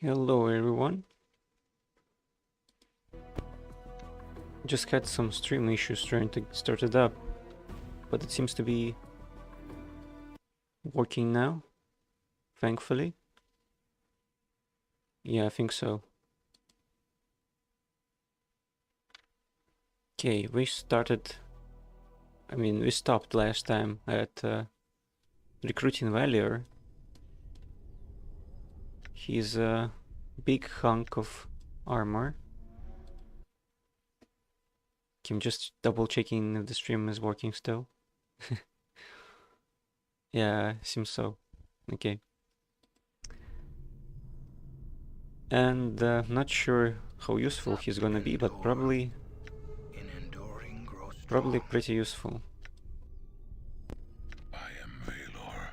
Hello everyone. Just had some stream issues trying to start it up, but it seems to be working now, thankfully. Yeah, I think so. Okay, we stopped last time at recruiting Valier. He's a big hunk of armor. Okay, I'm just double checking if the stream is working still. Yeah, seems so. Okay. And not sure how useful he's gonna be, but probably pretty useful. I am Valor.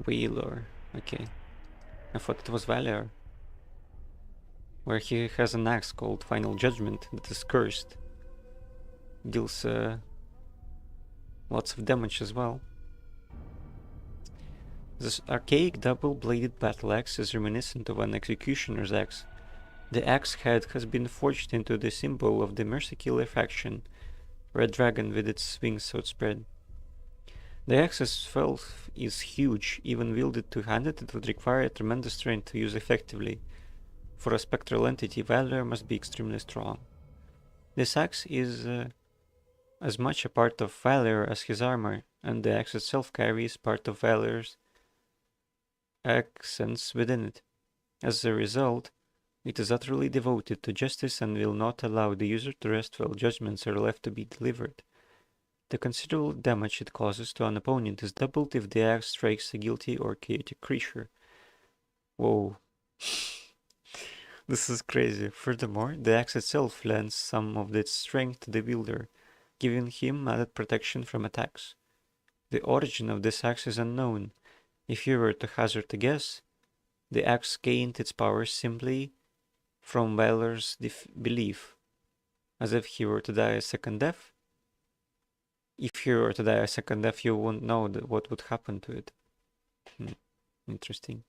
Wheeler. Okay. I thought it was Valier. Where he has an axe called Final Judgment that is cursed. Deals lots of damage as well. This archaic double-bladed battle axe is reminiscent of an executioner's axe. The axe head has been forged into the symbol of the Mercykiller faction, red dragon with its wings outspread. The axe itself is huge, even wielded two-handed it would require a tremendous strength to use effectively. For a spectral entity, Valor must be extremely strong. This axe is as much a part of Valor as his armor, and the axe itself carries part of Valor's accents within it. As a result, it is utterly devoted to justice and will not allow the user to rest while judgments are left to be delivered. The considerable damage it causes to an opponent is doubled if the axe strikes a guilty or chaotic creature. Whoa. This is crazy. Furthermore, the axe itself lends some of its strength to the wielder, giving him added protection from attacks. The origin of this axe is unknown. If you were to hazard a guess, the axe gained its powers simply from Valor's belief, as if he were to die a second death. If he were to die a second death, you won't know what would happen to it. Interesting.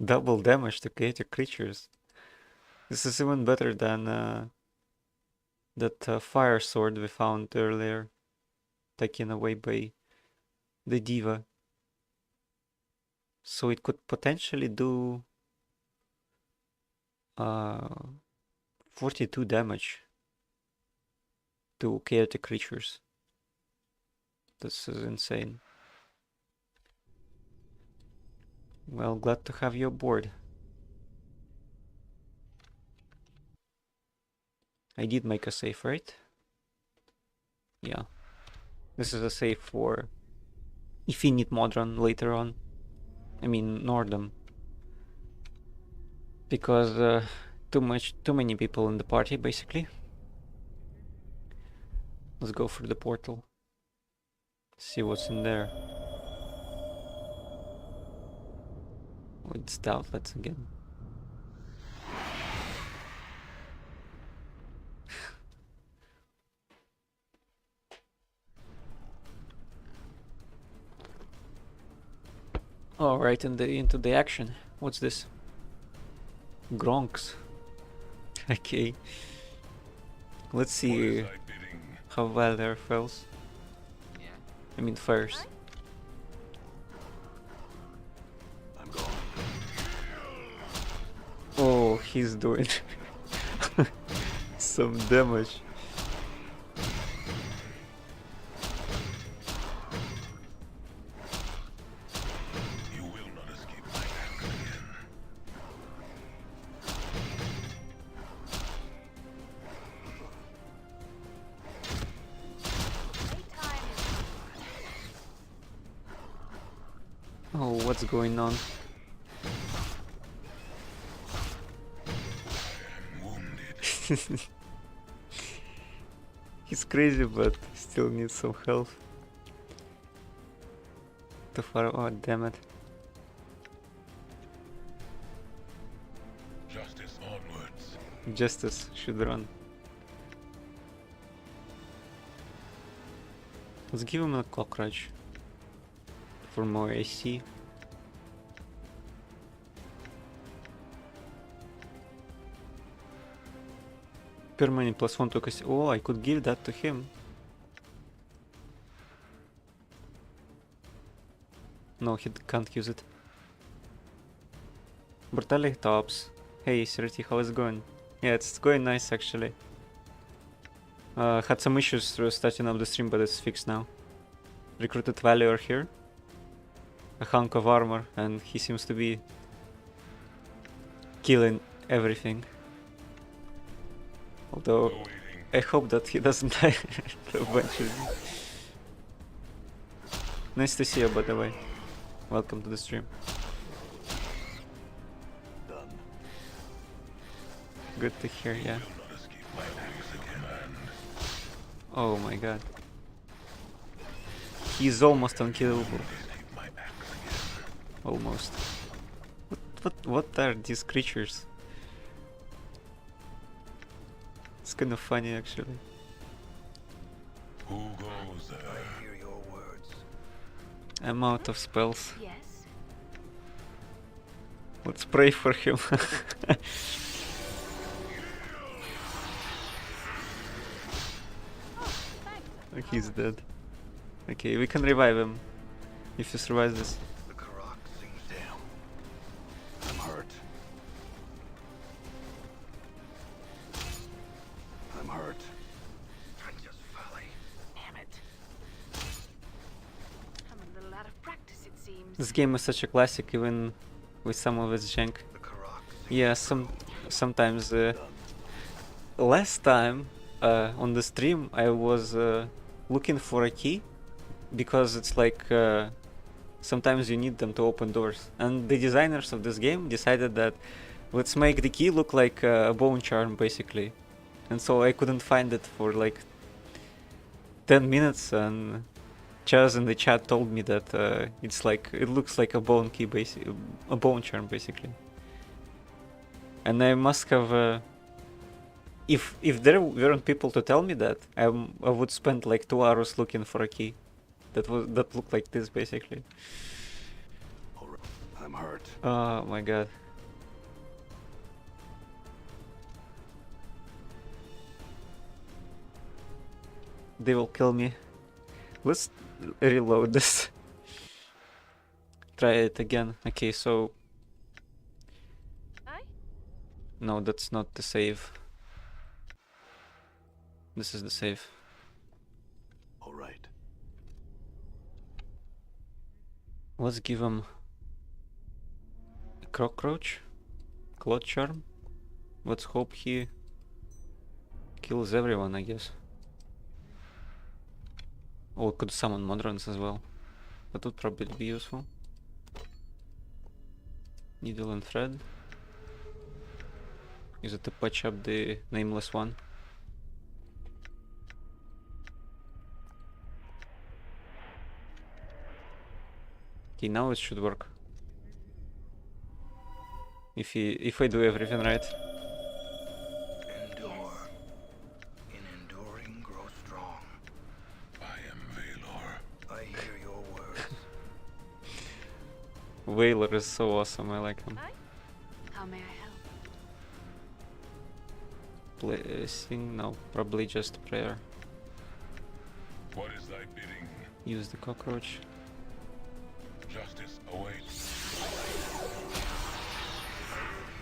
Double damage to chaotic creatures. This is even better than that fire sword we found earlier, taken away by the diva. So it could potentially do 42 damage to chaotic creatures. This is insane. Well, glad to have you aboard. I did make a save, right? Yeah. This is a save for if you need Modron later on. I mean Nordum. Because too many people in the party basically. Let's go through the portal. See what's in there. Oh, it's the outlets again. Oh, right into the action. What's this? Gronks. Okay. Let's see how Valor fails. I mean fares. Oh, he's doing some damage. You will not escape my anger again. Oh, what's going on? I am wounded. He's crazy, but still needs some health. Too far. Oh, damn it. Justice onwards. Justice should run. Let's give him a cockroach. for more AC. Permanent +1 to cast. Oh, I could give that to him. No, he can't use it. Brutality tops. Hey, Sirti, how is it going? Yeah, it's going nice actually. Had some issues through starting up the stream, but it's fixed now. Recruited Valior here. A hunk of armor, and he seems to be killing everything. Although, Awaiting. I hope that he doesn't die eventually. Nice to see you, by the way. Welcome to the stream. Done. Good to hear, yeah. Will not escape my axe again. Oh my god. He's almost unkillable. Escape my axe again. Almost. What are these creatures? It's kind of funny actually. Who goes there? I hear your words. I'm out of spells. Yes. Let's pray for him. He's dead. Okay, we can revive him if he survives this. The Karak sings down. I'm hurt. I'm hurt. Just folly. Damn it. I'm a little out of practice, it seems. This game is such a classic, even with some of its jank. The Karak sings Yeah, sometimes. Last time on the stream, I was looking for a key because it's like sometimes you need them to open doors, and the designers of this game decided that let's make the key look like a bone charm basically, and so I couldn't find it for like 10 minutes, and Chaz in the chat told me that it's like it looks like a bone key, a bone charm basically, and I must have. If there weren't people to tell me that, I would spend like 2 hours looking for a key that looked like this basically. I'm hurt. Oh my god. They will kill me. Let's reload this. Try it again. Okay, so Aye? no, that's not the save. This is the save. All right. Let's give him a cockroach, Cloud Charm. Let's hope he kills everyone, I guess. Or could summon Modrons as well. That would probably be useful. Needle and thread. Use it to patch up the nameless one. Okay, now it should work. If I do everything right. Endure. In enduring, grow strong. I am Valor. I hear your words. Whaler is so awesome, I like him. Aye? How may I help? Blessing? No, probably just prayer. What is thy bidding? Use the cockroach. Justice awaits.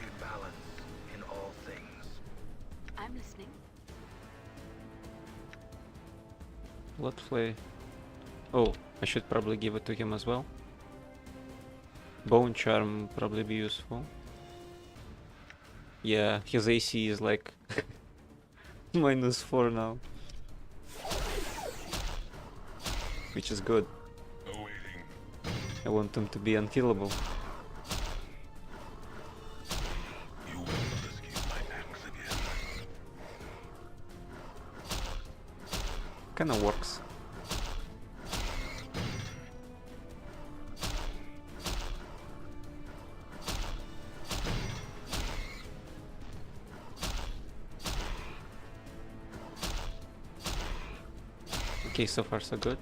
Keep balance in all things. I'm listening. Bloodflay. Oh, I should probably give it to him as well. Bone Charm would probably be useful. Yeah, his AC is like -4 now. Which is good. Awaiting. I want him to be unkillable. You will not escape my axe again. Kinda works. Okay, so far so good.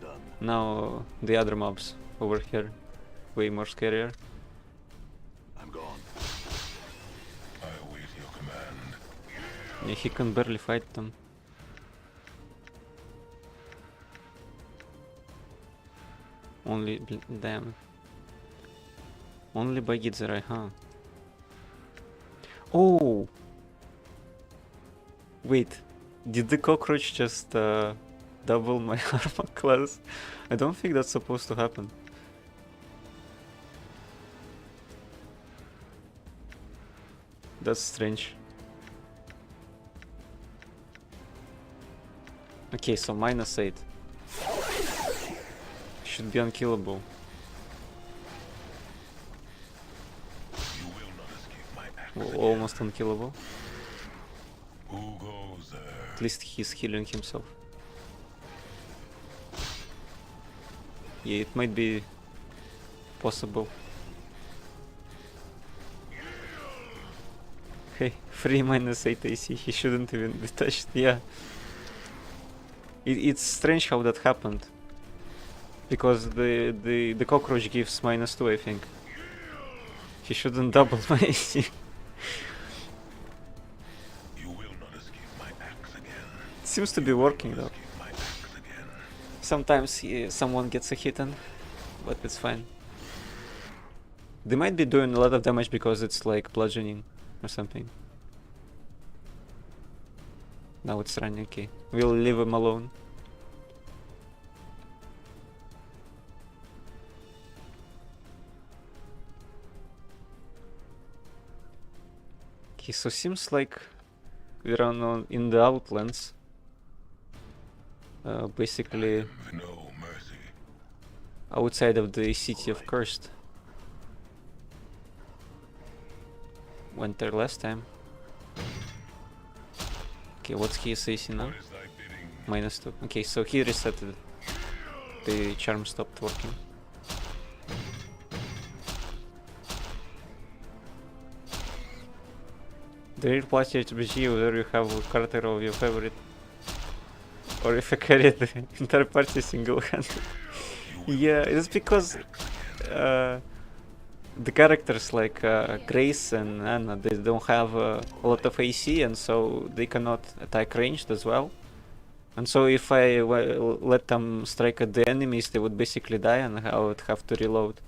Done. Now the other mobs over here, way more scarier. I'm gone. I await your command. Yeah, he can barely fight them. Only damn. Only by Gitzerai, huh? Oh! Wait, did the cockroach just double my armor class? I don't think that's supposed to happen. That's strange. Okay, so -8. Should be unkillable. You will not escape my axe. Almost unkillable. Who goes there? At least he's healing himself. Yeah, it might be possible. Hey, 3 -8 AC, he shouldn't even be touched, yeah. It's strange how that happened. Because the cockroach gives -2, I think. He shouldn't double my AC. You will not escape my axe again. Seems to be working though. Escape my axe again. Sometimes someone gets a hit in, but it's fine. They might be doing a lot of damage because it's like bludgeoning or something. Now it's running, okay. We'll leave him alone. Okay, so seems like we're in the Outlands. Basically With no mercy. outside of the city of Cursed. Went there last time. Okay, what's his AC now? What is thy bidding? -2. Okay, so he resetted. The charm stopped working. The real party RPG where you have a character of your favorite. Or if I carry the entire party single-handed. Yeah, it's because the characters like Grace and Anna, they don't have a lot of AC, and so they cannot attack ranged as well. And so if I let them strike at the enemies, they would basically die, and I would have to reload.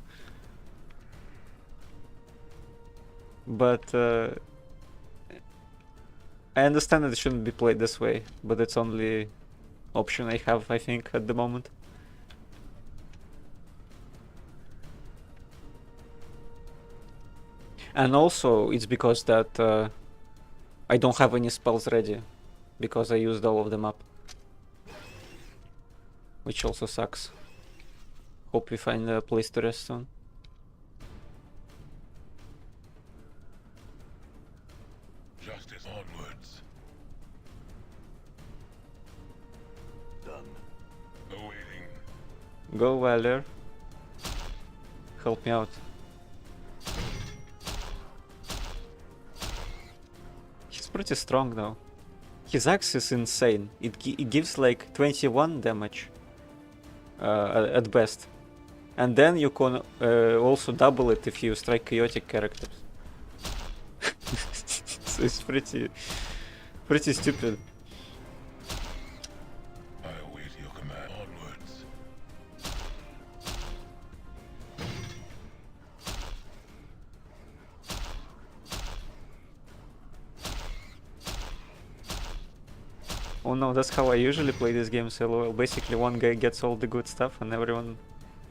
But I understand that it shouldn't be played this way, but it's only option I have, I think, at the moment. And also, it's because that I don't have any spells ready, because I used all of them up. Which also sucks. Hope we find a place to rest soon. Justice onwards. Done. Awaiting. Go, Valor. Help me out. He's pretty strong though. His axe is insane. It gives like 21 damage at best. And then you can also double it if you strike chaotic characters. So it's pretty stupid. I await your command. Onwards. Oh no, that's how I usually play this game, so well, basically one guy gets all the good stuff and everyone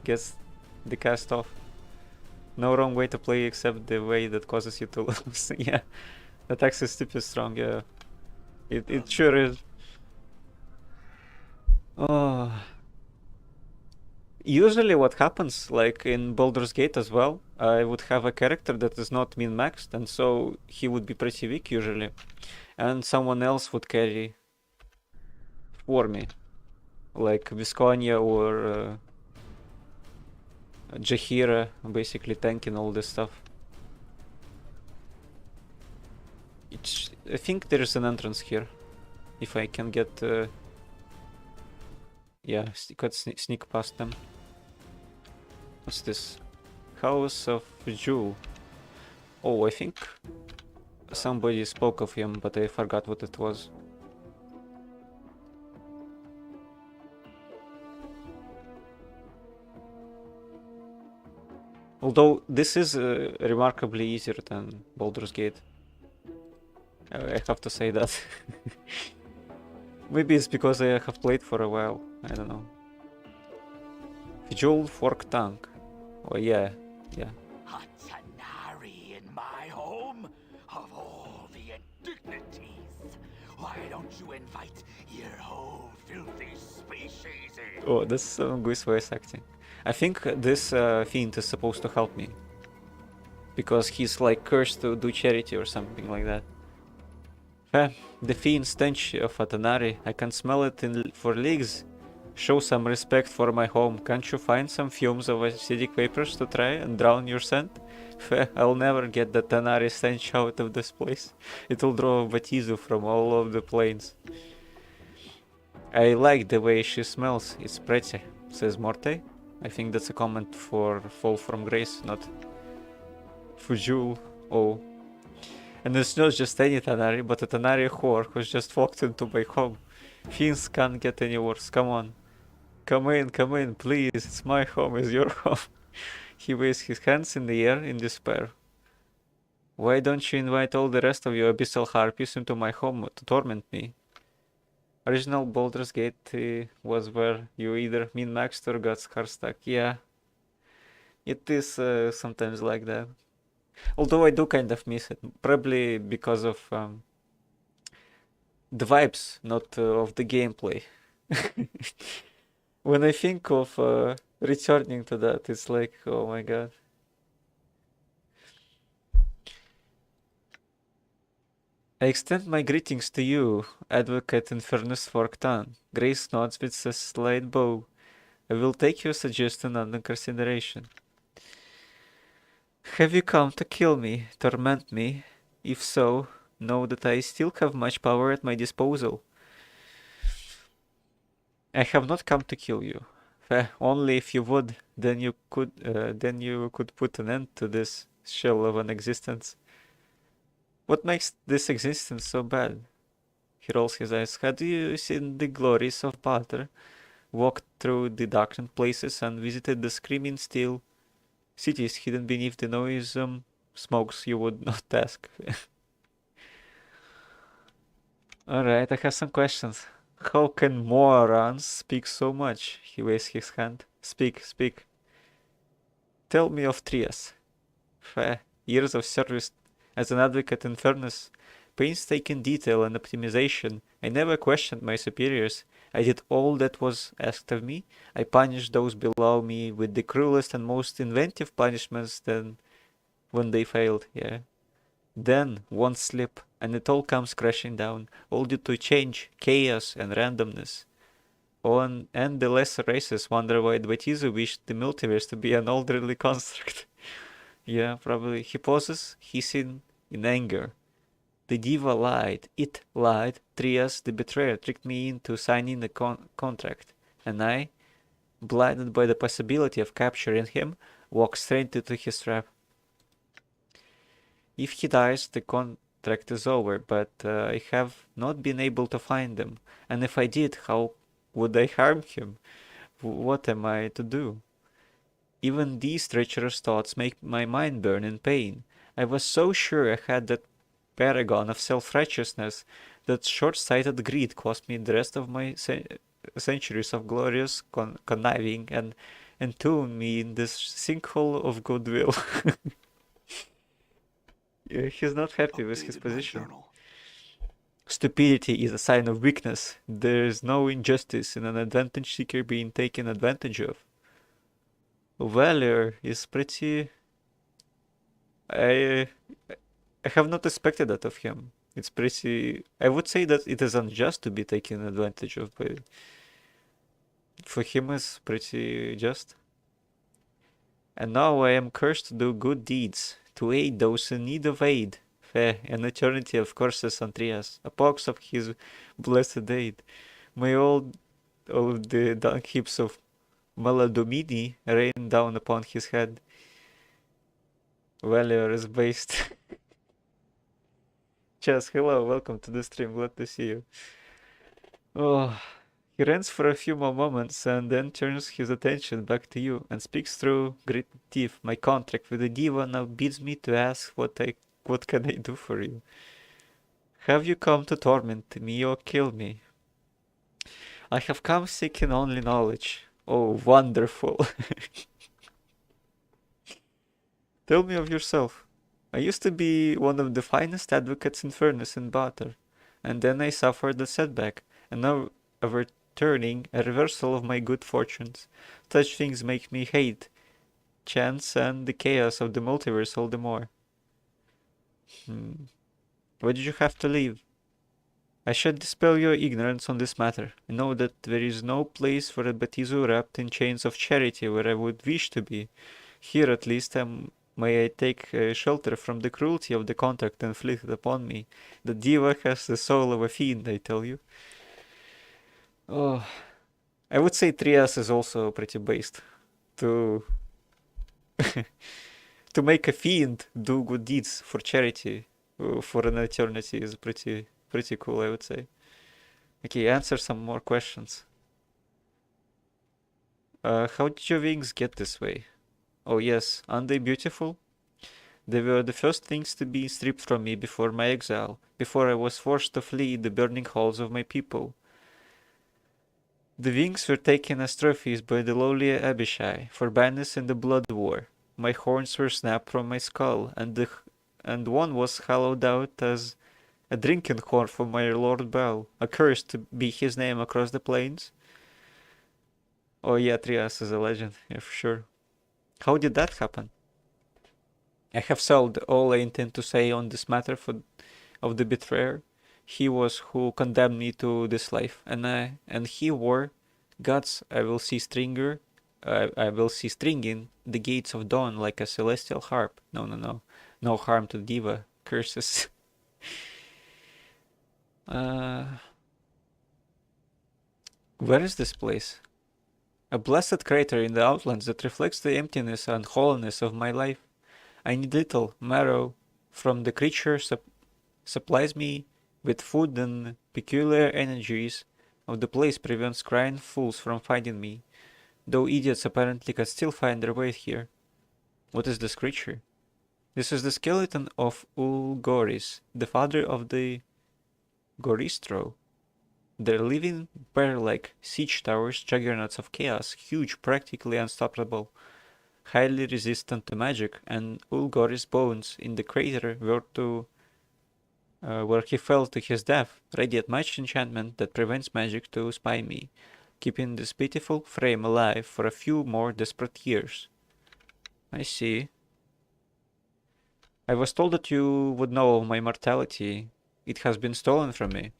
gets the cast off. No wrong way to play except the way that causes you to lose. Yeah, that axe is stupid strong, yeah. It sure is. Oh. Usually what happens, like in Baldur's Gate as well, I would have a character that is not min-maxed, and so he would be pretty weak usually. And someone else would carry for me. Like Visconia or Jaheira, basically tanking all this stuff. I think there is an entrance here. If I can get... Yeah, could sneak past them. What's this? House of Jewel. Oh, I think somebody spoke of him, but I forgot what it was. Although this is remarkably easier than Baldur's Gate. I have to say that. Maybe it's because I have played for a while. I don't know. Jewel Fork Tank. Oh yeah, yeah. A Tanari in my home? Of all the indignities, why don't you invite your whole filthy species in? Oh, that's some good voice acting. I think this fiend is supposed to help me. Because he's like cursed to do charity or something like that. The fiend stench of Atanari, I can smell it for leagues. Show some respect for my home. Can't you find some fumes of acidic vapors to try and drown your scent? I'll never get the Tanari stench out of this place. It'll draw Batizu from all of the plains. I like the way she smells. It's pretty, says Morte. I think that's a comment for Fall from Grace, not Fujul. Oh. And it's not just any Tanari, but a Tanari whore who's just walked into my home. Fiends can't get any worse. Come on. Come in, please. It's my home, it's your home. He waves his hands in the air in despair. Why don't you invite all the rest of your abyssal harpies into my home to torment me? Original Baldur's Gate was where you either min-maxed or got scar stuck. Yeah. It is sometimes like that. Although I do kind of miss it. Probably because of the vibes, not of the gameplay. When I think of returning to that, it's like, oh my god. I extend my greetings to you, Advocate Infernus Forktan. Grace nods with a slight bow. I will take your suggestion under consideration. Have you come to kill me, torment me? If so, know that I still have much power at my disposal. I have not come to kill you. Only if you would, then you could put an end to this shell of an existence. What makes this existence so bad? He rolls his eyes. Had you seen the glories of Pater, walked through the darkened places and visited the screaming steel cities hidden beneath the noisome smokes, you would not ask. Alright, I have some questions. How can morons speak so much? He waves his hand. Speak. Tell me of Trias. Years of service as an advocate in fairness, painstaking detail and optimization. I never questioned my superiors. I did all that was asked of me. I punished those below me with the cruelest and most inventive punishments than when they failed, yeah. Then, one slip, and it all comes crashing down, all due to change, chaos, and randomness. And the lesser races wonder why Dvatizu wished the multiverse to be an orderly construct. Yeah, probably. He pauses, hissing in anger. The diva lied. It lied. Trias, the betrayer, tricked me into signing a contract. And I, blinded by the possibility of capturing him, walked straight into his trap. If he dies, the contract is over, but I have not been able to find him. And if I did, how would I harm him? What am I to do? Even these treacherous thoughts make my mind burn in pain. I was so sure I had that paragon of self-righteousness that short-sighted greed cost me the rest of my centuries of glorious conniving and entombed me in this sinkhole of goodwill. Yeah, he's not happy with his position. Stupidity is a sign of weakness. There is no injustice in an advantage seeker being taken advantage of. Valor is pretty... I have not expected that of him. It's pretty... I would say that it is unjust to be taken advantage of, but for him it's pretty just. And now I am cursed to do good deeds, to aid those in need of aid. An eternity of curses on Trias, a pox of his blessed aid. May all all of the dung heaps of Maladomini rain down upon his head. Valor is based. Chess, hello, welcome to the stream, glad to see you. Oh, he rants for a few more moments and then turns his attention back to you and speaks through gritted teeth. My contract with the diva now bids me to ask what can I do for you? Have you come to torment me or kill me? I have come seeking only knowledge. Oh, wonderful. Tell me of yourself. I used to be one of the finest advocates in furnace and butter, and then I suffered a setback, and now overturning a reversal of my good fortunes. Such things make me hate chance and the chaos of the multiverse all the more. Why did you have to leave? I shall dispel your ignorance on this matter. I know that there is no place for a Batizu wrapped in chains of charity where I would wish to be. Here at least may I take shelter from the cruelty of the contract inflicted upon me. The diva has the soul of a fiend, I tell you. Oh, I would say Trias is also pretty based. To to make a fiend do good deeds for charity for an eternity is pretty cool, I would say. Okay, answer some more questions. How did your wings get this way? Oh yes, aren't they beautiful? They were the first things to be stripped from me before my exile, before I was forced to flee the burning halls of my people. The wings were taken as trophies by the lowly Abishai for badness in the blood war. My horns were snapped from my skull, and one was hollowed out as a drinking horn for my Lord Baal, a curse to be his name across the plains. Oh yeah, Trias is a legend, yeah, for sure. How did that happen? I have sold all I intend to say on this matter of the betrayer. He was who condemned me to this life, and he wore gods. I will see stringing the gates of dawn like a celestial harp. No harm to diva. Curses. Where is this place? A blessed crater in the outlands that reflects the emptiness and hollowness of my life. I need little marrow from the creature supplies me with food, and peculiar energies of the place prevents crying fools from finding me, though idiots apparently can still find their way here. What is this creature? This is the skeleton of Ulgoris, the father of the Goristro. They're living bear-like siege towers, juggernauts of chaos, huge, practically unstoppable, highly resistant to magic, and Ulgoris' bones in the crater where he fell to his death, radiate much enchantment that prevents magic to spy me, keeping this pitiful frame alive for a few more desperate years. I see. I was told that you would know of my mortality. It has been stolen from me.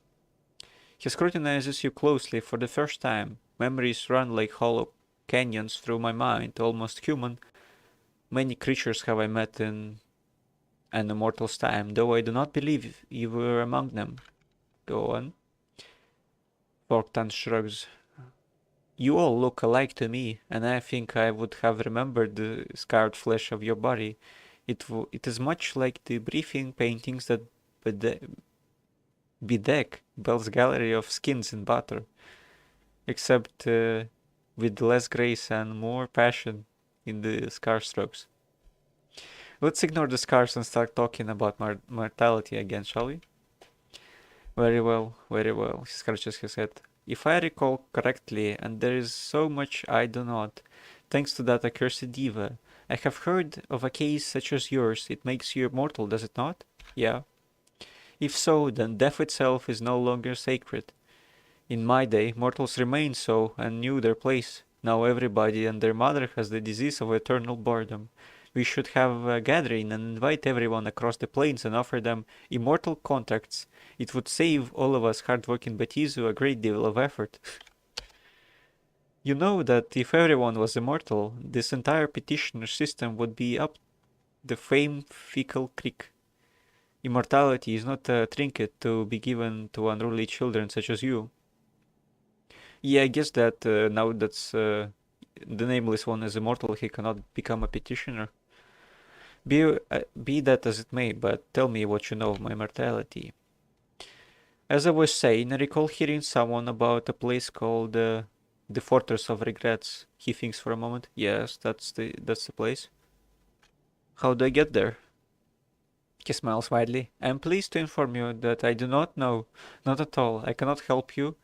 He scrutinizes you closely for the first time. Memories run like hollow canyons through my mind, almost human. Many creatures have I met in an immortal's time, though I do not believe you were among them. Go on. Forktan shrugs. You all look alike to me, and I think I would have remembered the scarred flesh of your body. It is much like the breathing paintings that bedeck Bell's gallery of skins in butter, except with less grace and more passion in the scar strokes. Let's ignore the scars and start talking about mortality again, shall we? Very well, he scratches his head. If I recall correctly, and there is so much I do not, thanks to that accursed diva, I have heard of a case such as yours. It makes you immortal, does it not? Yeah. If so, then death itself is no longer sacred. In my day, mortals remained so and knew their place. Now everybody and their mother has the disease of eternal boredom. We should have a gathering and invite everyone across the plains and offer them immortal contracts. It would save all of us hardworking Batizu a great deal of effort. You know that if everyone was immortal, this entire petitioner system would be up the famed fecal creek. Immortality is not a trinket to be given to unruly children such as you. Yeah, I guess that now that's the Nameless One is immortal, he cannot become a petitioner. Be that as it may, but tell me what you know of my mortality. As I was saying, I recall hearing someone about a place called the Fortress of Regrets. He thinks for a moment. Yes, that's the place. How do I get there? He smiles widely. I am pleased to inform you that I do not know. Not at all. I cannot help you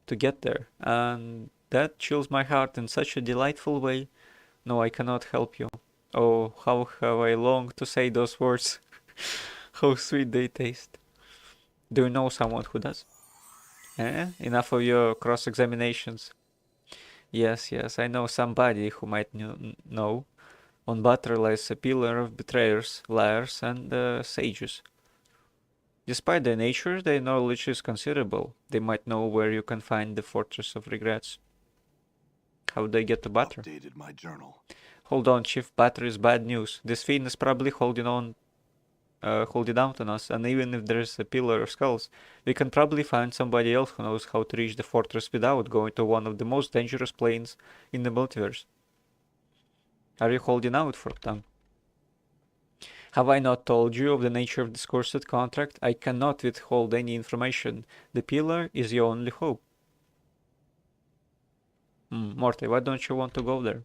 to get there. And that chills my heart in such a delightful way. No, I cannot help you. Oh, how have I longed to say those words. How sweet they taste. Do you know someone who does? Eh? Enough of your cross-examinations. Yes, yes, I know somebody who might know. On Butter lies a pillar of betrayers, liars, and sages. Despite their nature, their knowledge is considerable. They might know where you can find the Fortress of Regrets. How do I get to Butter? Updated my journal. Hold on, Chief. Butter is bad news. This fiend is probably holding on on us, and even if there's a pillar of skulls, we can probably find somebody else who knows how to reach the fortress without going to one of the most dangerous planes in the multiverse. Are you holding out for Tang? Have I not told you of the nature of this cursed contract? I cannot withhold any information. The pillar is your only hope. Morty, why don't you want to go there?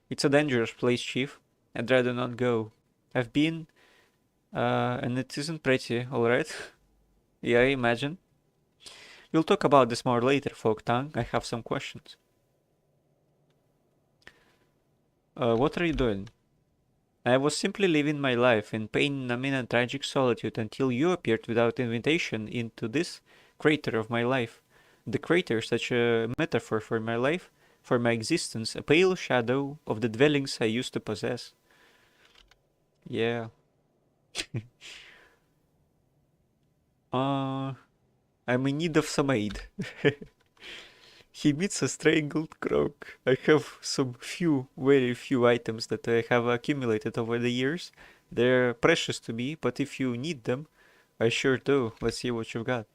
It's a dangerous place, Chief. I'd rather not go. I've been, and it isn't pretty, alright? Yeah, I imagine. We'll talk about this more later, Folk Tang. I have some questions. What are you doing? I was simply living my life in pain, numbing, and tragic solitude until you appeared without invitation into this crater of my life. The crater is such a metaphor for my life, for my existence, a pale shadow of the dwellings I used to possess. Yeah. I'm in need of some aid. He meets a strangled croak. I have some very few items that I have accumulated over the years. They're precious to me, but if you need them, I sure do. Let's see what you've got.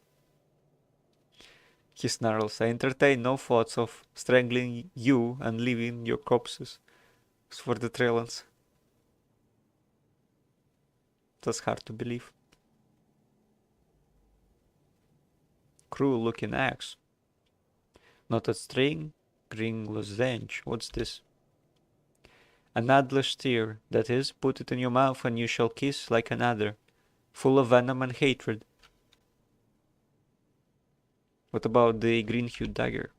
He snarls. I entertain no thoughts of strangling you and leaving your corpses for the Trellans. That's hard to believe. Cruel looking axe. Not a string, green lozenge. What's this? An adder's tear, that is, put it in your mouth and you shall kiss like an adder, full of venom and hatred. What about the green-hued dagger?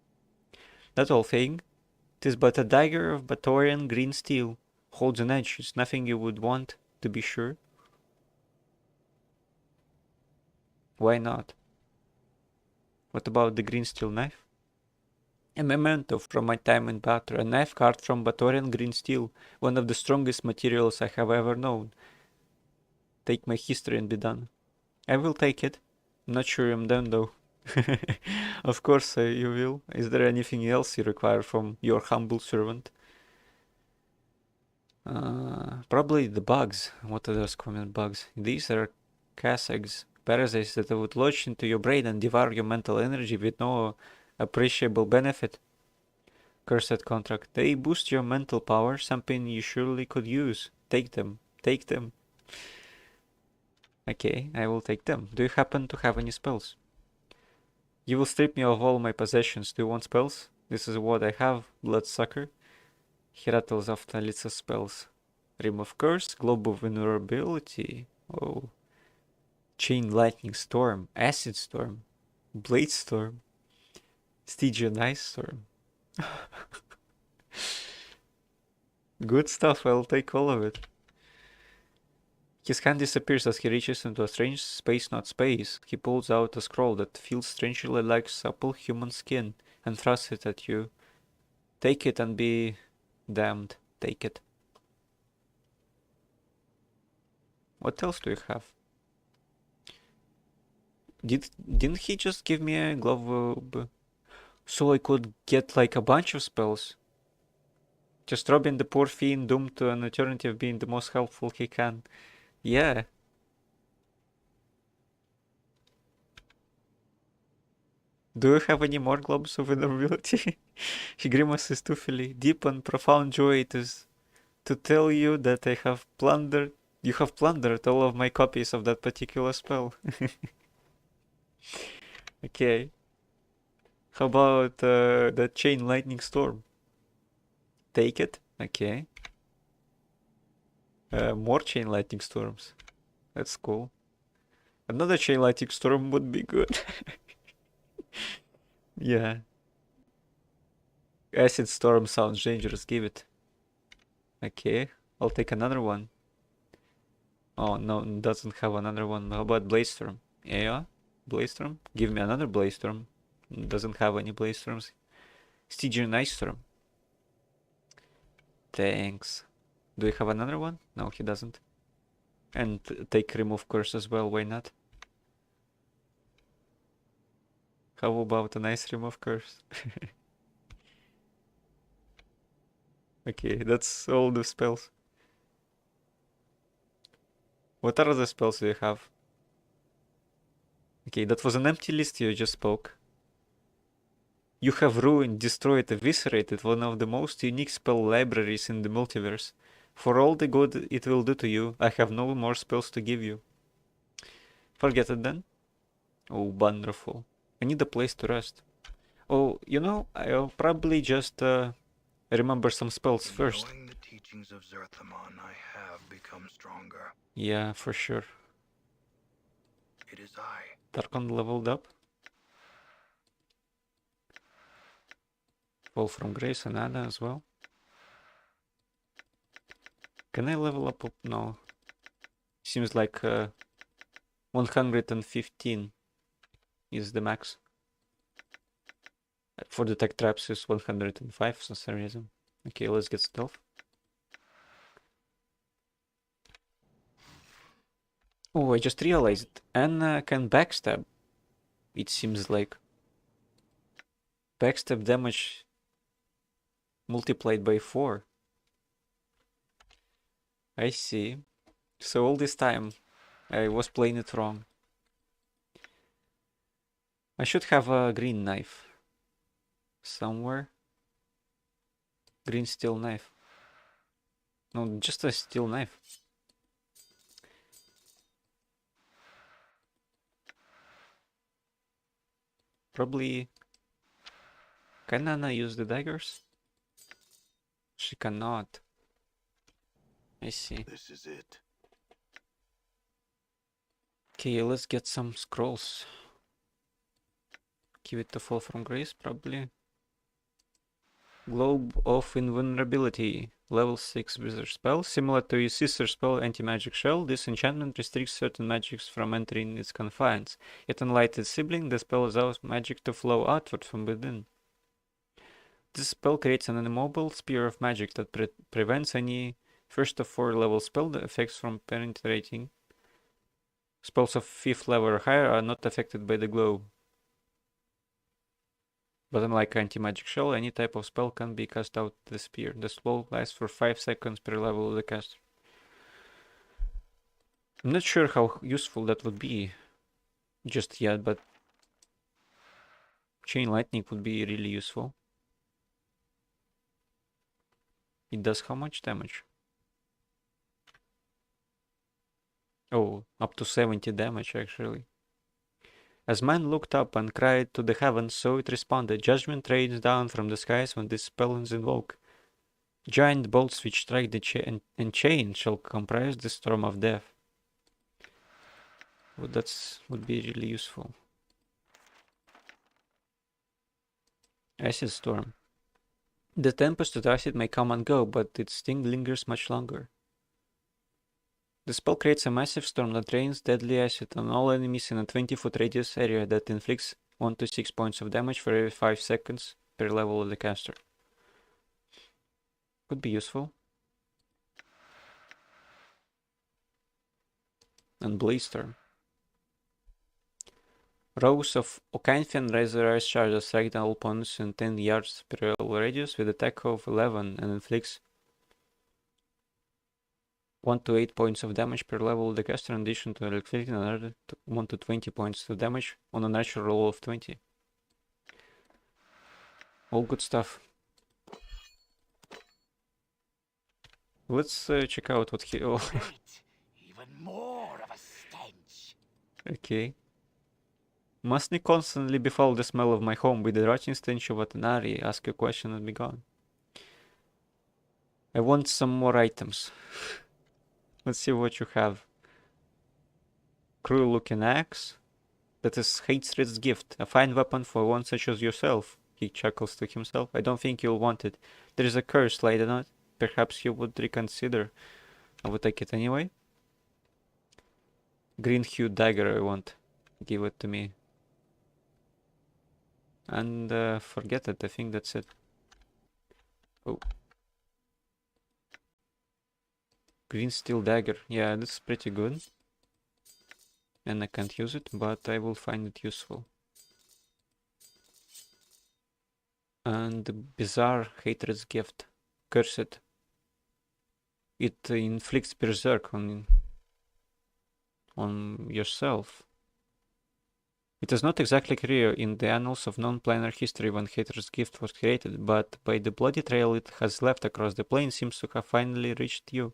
That old thing? 'Tis but a dagger of Batorian green steel. Holds an edge, it's nothing you would want, to be sure. Why not? What about the green steel knife? A memento from my time in Batra, a knife carved from Batorian green steel, one of the strongest materials I have ever known. Take my history and be done. I will take it. I'm not sure I'm done though. Of course you will. Is there anything else you require from your humble servant? Probably the bugs. What are those common bugs? These are casags, parasites that would lodge into your brain and devour your mental energy with no appreciable benefit. Cursed contract. They boost your mental power, something you surely could use. Take them. Take them. Okay, I will take them. Do you happen to have any spells? You will strip me of all my possessions. Do you want spells? This is what I have, Bloodsucker. He rattles off a list of spells. Rim of Curse, Globe of Vulnerability. Oh. Chain Lightning Storm, Acid Storm, Blade Storm, Stygian Ice Storm. Good stuff, I'll take all of it. His hand disappears as he reaches into a strange space, not space. He pulls out a scroll that feels strangely like supple human skin and thrusts it at you. Take it and be damned. Take it. What else do you have? Didn't he just give me a glove so I could get like a bunch of spells? Just robbing the poor fiend doomed to an eternity of being the most helpful he can. Yeah. Do you have any more globes of vulnerability? He grimaces toothfully. Deep and profound joy it is to tell you that I have plundered. You have plundered all of my copies of that particular spell. Okay. How about the Chain Lightning Storm? Take it. Okay. More Chain Lightning Storms. That's cool. Another Chain Lightning Storm would be good. Yeah. Acid Storm sounds dangerous. Give it. Okay. I'll take another one. Oh, no, doesn't have another one. How about Blaze Storm? Yeah. Blaze Storm? Give me another Blaze Storm. Doesn't have any Blaze Storms. Stygian Ice Storm. Thanks. Do we have another one? No, he doesn't. And take Remove Curse as well, why not? How about a nice Remove Curse? Okay, that's all the spells. What are the spells you have? Okay, that was an empty list you just spoke. You have ruined, destroyed, eviscerated one of the most unique spell libraries in the multiverse. For all the good it will do to you, I have no more spells to give you. Forget it then. Oh, wonderful. I need a place to rest. Oh, you know, I'll probably just remember some spells first. Knowing the teachings of Zerthamon, I have become stronger. Yeah, for sure. It is I. Tarkon leveled up. Fall from Grace and Ada as well. Can I level up? No. Seems like 115 is the max. For the tech traps is 105 for some reason. Okay, let's get stealth. Oh, I just realized Anna can backstab. It seems like backstab damage multiplied by 4. I see. So all this time I was playing it wrong. I should have a green knife somewhere. Green steel knife. No, just a steel knife. Probably. Can Anna use the daggers? She cannot. I see. This is it. Okay, let's get some scrolls. Give it to Fall from Grace, probably. Globe of Invulnerability. Level 6 wizard spell. Similar to your sister spell Anti-Magic Shell, this enchantment restricts certain magics from entering its confines. Yet unlike its sibling, the spell allows magic to flow outward from within. This spell creates an immobile sphere of magic that prevents any first of 4 level spell effects from penetrating. Spells of 5th level or higher are not affected by the globe. But unlike Anti-Magic Shell, any type of spell can be cast out the sphere. The spell lasts for 5 seconds per level of the caster. I'm not sure how useful that would be just yet, but Chain Lightning would be really useful. It does how much damage? Oh, up to 70 damage actually. As man looked up and cried to the heavens, so it responded. Judgment rains down from the skies when this spell is invoked. Giant bolts which strike the chain shall comprise the storm of death. Well, that would be really useful. Acid Storm. The tempest of acid may come and go, but its sting lingers much longer. The spell creates a massive storm that rains deadly acid on all enemies in a 20-foot radius area that inflicts 1 to 6 points of damage for every 5 seconds per level of the caster. Could be useful. And Blaze Storm. Rows of Ocanfian Razor charges strike all opponents in 10 yards per level radius with attack of 11 and inflicts 1 to 8 points of damage per level of the caster in addition to inflicting another 1 to 20 points of damage on a natural roll of 20. All good stuff. Let's check out what he... Oh, Great. Even more of a stench. okay. Must me constantly befoul the smell of my home with the rotting stench of Atanari? Ask a question and be gone. I want some more items. Let's see what you have. Cruel looking axe. That is Hatred's gift. A fine weapon for one such as yourself. He chuckles to himself. I don't think you'll want it. There is a curse laid on it. Perhaps you would reconsider. I would take it anyway. Green hued dagger I want. Give it to me. And forget it. I think that's it. Oh. Green steel dagger. Yeah, this is pretty good. And I can't use it, but I will find it useful. And the bizarre Hatred's gift. Cursed. It inflicts berserk on yourself. It is not exactly clear in the annals of non-planar history when Hatred's gift was created, but by the bloody trail it has left across the plane seems to have finally reached you.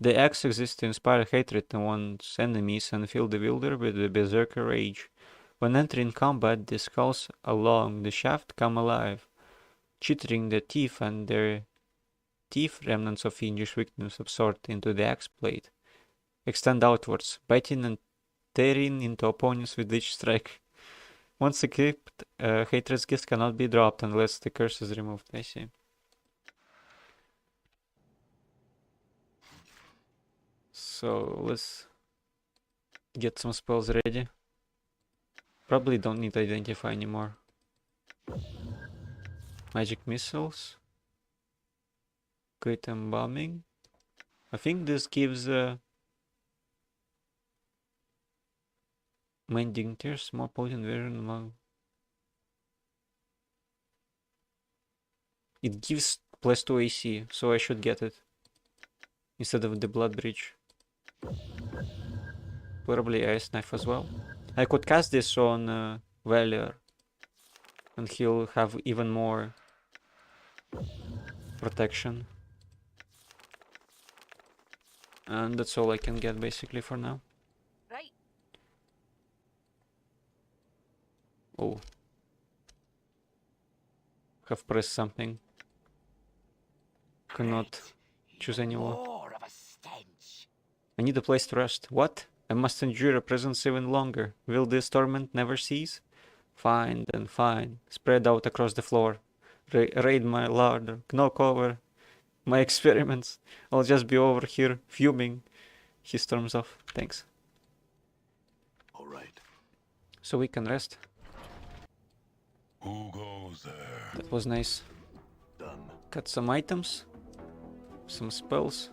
The axe exists to inspire hatred in one's enemies and fill the wielder with the berserker rage. When entering combat, the skulls along the shaft come alive, chittering their teeth and their teeth, remnants of fiendish weakness absorbed into the axe blade, extend outwards, biting and tearing into opponents with each strike. Once equipped, Hatred's gift cannot be dropped unless the curse is removed. I see. So let's get some spells ready. Probably don't need to identify anymore. Magic missiles. Great embalming. I think this gives mending tears more potent version among. It gives +2 AC, so I should get it instead of the blood bridge. Probably ice knife as well. I could cast this on Valier, and he'll have even more protection. And that's all I can get basically for now. Right. Oh. Have pressed something. Cannot choose anymore. More of a stench. I need a place to rest. What? I must endure a presence even longer. Will this torment never cease? Fine, then fine. Spread out across the floor. Raid my larder. Knock over my experiments. I'll just be over here fuming. He storms off. Thanks. All right. So we can rest. Who goes there? That was nice. Done. Got some items. Some spells.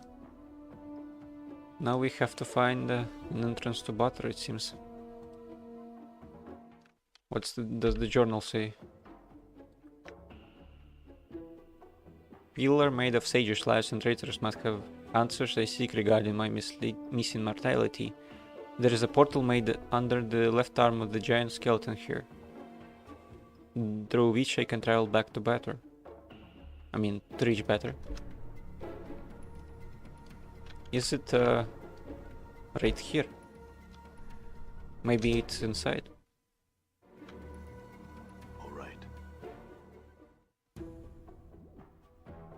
Now we have to find an entrance to Butter, it seems. Does the journal say? Pillar made of sages, lives and traitors must have answers I seek regarding my missing mortality. There is a portal made under the left arm of the giant skeleton here, through which I can travel back to Batter. I mean, to reach Batter. Is it right here? Maybe it's inside. All right.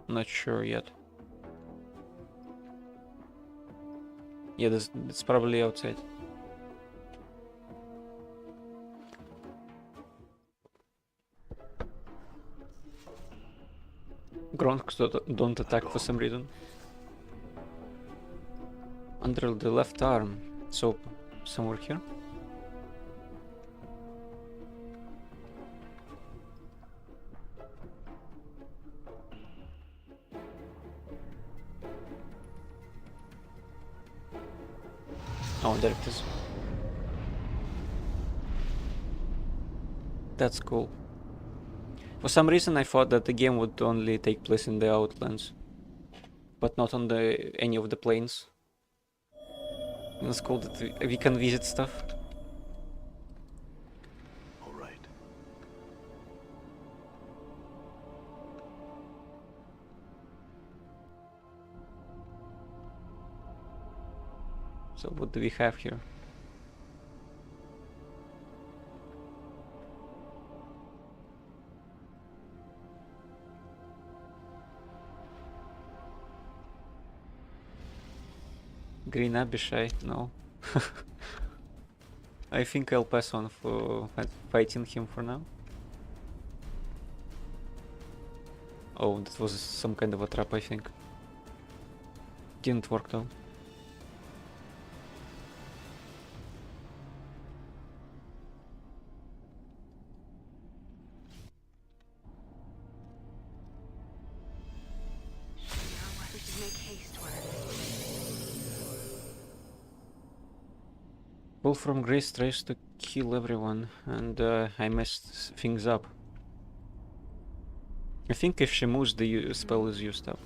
Not sure yet. Yeah, it's probably outside. Gronks don't attack for some reason. Under the left arm. So, somewhere here? Oh, there it is. That's cool. For some reason I thought that the game would only take place in the Outlands, but not on any of the planes. It's cool that we can visit stuff. All right. So what do we have here? Green Abishai? No. I think I'll pass on for fighting him for now. Oh, that was some kind of a trap, I think. Didn't work though. We should make haste where Pull from Grace tries to kill everyone, and I messed things up. I think if she moves, the spell is used up.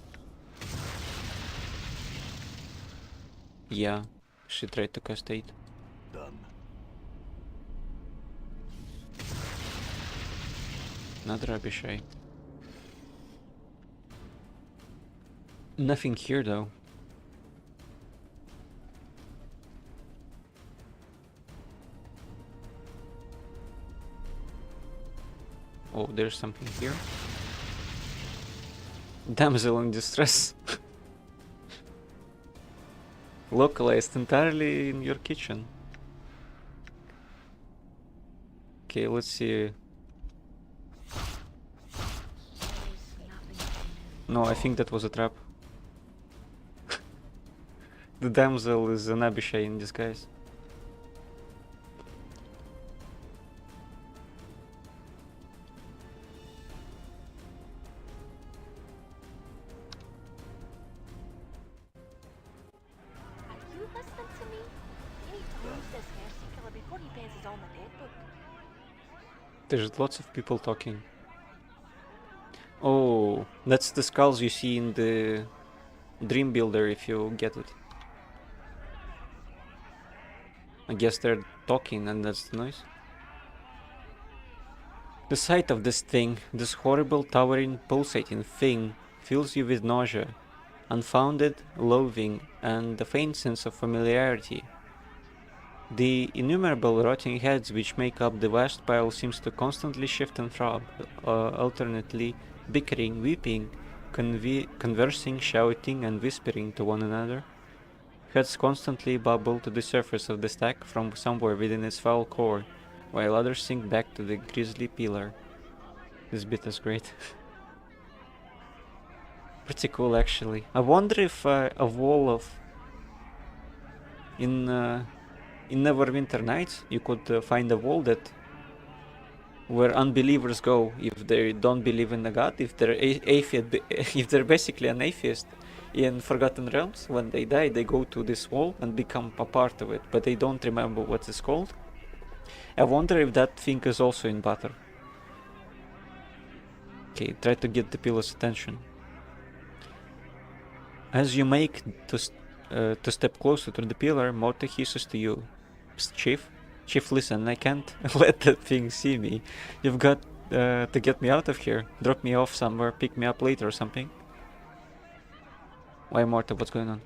Yeah, she tried to cast 8. Done. Another Abishai. Nothing here though. Oh, there's something here. Damsel in distress. Localized entirely in your kitchen. Okay, let's see. there's nothing. No, I think that was a trap. The damsel is an Abishai in disguise. Are you listening to me? You need to lose this mercy killer before he pays his own the dead book. There's lots of people talking. Oh, that's the skulls you see in the Dream Builder if you get it. I guess they're talking and that's the noise. The sight of this thing, this horrible, towering, pulsating thing, fills you with nausea, unfounded loathing, and a faint sense of familiarity. The innumerable rotting heads which make up the vast pile seems to constantly shift and throb, alternately bickering, weeping, conversing, shouting, and whispering to one another. Heads constantly bubble to the surface of the stack from somewhere within its foul core, while others sink back to the grisly pillar. This bit is great. Pretty cool, actually. I wonder if a wall of... In Neverwinter Nights, you could find a wall that... where unbelievers go if they don't believe in the god, if they're atheist, if they're basically an atheist in Forgotten Realms. When they die, they go to this wall and become a part of it, but they don't remember what it's called. I wonder if that thing is also in Butter. Okay, try to get the pillar's attention. As you make to step closer to the pillar, Morte hisses to you. Psst, Chief? Chief, listen, I can't let that thing see me. You've got to get me out of here. Drop me off somewhere, pick me up later or something. Why, Morte, what's going on?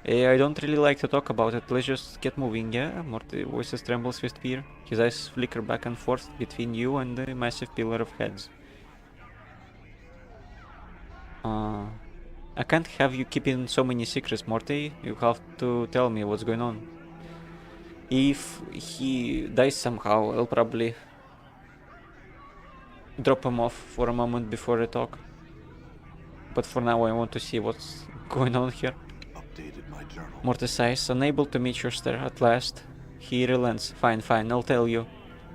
I don't really like to talk about it, let's just get moving, yeah? Morte voices trembles with fear. His eyes flicker back and forth between you and the massive pillar of heads. I can't have you keeping so many secrets, Morte. You have to tell me what's going on. If he dies somehow, I'll probably drop him off for a moment before I talk. But for now I want to see what's going on here. Updated my journal. Morte sighs, unable to meet your stare at last. He relents. Fine, fine, I'll tell you.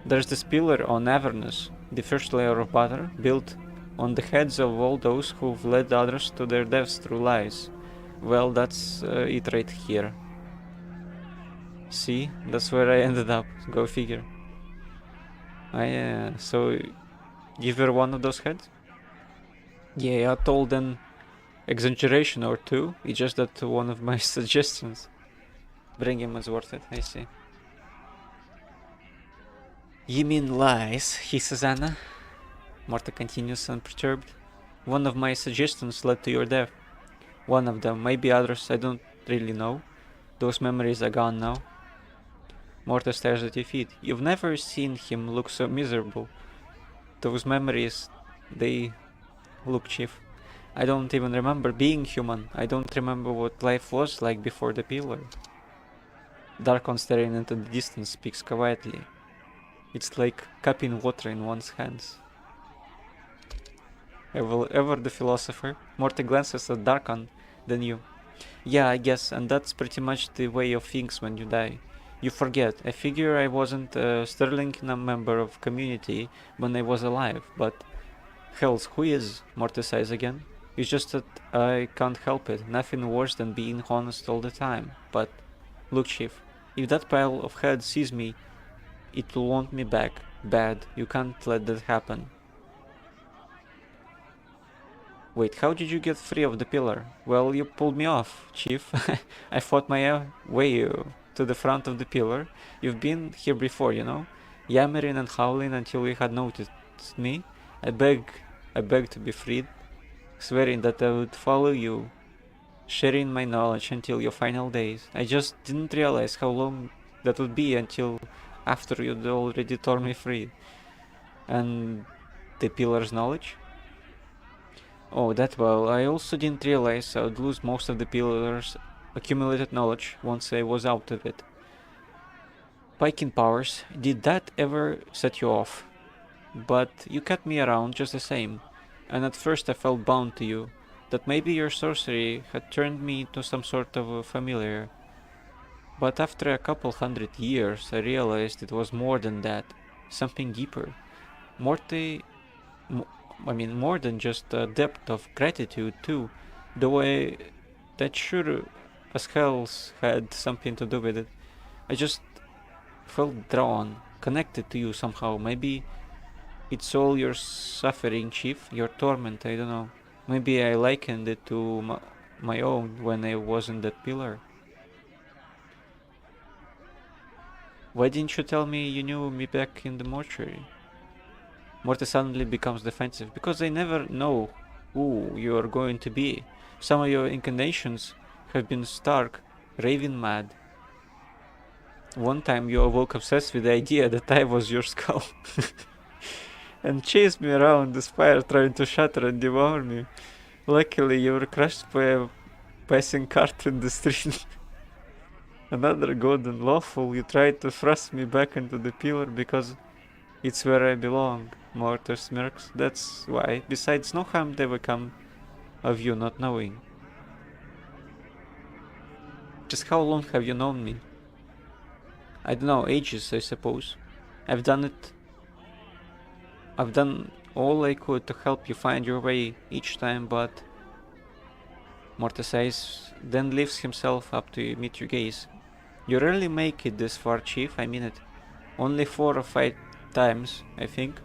There's this pillar on Avernus, the first layer of Butter, built on the heads of all those who've led others to their deaths through lies. Well, that's it right here. See, that's where I ended up. Go figure. So you were one of those heads? Yeah, I told an exaggeration or two. It's just that one of my suggestions. Bring him is worth it, I see. You mean lies, hisses Anna. Marta continues unperturbed. One of my suggestions led to your death. One of them, maybe others, I don't really know. Those memories are gone now. Morta stares at your feet. You've never seen him look so miserable. Those memories, they look, Chief. I don't even remember being human. I don't remember what life was like before the pillar. Darkon staring into the distance speaks quietly. It's like cupping water in one's hands. Ever the philosopher? Morty glances at Darkon, then you. Yeah, I guess, and that's pretty much the way of things when you die. You forget. I figure I wasn't a sterling member of community when I was alive, but hells, who is? Morty says again. It's just that I can't help it. Nothing worse than being honest all the time. But look, Chief, if that pile of heads sees me, it will want me back. Bad. You can't let that happen. Wait, how did you get free of the pillar? Well, you pulled me off, Chief. I fought my way to the front of the pillar. You've been here before, you know? Yammering and howling until you had noticed me. I begged to be freed, swearing that I would follow you, sharing my knowledge until your final days. I just didn't realize how long that would be until after you'd already torn me free. And the pillar's knowledge? Oh, that well, I also didn't realize I would lose most of the pillar's accumulated knowledge once I was out of it. Piking powers, did that ever set you off? But you kept me around just the same, and at first I felt bound to you, that maybe your sorcery had turned me into some sort of a familiar. But after a couple hundred years I realized it was more than that, something deeper. More than just a depth of gratitude too, the way that sure as hell's had something to do with it. I just felt drawn, connected to you somehow. Maybe it's all your suffering, Chief, your torment, I don't know. Maybe I likened it to my own when I was in that pillar. Why didn't you tell me you knew me back in the mortuary? Morty suddenly becomes defensive. Because I never know who you are going to be. Some of your incarnations have been stark, raving mad. One time you awoke obsessed with the idea that I was your skull. And chased me around the spire trying to shatter and devour me. Luckily you were crushed by a passing cart in the street. Another god and lawful, you tried to thrust me back into the pillar because it's where I belong. Mortar smirks. That's why. Besides, no harm ever come of you not knowing. Just how long have you known me? I don't know, ages, I suppose. I've done all I could to help you find your way each time, but... Morta says, then lifts himself up to meet your gaze. You rarely make it this far, Chief, I mean it. Only 4 or 5 times, I think.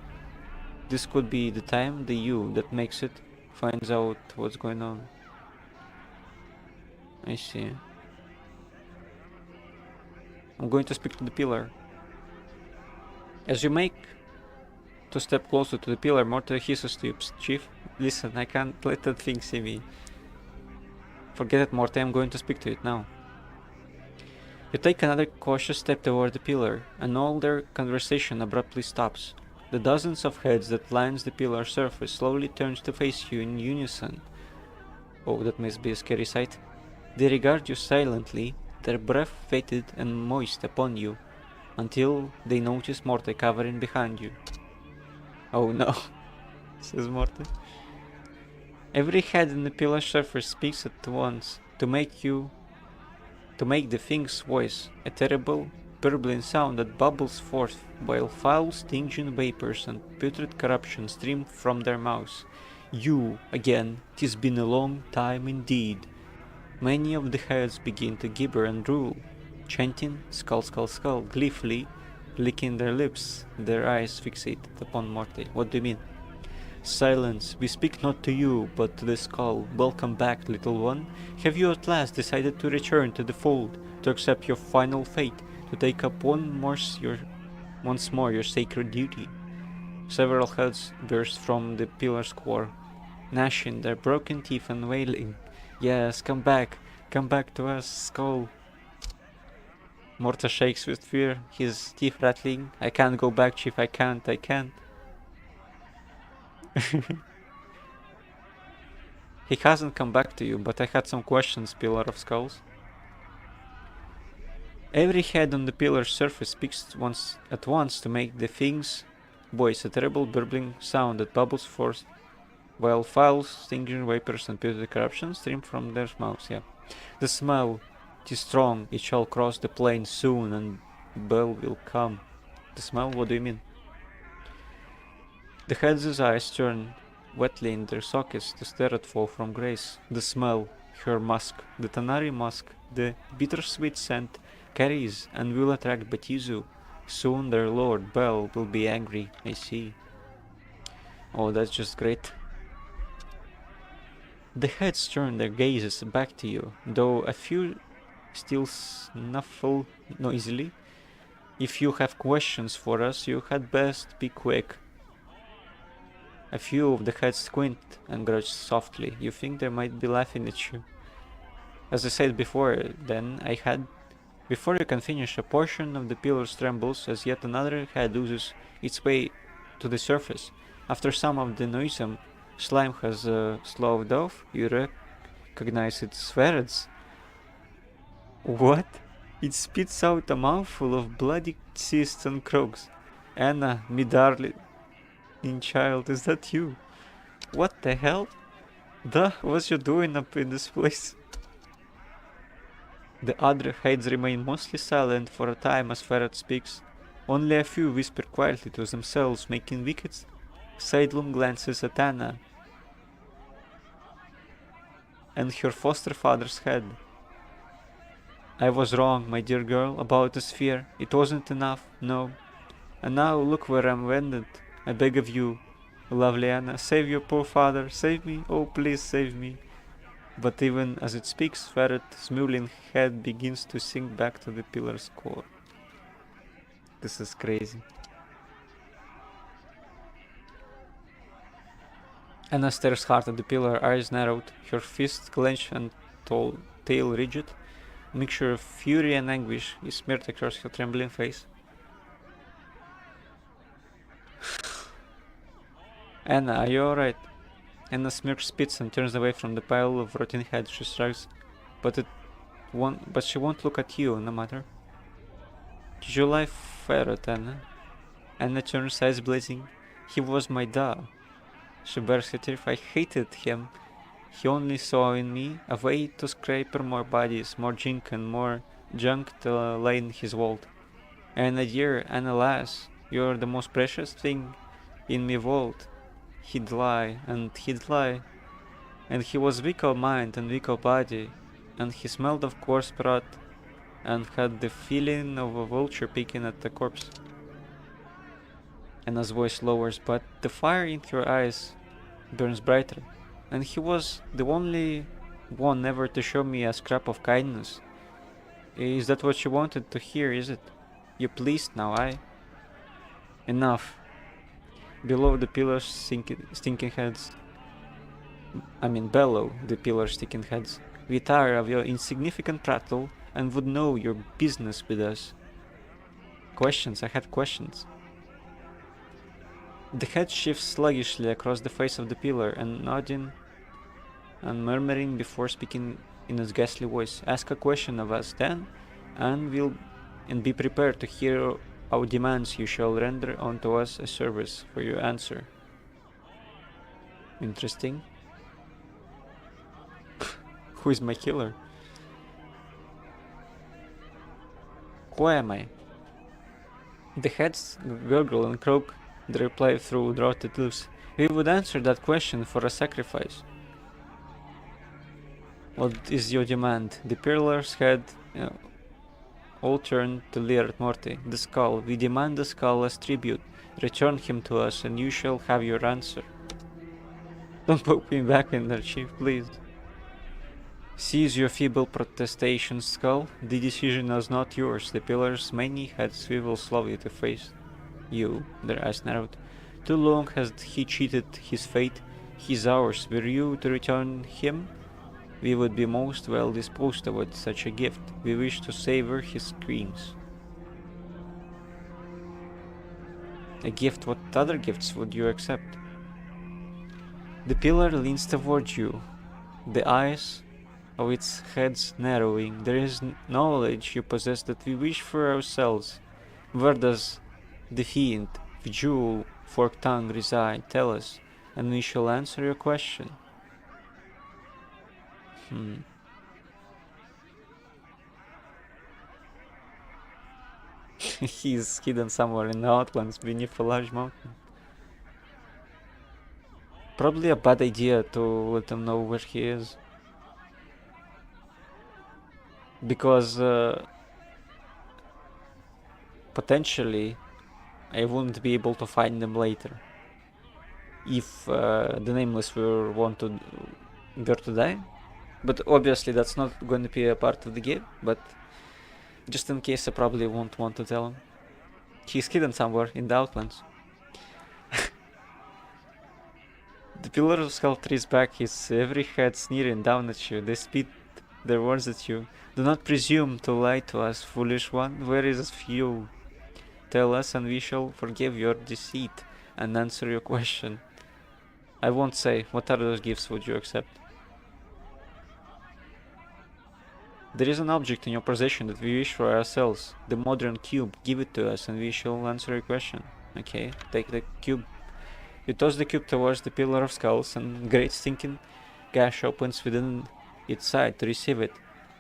This could be the time the you that makes it finds out what's going on. I see. I'm going to speak to the pillar. As you make to step closer to the pillar, Morta hisses to you. Chief, listen, I can't let that thing see me. Forget it, Morta, I'm going to speak to it now. You take another cautious step toward the pillar, and all their conversation abruptly stops. The dozens of heads that lines the pillar surface slowly turns to face you in unison. Oh, that must be a scary sight. They regard you silently, their breath fetid and moist upon you, until they notice Morte covering behind you. Oh no, says Morte. Every head in the pillar surface speaks at once to make the thing's voice, a terrible, burbling sound that bubbles forth while foul stinging vapors and putrid corruption stream from their mouths. You, again, 'tis been a long time indeed. Many of the heads begin to gibber and drool, chanting skull skull skull gleefully, licking their lips, their eyes fixated upon Morte. What do you mean? Silence, we speak not to you, but to the skull. Welcome back, little one. Have you at last decided to return to the fold, to accept your final fate, to take up once more your sacred duty? Several heads burst from the pillar's core, gnashing their broken teeth and wailing. Yes, come back to us, skull. Morta shakes with fear, his teeth rattling. I can't go back, Chief, I can't. He hasn't come back to you, but I had some questions, Pillar of Skulls. Every head on the pillar's surface speaks at once to make the thing's voice a terrible burbling sound that bubbles forth, while foul, stinging vapors and putrid corruption stream from their mouths. Yeah. The smell, it is strong, it shall cross the plain soon, and Bel will come. The smell? What do you mean? The heads' eyes turn wetly in their sockets to stare at fall from grace. The smell, her musk, the Tanari musk, the bittersweet scent carries and will attract Batizu. Soon their lord, Bel, will be angry, I see. Oh, that's just great. The heads turn their gazes back to you, though a few still snuffle noisily. If you have questions for us, you had best be quick. A few of the heads squint and grudge softly. You think they might be laughing at you. As I said before, before you can finish, a portion of the pillar trembles as yet another head oozes its way to the surface. After some of the noisome slime has sloughed off, you recognize its ferrets. What? It spits out a mouthful of bloody cysts and croaks. Anna, me darling child, is that you? What the hell? What's you doing up in this place? The other heads remain mostly silent for a time as Ferret speaks. Only a few whisper quietly to themselves, making wicked sidelong glances at Anna and her foster father's head. I was wrong, my dear girl, about the sphere. It wasn't enough, no. And now look where I'm landed. I beg of you, lovely Anna, save your poor father, save me, oh please save me. But even as it speaks, Ferret's smiling head begins to sink back to the pillar's core. This is crazy. Anna stares hard at the pillar, eyes narrowed, her fists clenched and tail rigid. A mixture of fury and anguish is smeared across her trembling face. Anna, are you alright? Anna smirks, spits, and turns away from the pile of rotting heads. She shrugs, but she won't look at you, no matter. Did you lie, Ferret, Anna? Anna turns, eyes blazing. He was my dad. She bears her teeth. I hated him. He only saw in me a way to scrape more bodies, more junk and more junk to lay in his vault. Anna dear, Anna lass, you're the most precious thing in me vault. He'd lie, and he was weak of mind and weak of body, and he smelled of coarse blood, and had the feeling of a vulture picking at the corpse. Anna's voice lowers, but the fire in her eyes burns brighter, and he was the only one ever to show me a scrap of kindness. Is that what you wanted to hear, is it? You pleased now, Enough. Below the pillars stinking heads. Below the pillars stinking heads. We tire of your insignificant prattle and would know your business with us. Questions, I had questions. The head shifts sluggishly across the face of the pillar and nodding and murmuring before speaking in its ghastly voice. Ask a question of us then, and be prepared to hear our demands. You shall render unto us a service for your answer. Interesting. Who is my killer? Who am I? The heads gurgle and croak the reply through rotted lips. We would answer that question for a sacrifice. What is your demand? The pillar's head all turned to leer at Morty. The skull. We demand the skull as tribute. Return him to us, and you shall have your answer. Don't put me back in there, Chief, please. Cease your feeble protestation, skull. The decision is not yours. The pillar's many heads swivel slowly to face you, their eyes narrowed. Too long has he cheated his fate. He's ours. Were you to return him? we would be most well disposed toward such a gift. We wish to savor his screams. A gift? What other gifts would you accept? The pillar leans toward you, the eyes of its heads narrowing. There is knowledge you possess that we wish for ourselves. Where does the fiend, the jewel, forked tongue reside? Tell us, and we shall answer your question. He's hidden somewhere in the outlands beneath a large mountain. Probably a bad idea to let them know where he is. Because potentially I wouldn't be able to find them later. If the Nameless were to die. But obviously that's not going to be a part of the game, but just in case I probably won't want to tell him. He's hidden somewhere in the outlands. The pillar of skull trees back, his every head sneering down at you. They spit their words at you. Do not presume to lie to us, foolish one. Where is fuel? Tell us and we shall forgive your deceit and answer your question. I won't say. What other gifts would you accept? There is an object in your possession that we wish for ourselves. The modern cube. Give it to us and we shall answer your question. Okay, take the cube. You toss the cube towards the pillar of skulls and great stinking gash opens within its side to receive it.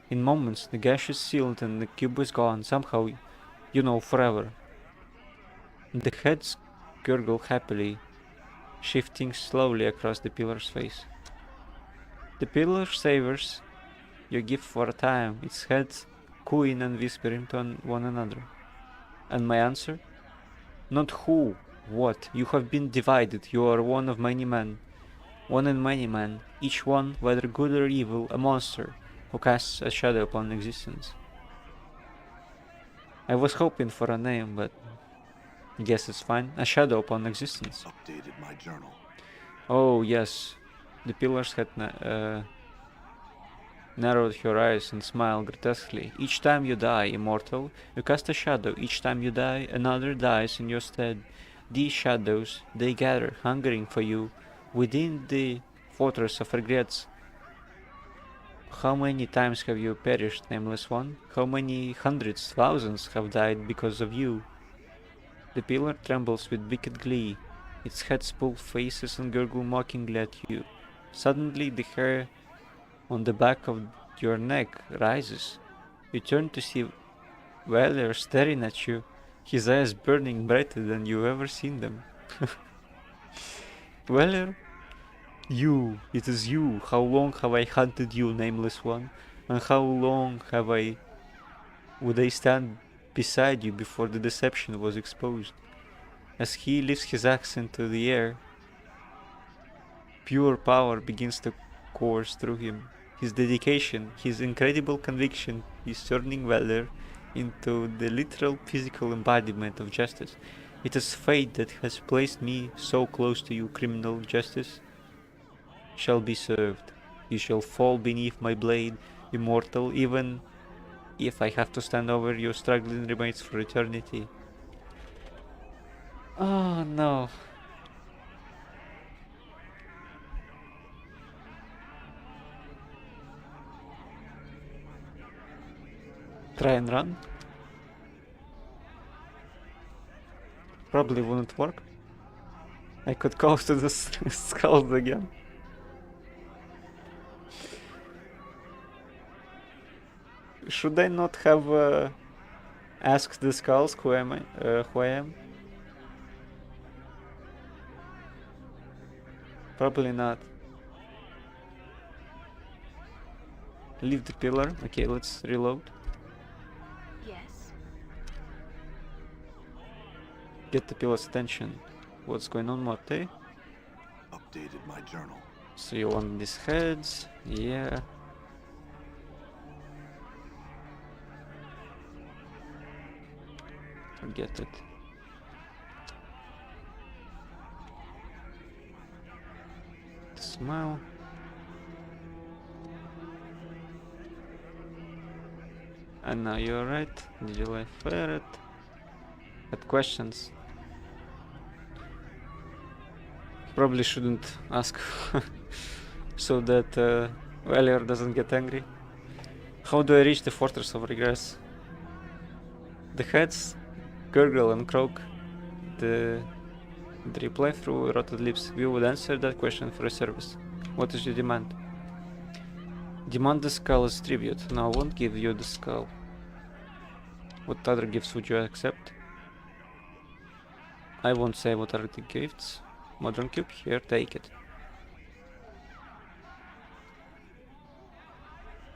In moments, the gash is sealed and the cube is gone. Somehow, you know, forever. The heads gurgle happily, shifting slowly across the pillar's face. The pillar savors your gift for a time, its heads cooing and whispering to one another. And my answer? Not who, what. You have been divided. You are one of many men. One in many men, each one, whether good or evil, a monster who casts a shadow upon existence. I was hoping for a name, but guess it's fine. A shadow upon existence. Updated my journal. Oh yes, the pillars had narrowed her eyes and smiled grotesquely. Each time you die, immortal, you cast a shadow. Each time you die, another dies in your stead. These shadows, they gather, hungering for you, within the fortress of regrets. How many times have you perished, nameless one? How many hundreds, thousands have died because of you? The pillar trembles with wicked glee. Its heads pull faces and gurgle mockingly at you. Suddenly the hair on the back of your neck rises. You turn to see Valor staring at you, his eyes burning brighter than you've ever seen them. Valor? You, it is you. How long have I hunted you, nameless one? And how long would I stand beside you before the deception was exposed? As he lifts his axe into the air, pure power begins to course through him. His dedication, his incredible conviction is turning Valor into the literal physical embodiment of justice. It is fate that has placed me so close to you, criminal justice. Shall be served. You shall fall beneath my blade, immortal, even if I have to stand over your struggling remains for eternity. Oh no. Try and run? Probably wouldn't work. I could go to the skulls again. Should I not have asked the skulls who am I? Who I am? Probably not. Leave the pillar. Okay, let's reload. Yes? Get the pillar's attention. What's going on, Mate? Updated my journal. So you want these heads? Yeah. Forget it. Smile. And now you're right. Did you like ferret? Had questions. Probably shouldn't ask so that Valier doesn't get angry. How do I reach the Fortress of Regress? The heads, gurgle and croak. The reply through rotted lips. We would answer that question for a service. What is your demand? Demand the skull as tribute. No, I won't give you the skull. What other gifts would you accept? I won't say what are the gifts. Modern cube, here, take it.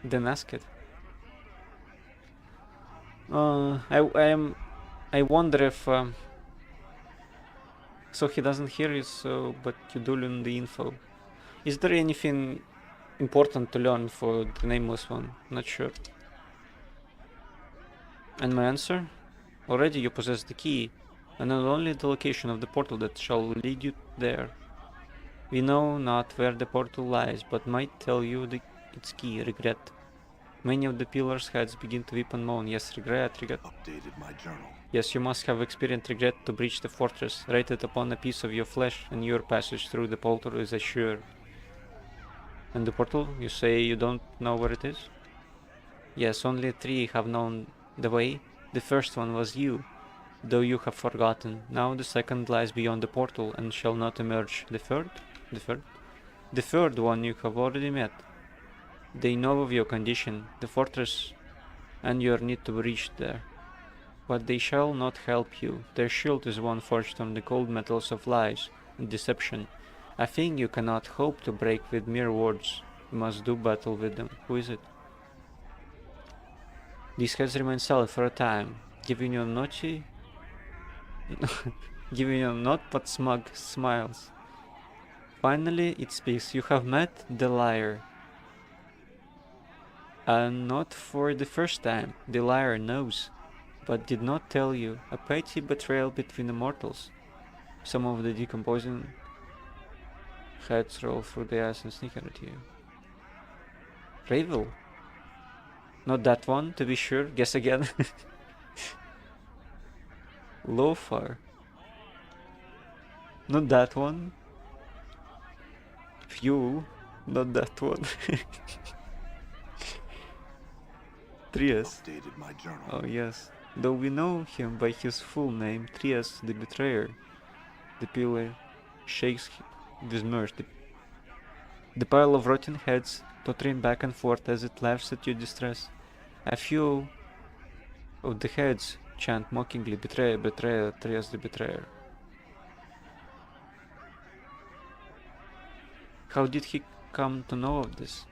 Then ask it. I wonder if so he doesn't hear you, so but you do learn the info. Is there anything important to learn for the nameless one? Not sure. And my answer? Already you possess the key, and not only the location of the portal that shall lead you there. We know not where the portal lies, but might tell you its key, regret. Many of the pillars' heads begin to weep and moan. Yes, regret. Updated my journal. Yes, you must have experienced regret to breach the fortress, rated upon a piece of your flesh, and your passage through the portal is assured. And the portal? You say you don't know where it is? Yes, only 3 have known the way. The first one was you, though you have forgotten. Now the second lies beyond the portal and shall not emerge. The third? The third? The third one you have already met. They know of your condition, the fortress, and your need to reach there. But they shall not help you. Their shield is one forged from the cold metals of lies and deception. A thing you cannot hope to break with mere words. You must do battle with them. Who is it? These heads remain silent for a time, giving you naughty giving you not but smug smiles. Finally it speaks. You have met the liar. And not for the first time. The liar knows, but did not tell you. A petty betrayal between the mortals. Some of the decomposing heads roll through the eyes and sneak at you. Ravel? Not that one, to be sure. Guess again. Lofar? Not that one. Phew. Not that one. Trias. Updated my journal. Oh yes. Though we know him by his full name, Trias the Betrayer. The pillar shakes with mirth. The pile of rotten heads tottering back and forth as it laughs at your distress. A few of the heads chant mockingly, Betrayer, Betrayer, Trias the Betrayer. How did he come to know of this?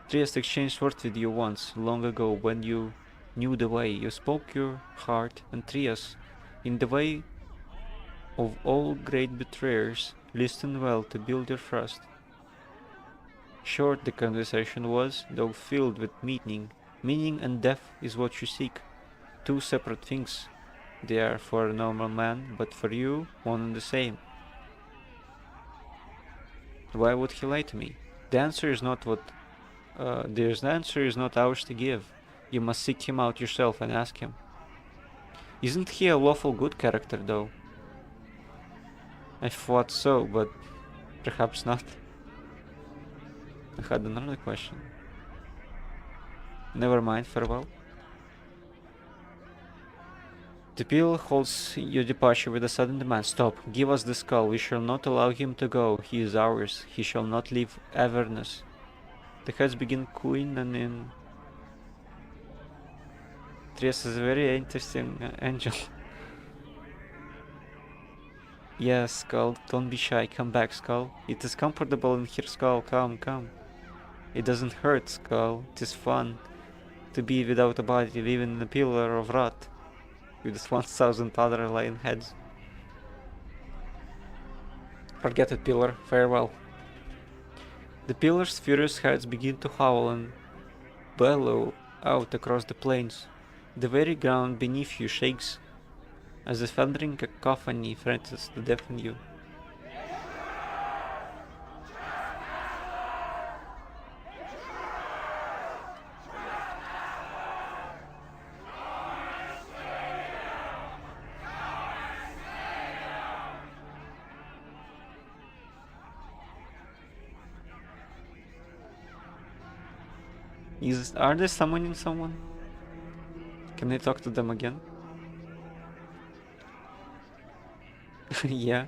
Trias exchanged words with you once, long ago, when you knew the way. You spoke your heart, and Trias, in the way of all great betrayers, listened well to build your trust. Short the conversation was, though filled with meaning. Meaning and depth is what you seek. 2 separate things. They are for a normal man, but for you, one and the same. Why would he lie to me? The answer is not ours to give. You must seek him out yourself and ask him. Isn't he a lawful good character, though? I thought so, but perhaps not. I had another question. Never mind, farewell. The pill holds your departure with a sudden demand. Stop, give us the skull. We shall not allow him to go. He is ours. He shall not leave Avernus. The heads begin cooing and in. Trias is a very interesting angel. Yes, Skull, don't be shy. Come back, Skull. It is comfortable in here, Skull. Come, come. It doesn't hurt, Skull. It is fun to be without a body, living in a pillar of rot with 1,000 other lion heads. Forget it, pillar. Farewell. The pillar's furious heads begin to howl and bellow out across the plains. The very ground beneath you shakes as the thundering cacophony threatens to deafen you. Are they summoning someone? Can I talk to them again? Yeah.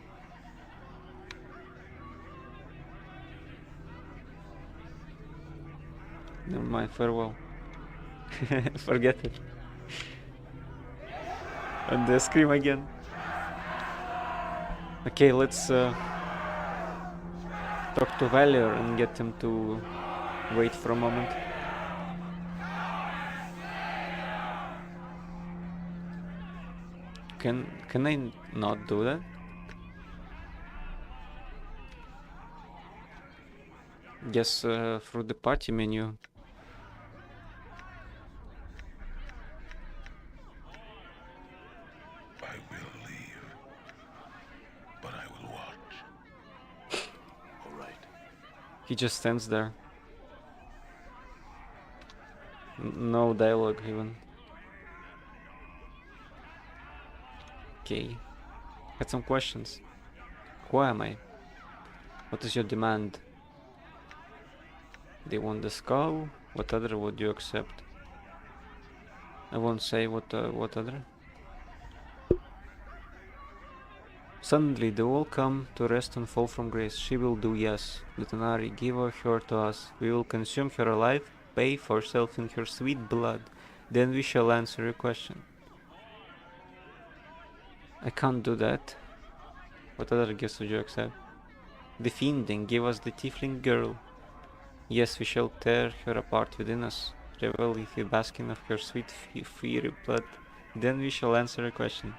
Never mind, farewell. Forget it. And they scream again. Okay, let's talk to Valier and get him to wait for a moment. Can I not do that? Guess through the party menu. I will leave, but I will watch. All right. He just stands there. No dialogue even. Okay. Had some questions. Who am I? What is your demand? They want the skull? What other would you accept? I won't say what other. Suddenly they all come to rest and fall from grace. She will do, yes. Litanari, give her to us. We will consume her alive, bathe ourselves in her sweet blood. Then we shall answer your question. I can't do that. What other gifts would you accept? The fiending, give us the tiefling girl. Yes, we shall tear her apart within us. Revel if you basking of her sweet fiery blood. Then we shall answer your question.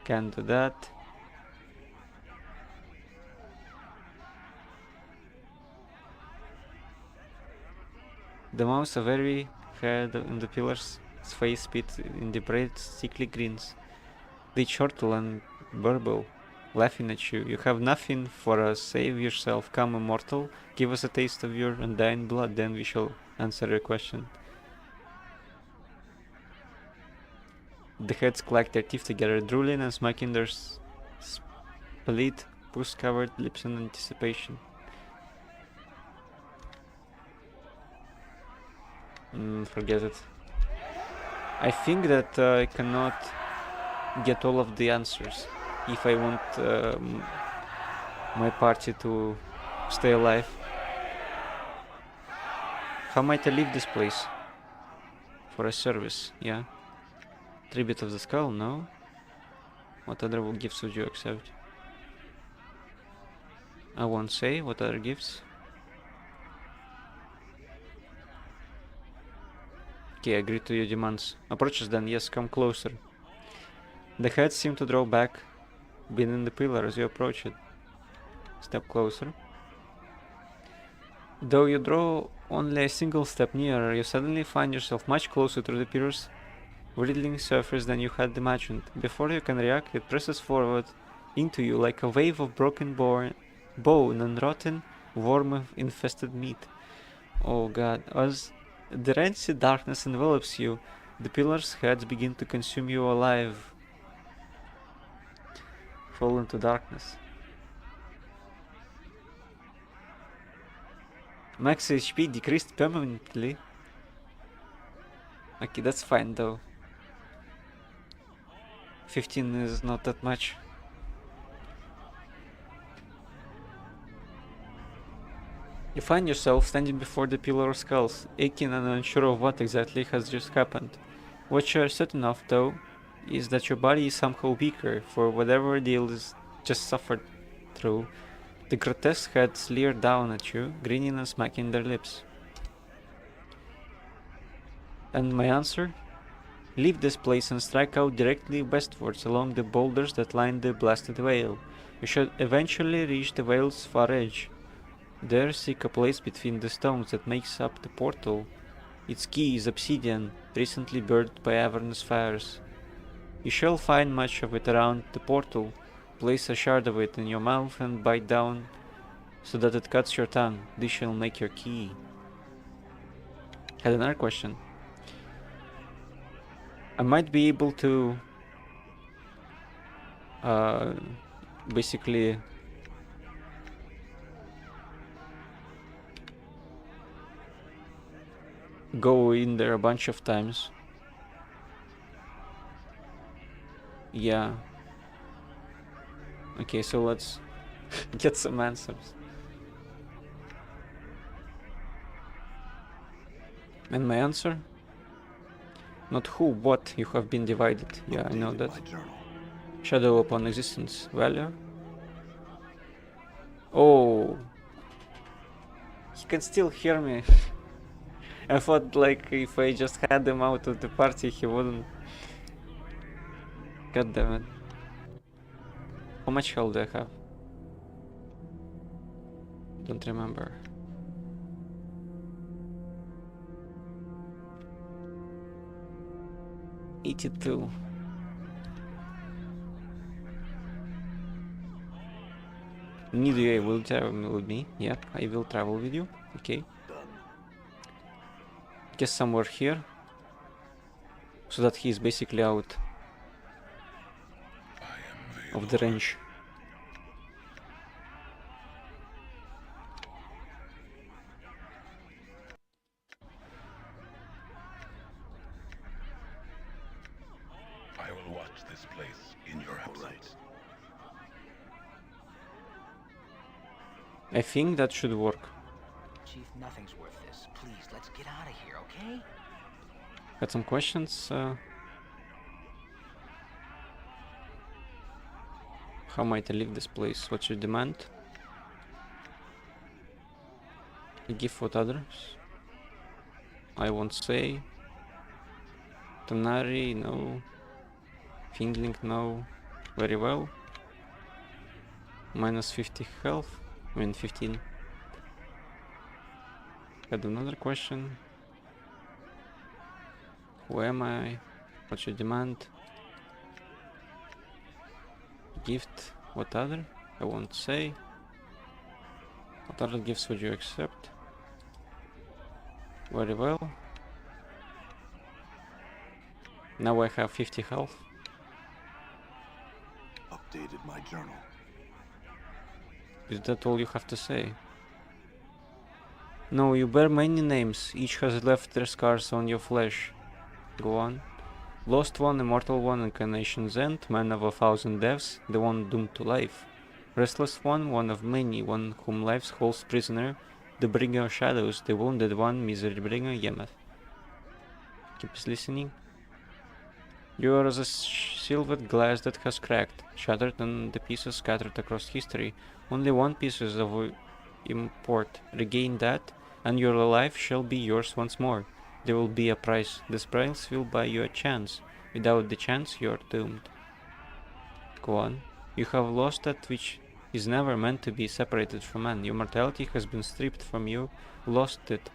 Can't do that. The mouse a very head in the pillar's face spit in the bright sickly greens. They chortle and burble, laughing at you. You have nothing for us, save yourself. Come, immortal, give us a taste of your undying blood, then we shall answer your question. The heads clacked their teeth together, drooling and smacking their split, pus-covered lips in anticipation. Forget it. I think that I cannot get all of the answers if I want my party to stay alive. How might I leave this place? For a service, yeah. Tribute of the skull, no? What other gifts would you accept? I won't say. What other gifts? Okay, agree to your demands. Approaches then, yes, come closer. The heads seem to draw back, beneath the pillar as you approach it. Step closer. Though you draw only a single step nearer, you suddenly find yourself much closer to the pillar's wriggling surface than you had imagined. Before you can react, it presses forward into you like a wave of broken bone and rotten, worm-infested meat. Oh god, as the rancid darkness envelops you, the pillar's heads begin to consume you alive. Fall into darkness. Max HP decreased permanently. Okay, that's fine though. 15 is not that much. You find yourself standing before the pillar of skulls, aching and unsure of what exactly has just happened. What you are certain of, though, is that your body is somehow weaker for whatever ordeal is just suffered through. The grotesque heads leer down at you, grinning and smacking their lips. And my answer? Leave this place and strike out directly westwards along the boulders that line the blasted vale. You should eventually reach the vale's far edge. There seek a place between the stones that makes up the portal. Its key is obsidian, recently burned by avernous fires. You shall find much of it around the portal. Place a shard of it in your mouth and bite down so that it cuts your tongue. This shall make your key. Had another question. I might be able to basically go in there a bunch of times. Yeah. Okay, so let's get some answers. And my answer? Not who, what you have been divided. Yeah, I know Updated that. my journal. Shadow upon existence. Valor. Oh. He can still hear me. I thought like if I just had him out of the party he wouldn't. God damn it. How much health do I have? Don't remember. $82. Nidia will travel with me. Yep, I will travel with you. Okay. Done. Guess somewhere here. So that he is basically out I am of the Veilor. range. I will watch this place in your absence. I think that should work. Chief, nothing's worth this. Please, let's get out of here, okay? Got some questions? How might I leave this place? What's your demand? A gift for others? I won't say. Tonari, no. Fingling, no. Very well. Minus 50 health. I mean 15. Got another question. Who am I? What's your demand? Gift. What other? I won't say. What other gifts would you accept? Very well. Now I have 50 health. Updated my journal. Is that all you have to say? No, you bear many names. Each has left their scars on your flesh. Go on. Lost one, immortal one, incarnation's end, man of 1,000 deaths, the one doomed to life. Restless one of many, one whom life holds prisoner, the bringer of shadows, the wounded one, misery bringer, Yemeth. Keeps listening. You are as a silvered glass that has cracked, shattered and the pieces scattered across history. Only one piece is of import. Regain that, and your life shall be yours once more. There will be a price. This price will buy you a chance. Without the chance, you are doomed. Go on. You have lost that which is never meant to be separated from man. Your mortality has been stripped from you. Lost it.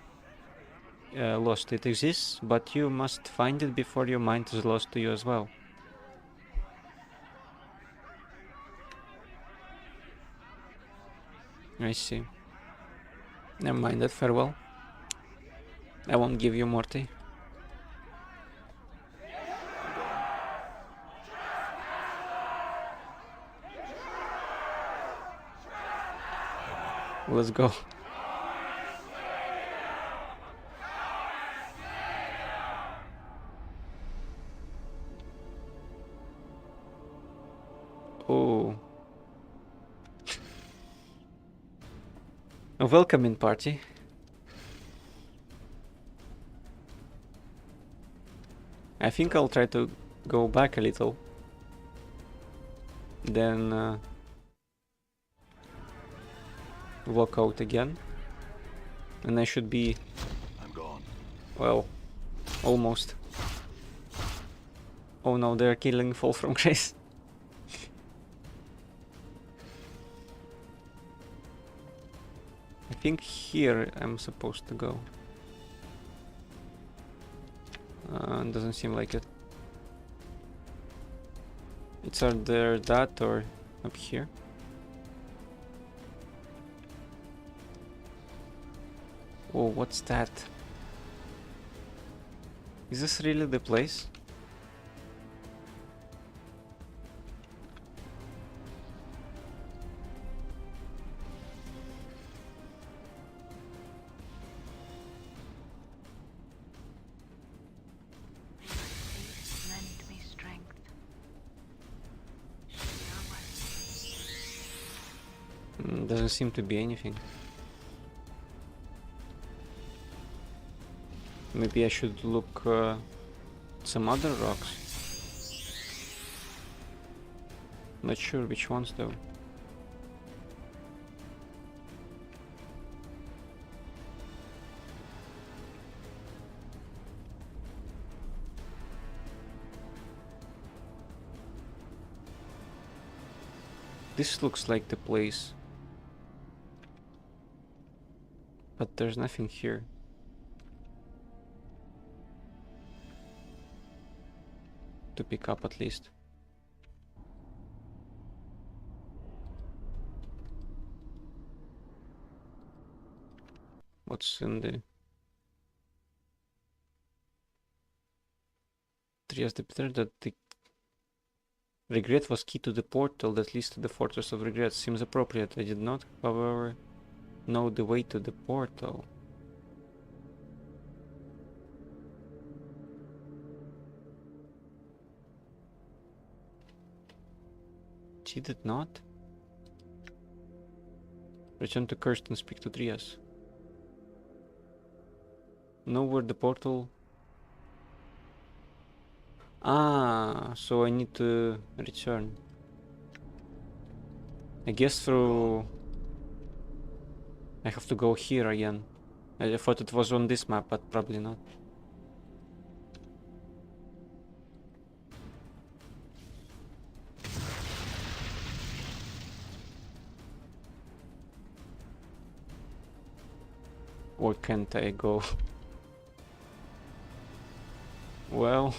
It exists, but you must find it before your mind is lost to you as well. I see. Never mind that, farewell. I won't give you Morty. Let's go. Oh. A welcoming party. I think I'll try to go back a little. Then walk out again. And I should be, I'm gone. well, almost. Oh no, they're killing Fall from Grace. I think here I'm supposed to go. Doesn't seem like it. It's either that or up here. Oh, what's that? Is this really the place? Doesn't seem to be anything. Maybe I should look at some other rocks. Not sure which ones though. This looks like the place. But there's nothing here. To pick up at least. What's in the... Trias the Peter that the regret was key to the portal that leads to the Fortress of Regret. Seems appropriate. I did not, however, know the way to the portal. She did not? Return to Cursed and speak to Trias. Know where the portal... Ah, so I need to return. I guess through... I have to go here again. I thought it was on this map, but probably not. Or can't I go? Well...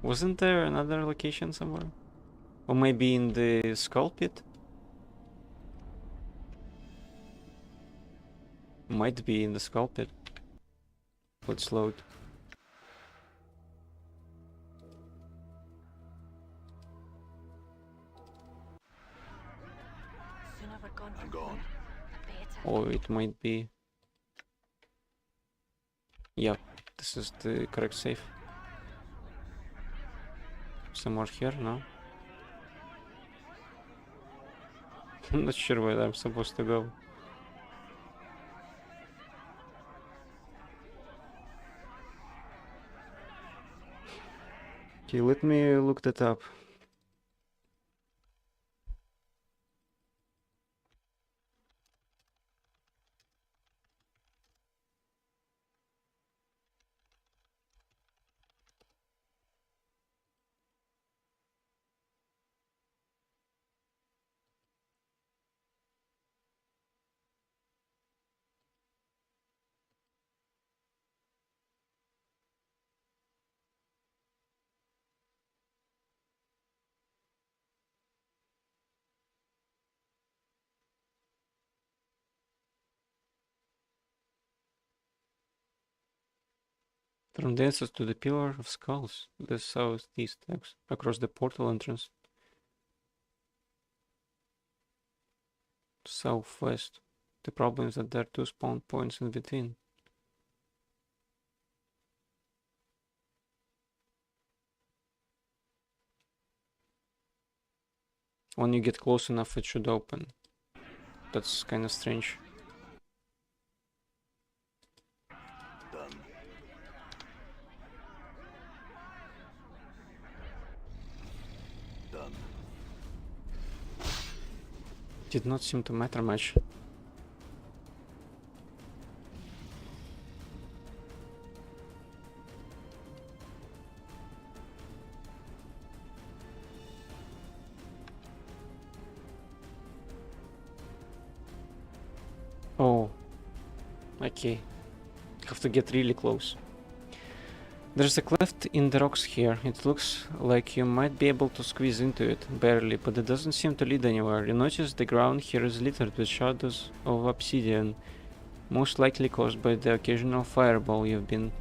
Wasn't there another location somewhere? Or maybe in the Skull Pit? Might be in the Skull Pit. Let's load. Sooner we're gone I'm from gone. here, the better. Or it might be... Yep, this is the correct save. Somewhere here, no? I'm not sure where I'm supposed to go. Okay, let me look that up. From the entrance to the Pillar of Skulls, the southeast across the portal entrance. Southwest. The problem is that there are two spawn points in between. When you get close enough, it should open. That's kind of strange. Done. Done. Did not seem to matter much. Oh, okay. Have to get really close. There's a cleft in the rocks here. It looks like you might be able to squeeze into it, barely, but it doesn't seem to lead anywhere. You notice the ground here is littered with shards of obsidian, most likely caused by the occasional fireball you've been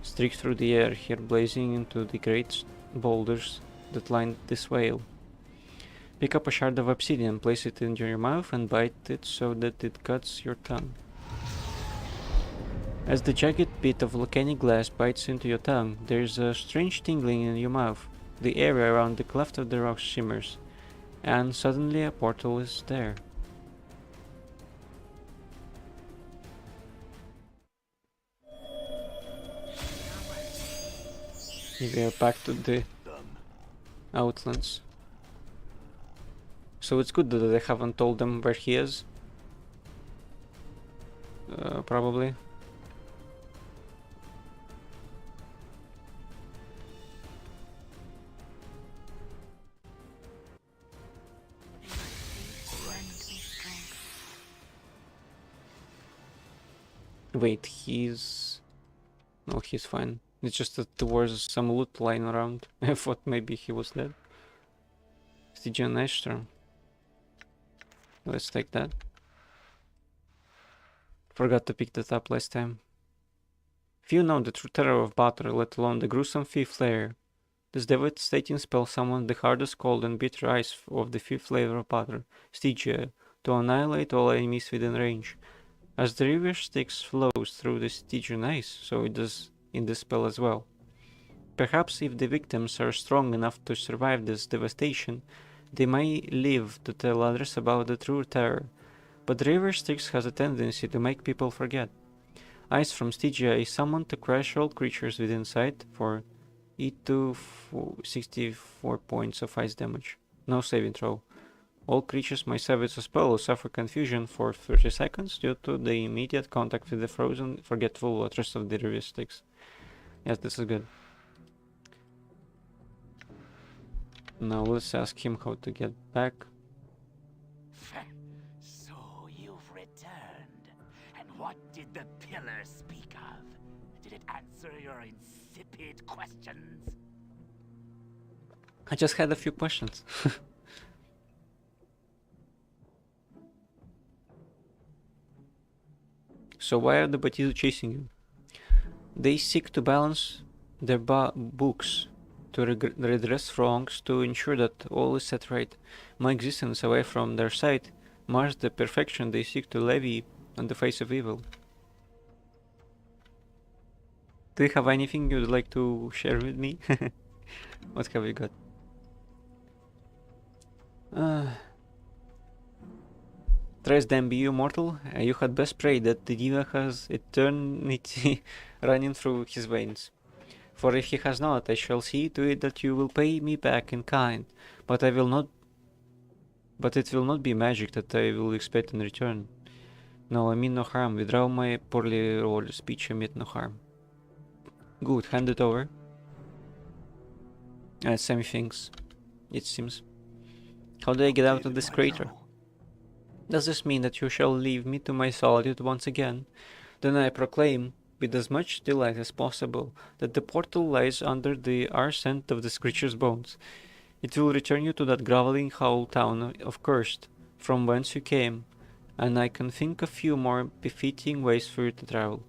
streaked through the air here, blazing into the great boulders that line this vale. Pick up a shard of obsidian, place it in your mouth and bite it so that it cuts your tongue. As the jagged bit of volcanic glass bites into your tongue, there is a strange tingling in your mouth. The area around the cleft of the rock shimmers, and suddenly a portal is there. We are back to the Done. Outlands. So it's good that they haven't told them where he is. Probably. Wait, he's... No, he's fine. It's just that there was some loot lying around. I thought maybe he was dead. Stygian Ashtor. Let's take that. Forgot to pick that up last time. Few know the true terror of battle, let alone the gruesome fifth layer. This devastating spell summoned the hardest cold and bitter ice of the fifth layer of battle, Stygia, to annihilate all enemies within range. As the river Styx flows through the Stygian ice, so it does in this spell as well. Perhaps if the victims are strong enough to survive this devastation, they may live to tell others about the true terror, but the river Styx has a tendency to make people forget. Ice from Stygia is summoned to crush all creatures within sight for E2 64 points of ice damage. No saving throw. All creatures may save its spell or suffer confusion for 30 seconds due to the immediate contact with the frozen, forgetful waters of the river Styx. Yes, this is good. Now let's ask him how to get back. So you've returned. And what did the pillar speak of? Did it answer your insipid questions? I just had a few questions. So why are the Batizu chasing you? They seek to balance their books, to redress wrongs, to ensure that all is set right. My existence away from their sight mars the perfection they seek to levy on the face of evil. Do you have anything you'd like to share with me? What have you got? Thrice then be you mortal, you had best pray that the diva has eternity running through his veins. For if he has not, I shall see to it that you will pay me back in kind, but I will not. But it will not be magic that I will expect in return. No, I mean no harm. Withdraw my poorly ordered speech. I meant no harm. Good, hand it over. Same things, it seems. How do I get out of this crater? Does this mean that you shall leave me to my solitude once again? Then I proclaim, with as much delight as possible, that the portal lies under the ascent of this creature's bones. It will return you to that groveling howl town of Cursed, from whence you came, and I can think of few more befitting ways for you to travel.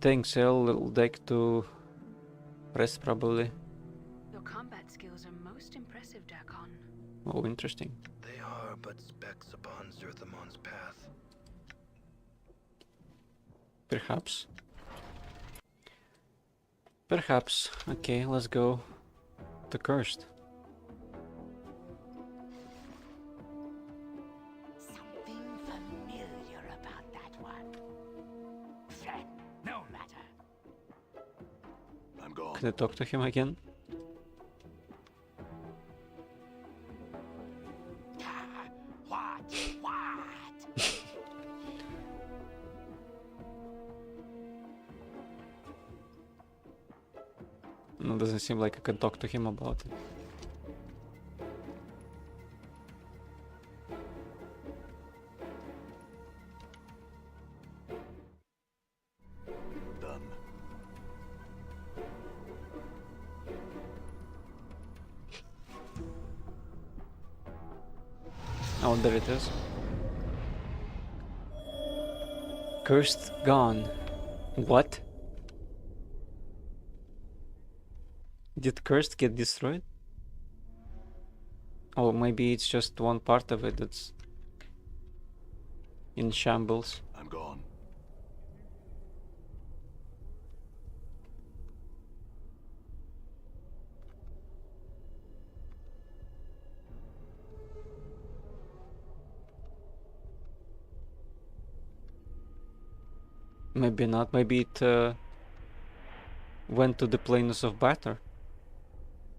Thanks, I'll like to rest probably. Your combat skills are most impressive, Darkon. Oh, interesting. They are but specks upon Zerthamon's path. Perhaps. Perhaps. Okay, let's go to Cursed. Something familiar about that one. No matter. I'm gone. Can I talk to him again? What? No, doesn't seem like I can talk to him about it. Done. Oh, there it is. Cursed gone. What? Did Cursed get destroyed? Oh, maybe it's just one part of it that's in shambles. I'm gone. Maybe not. Maybe it went to the plains of battle.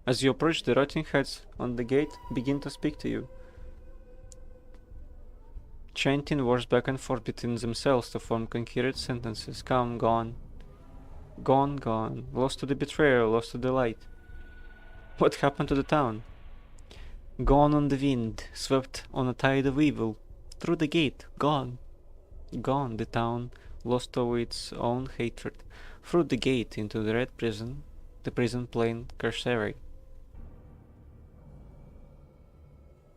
As you approach, the rotting heads on the gate begin to speak to you, chanting words back and forth between themselves to form coherent sentences. Come, gone. Gone, gone. Lost to the betrayal, lost to the light. What happened to the town? Gone on the wind, swept on a tide of evil. Through the gate, gone. Gone, the town, lost to its own hatred. Through the gate into the red prison, the prison plain carcerate.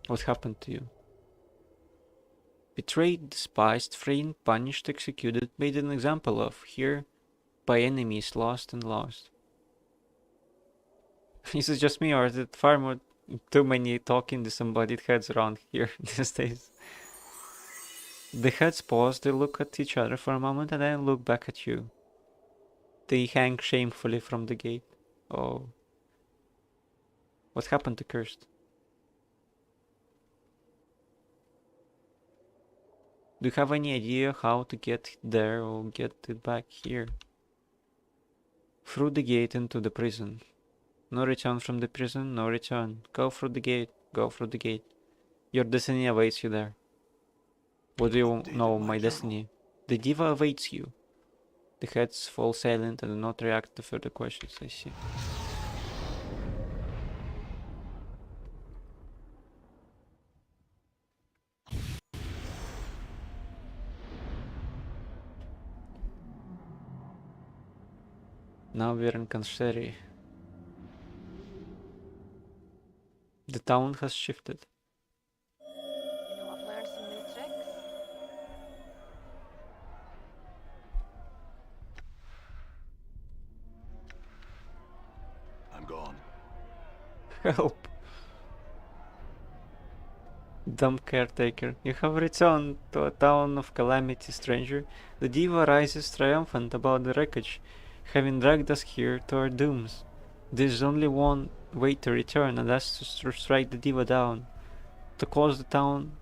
What happened to you? Betrayed, despised, framed, punished, executed, made an example of, here, by enemies, lost and lost. Is it just me, or is it far more too many talking disembodied heads around here these days? The heads pause, they look at each other for a moment and then look back at you. They hang shamefully from the gate. Oh. What happened to Cursed? Do you have any idea how to get there or get it back here? Through the gate into the prison. No return from the prison, no return. Go through the gate, go through the gate. Your destiny awaits you there. What do you know of my destiny? The diva awaits you. The heads fall silent and do not react to further questions, I see. Now we're in Kanseri. The town has shifted. You know, I've learned some new tricks. I'm gone. Help! Dumb caretaker, you have returned to a town of calamity, stranger. The diva rises triumphant about the wreckage, having dragged us here to our dooms. There's only one way to return, and that's to strike the diva down, to cause the town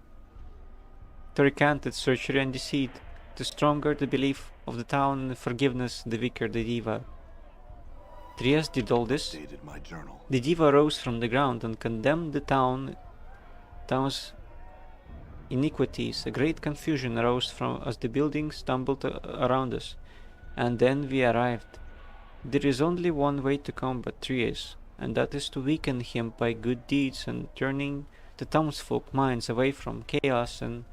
to recant its treachery and deceit. The stronger the belief of the town in forgiveness, the weaker the diva. Trias did all this. Dated my journal. The diva rose from the ground and condemned the town's iniquities. A great confusion arose from as the buildings tumbled around us, and then we arrived. There is only one way to combat Trias, and that is to weaken him by good deeds and turning the townsfolk minds away from chaos and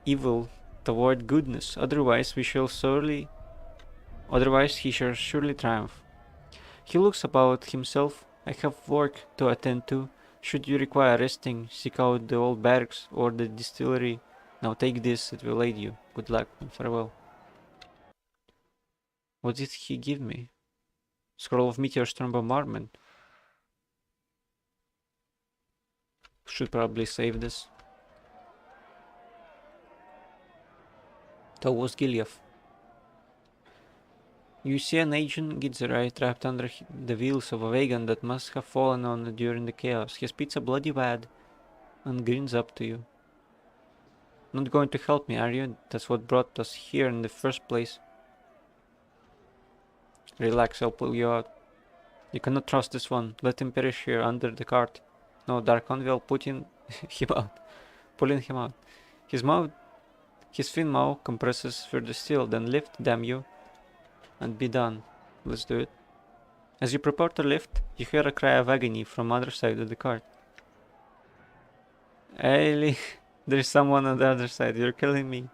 evil toward goodness. Otherwise he shall surely triumph. He looks about himself. I have work to attend to. Should you require resting, seek out the old barracks or the distillery. Now take this, it will aid you. Good luck and farewell. What did he give me? Scroll of Meteor Storm Bombardment. Should probably save this. That was Gilead. You see an agent Gizzerai trapped under the wheels of a wagon that must have fallen on during the chaos. He spits a bloody wad and grins up to you. Not going to help me, are you? That's what brought us here in the first place. Relax, I'll pull you out. You cannot trust this one. Let him perish here under the cart. No, Darkon will pulling him out. His thin mouth compresses further still, then lift, damn you, and be done. Let's do it. As you prepare to lift, you hear a cry of agony from other side of the cart. Ailey, there's someone on the other side. You're killing me.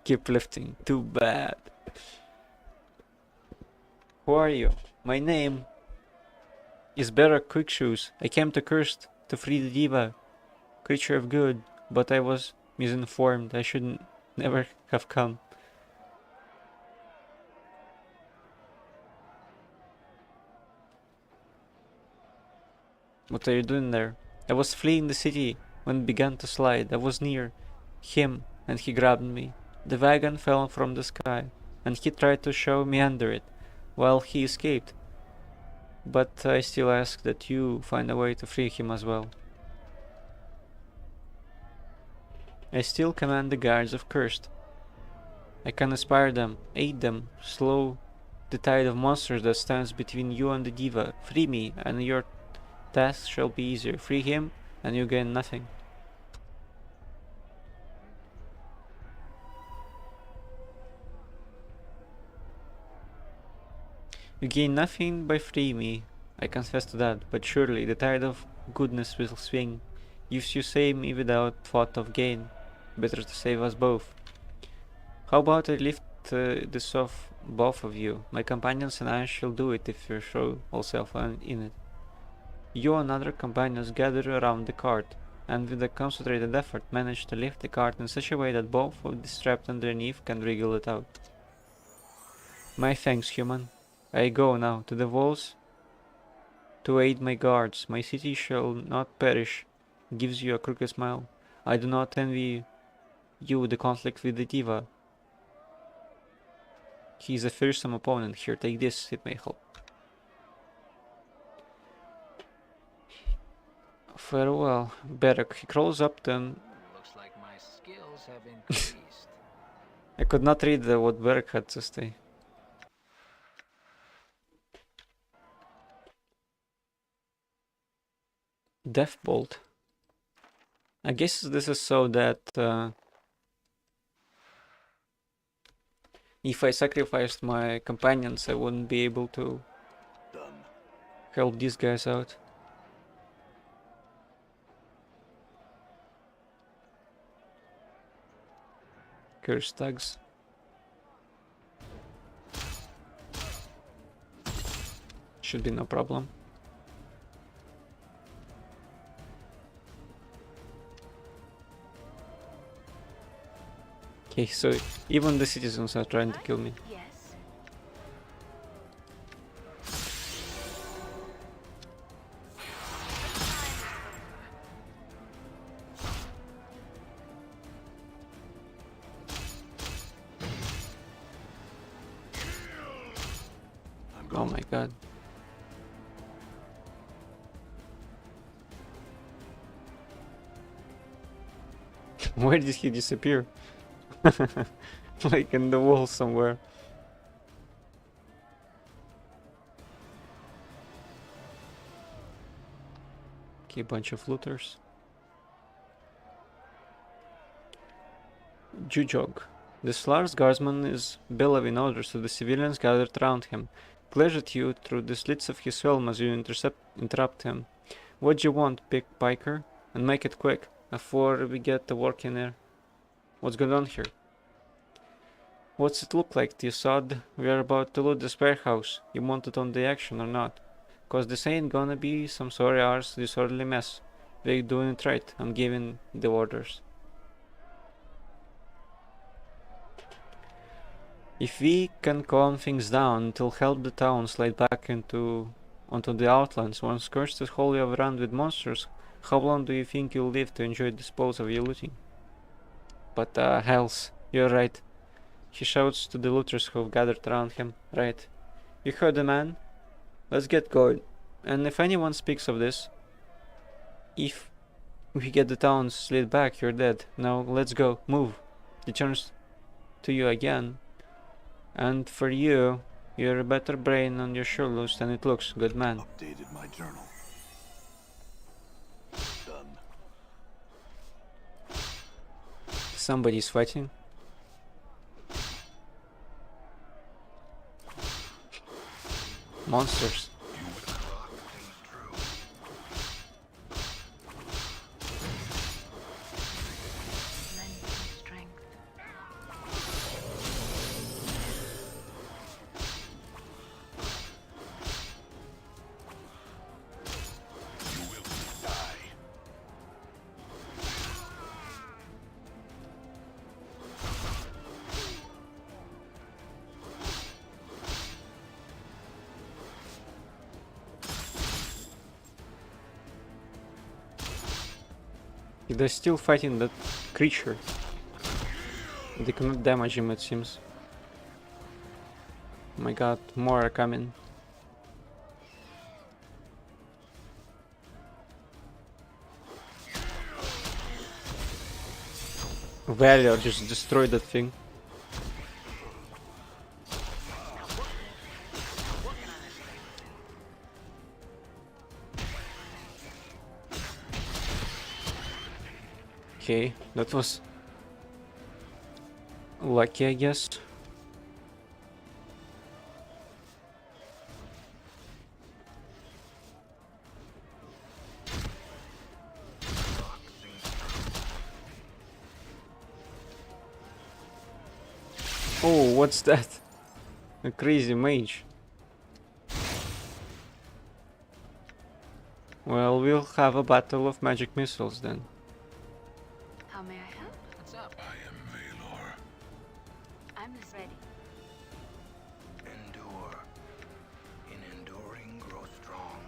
Keep lifting. Too bad. Who are you? My name is Bera Quickshoes. I came to Cursed to free the diva, creature of good, but I was misinformed. I should never have come. What are you doing there? I was fleeing the city when it began to slide. I was near him and he grabbed me. The wagon fell from the sky and he tried to shove me under it while he escaped. But I still ask that you find a way to free him as well. I still command the guards of Cursed. I can inspire them, aid them, slow the tide of monsters that stands between you and the diva. Free me, and your task shall be easier. Free him, and you gain nothing. You gain nothing by free me, I confess to that, but surely the tide of goodness will swing. If you save me without thought of gain, better to save us both. How about I lift this off both of you? My companions and I shall do it if you show yourself in it. You and other companions gather around the cart, and with a concentrated effort manage to lift the cart in such a way that both of the strapped underneath can wriggle it out. My thanks, human. I go now to the walls to aid my guards. My city shall not perish. Gives you a crooked smile. I do not envy you the conflict with the diva. He is a fearsome opponent. Here, take this, it may help. Farewell, Beric. He crawls up then. Looks like my skills have increased. I could not read what Beric had to say. Death Bolt. I guess this is so that if I sacrificed my companions, I wouldn't be able to help these guys out. Curse tags. Should be no problem. Okay, so even the citizens are trying to kill me. Yes. Oh my god. Where did he disappear? Like in the wall somewhere. Okay, bunch of looters. Jujog. This Lars guardsman is bellowing orders to the civilians gathered around him. Glares at you through the slits of his helm as you interrupt him. What do you want, big piker? And make it quick, before we get to work in here. What's going on here? What's it look like, Tisad? We are about to loot the spare house. You want it on the action or not? Cause this ain't gonna be some sorry arse disorderly mess. We're doing it right. I'm giving the orders. If we can calm things down, it'll help the town slide back onto the outlands. Once cursed is wholly overrun with monsters, how long do you think you'll live to enjoy the spoils of your looting? But hells, you're right. He shouts to the looters who've gathered around him. Right. You heard the man? Let's get going. And if anyone speaks of this, if we get the town slid back, you're dead. Now let's go. Move. He turns to you again. And for you, you're a better brain on your shoulders than it looks, good man. Updated my journal. Done. Somebody's fighting. Monsters. Lend me strength. You will die. They're still fighting that creature. They cannot damage him, it seems. Oh my god, more are coming. Valor just destroyed that thing. Okay, that was lucky, I guess. Oh, what's that? A crazy mage. Well, we'll have a battle of magic missiles then. How may I help? What's up? I am Valor. I'm ready. Endure. In enduring, grow strong.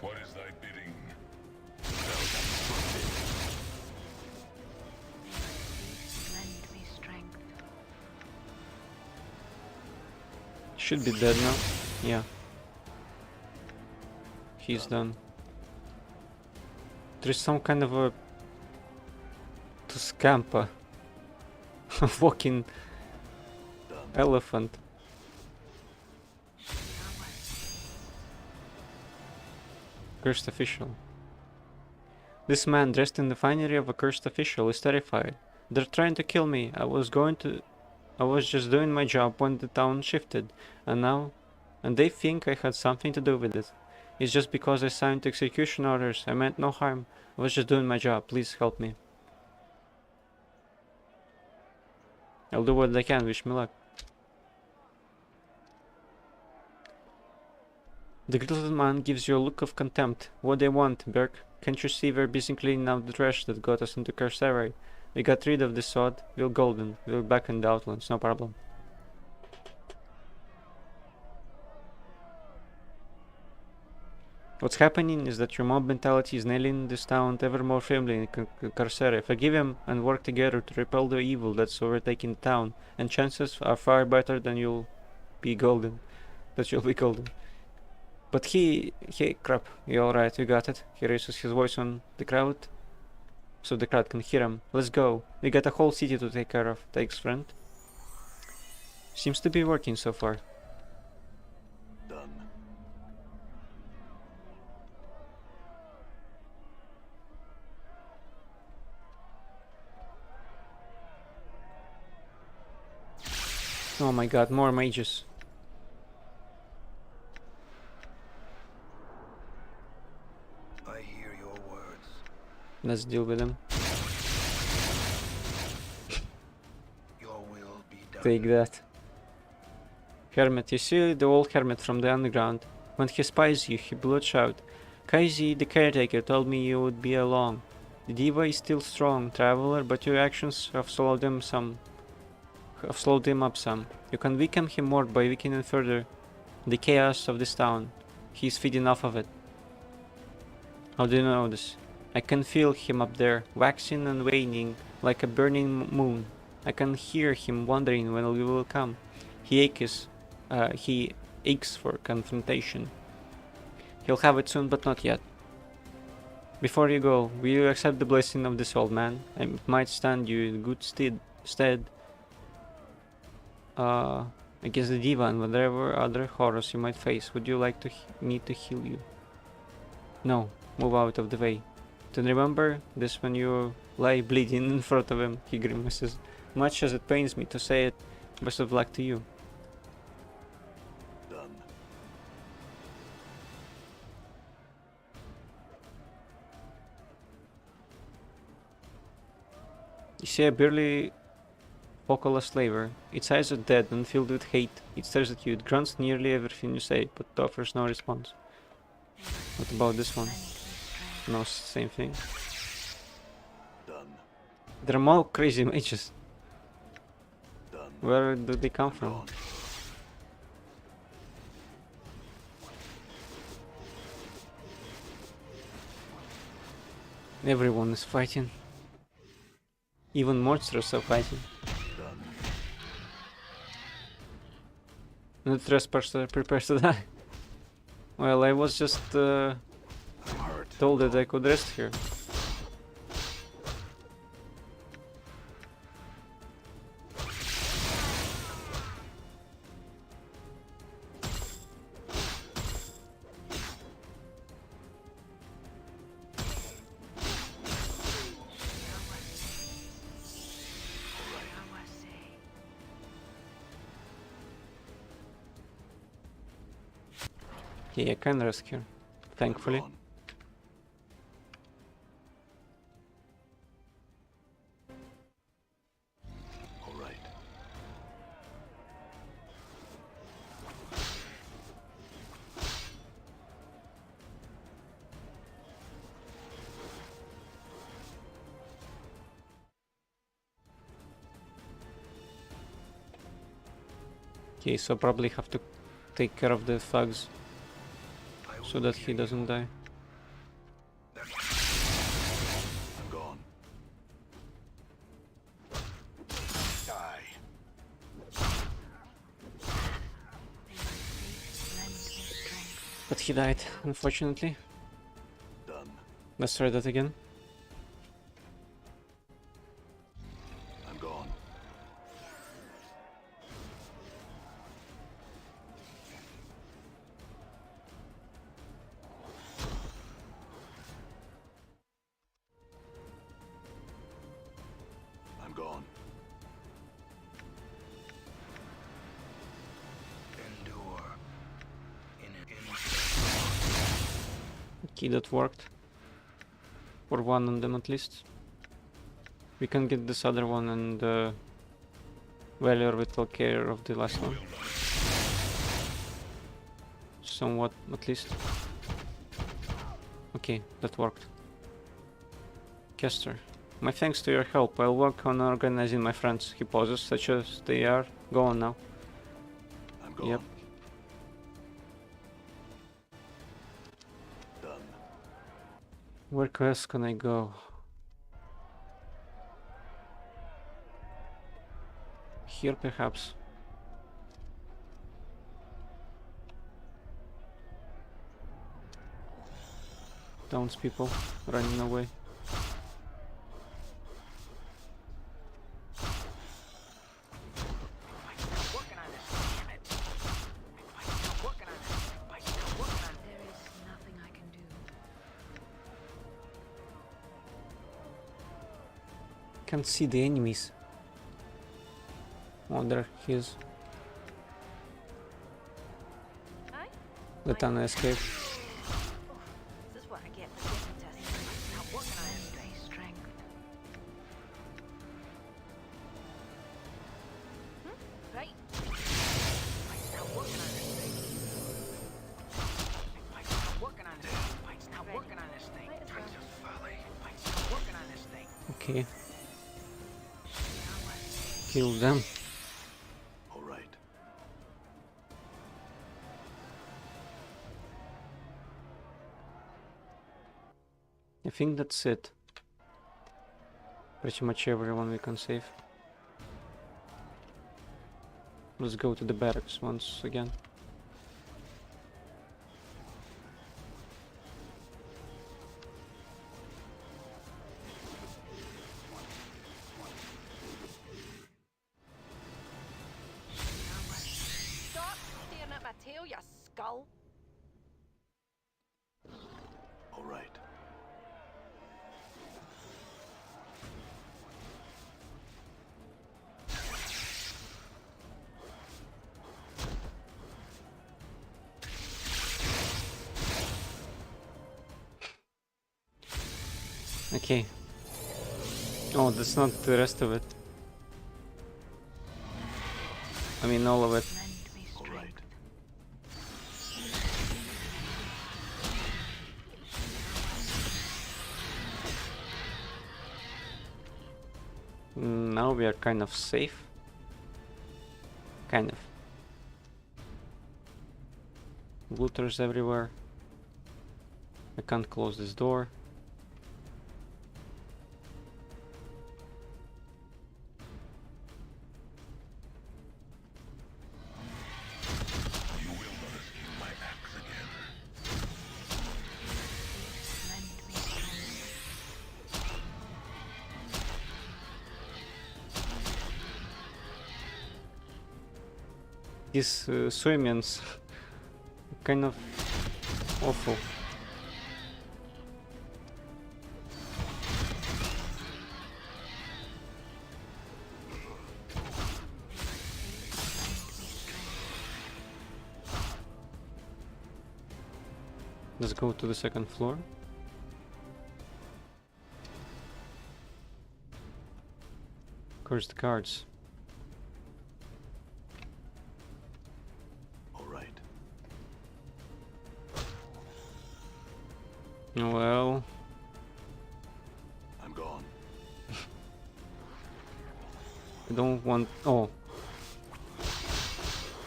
What is thy bidding? Lend me strength. Should be dead now. Yeah. He's done. There's some kind of a Tuscampa. Walking elephant. Cursed official. This man dressed in the finery of a cursed official is terrified. They're trying to kill me. I was just doing my job when the town shifted, and they think I had something to do with it. It's just because I signed execution orders. I meant no harm. I was just doing my job. Please help me. I'll do what I can. Wish me luck. The little man gives you a look of contempt. What do you want, Berk? Can't you see we're busy cleaning out the trash that got us into Carcerai? We got rid of the sod. We're golden. We're back in the Outlands. No problem. What's happening is that your mob mentality is nailing this town ever more firmly in Carcerai. Forgive him and work together to repel the evil that's overtaking the town, and chances are far better than you'll be golden. But crap, you alright, you got it. He raises his voice on the crowd, so the crowd can hear him. Let's go. We got a whole city to take care of. Thanks, friend. Seems to be working so far. Done. Oh my god, more mages. I hear your words. Let's deal with them. Your will be done. Take that. Hermit, you see the old hermit from the underground. When he spies you, he blurts out, Kaizi, the caretaker, told me you would be along. The diva is still strong, traveler, but your actions have slowed him up some. You can weaken him more by weakening further the chaos of this town. He's feeding off of it. How do you know this? I can feel him up there, waxing and waning like a burning moon. I can hear him wondering when we will come. He aches for confrontation. He'll have it soon, but not yet. Before you go, will you accept the blessing of this old man? It might stand you in good stead against the diva and whatever other horrors you might face. Would you like me to heal you? No, move out of the way. Then remember this when you lie bleeding in front of him. He grimaces. Much as it pains me to say it, best of luck to you. Done. You see a burly vocal slaver. Its eyes are dead and filled with hate. It stares at you. It grunts nearly everything you say, but offers no response. What about this one? No, same thing. Done. There are more crazy mages. Done. Where do they come from? Gone. Everyone is fighting. Even monsters are fighting. Done. And the trespasser prepares to die. Well, I was just I'm hurt. told that I could rest here. Okay, I can risk here, thankfully. Gone. All right. Okay, so probably have to take care of the thugs I will so that he hear you. doesn't die. I'm gone. Die. But he died, unfortunately. Done. Let's try that again. I'm gone. I'm gone. Endure. Okay, that worked. For one of them at least. We can get this other one and Valor will take care of the last one. Somewhat, at least. Okay, that worked. Kester, my thanks to your help. I'll work on organizing my friends. He pauses, such as they are. Go on now. I'm gone. Yep. Done. Where else can I go? Here, perhaps. Townspeople running away. Working on this, damn it. Working on this. Working on There is nothing I can do. Can't see the enemies. Oh, there he is. Aye? Let Anna escape. This is what I get for getting tested. Now working on this thing. Strength. Right. Now working on this thing. Now working on this thing. Now working on this thing. Might as well. folly. Now working on this thing. Okay. Kill them. All right. I think that's it. Pretty much everyone we can save. Let's go to the barracks once again. Stop staring at my tail, you skull. All right. Okay. Oh, that's not the rest of it. I mean, all of it. Lend me All right. strength. Now we are kind of safe. Kind of. Looters everywhere. I can't close this door. You will not escape my axe again. Lend me strength. These Suemians kind of awful. Let's go to the second floor. Cursed cards. All right. Well, I'm gone. I don't want... Oh.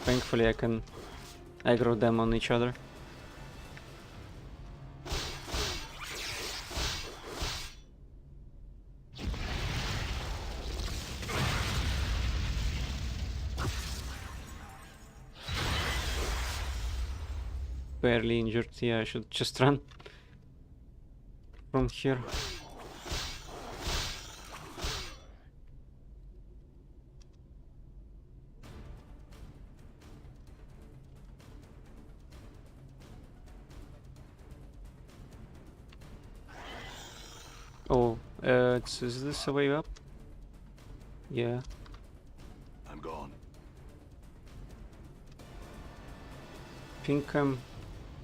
Thankfully I can aggro them on each other. Barely injured. Yeah, I should just run from here. Oh, is this a way up? Yeah. I'm gone. Think I'm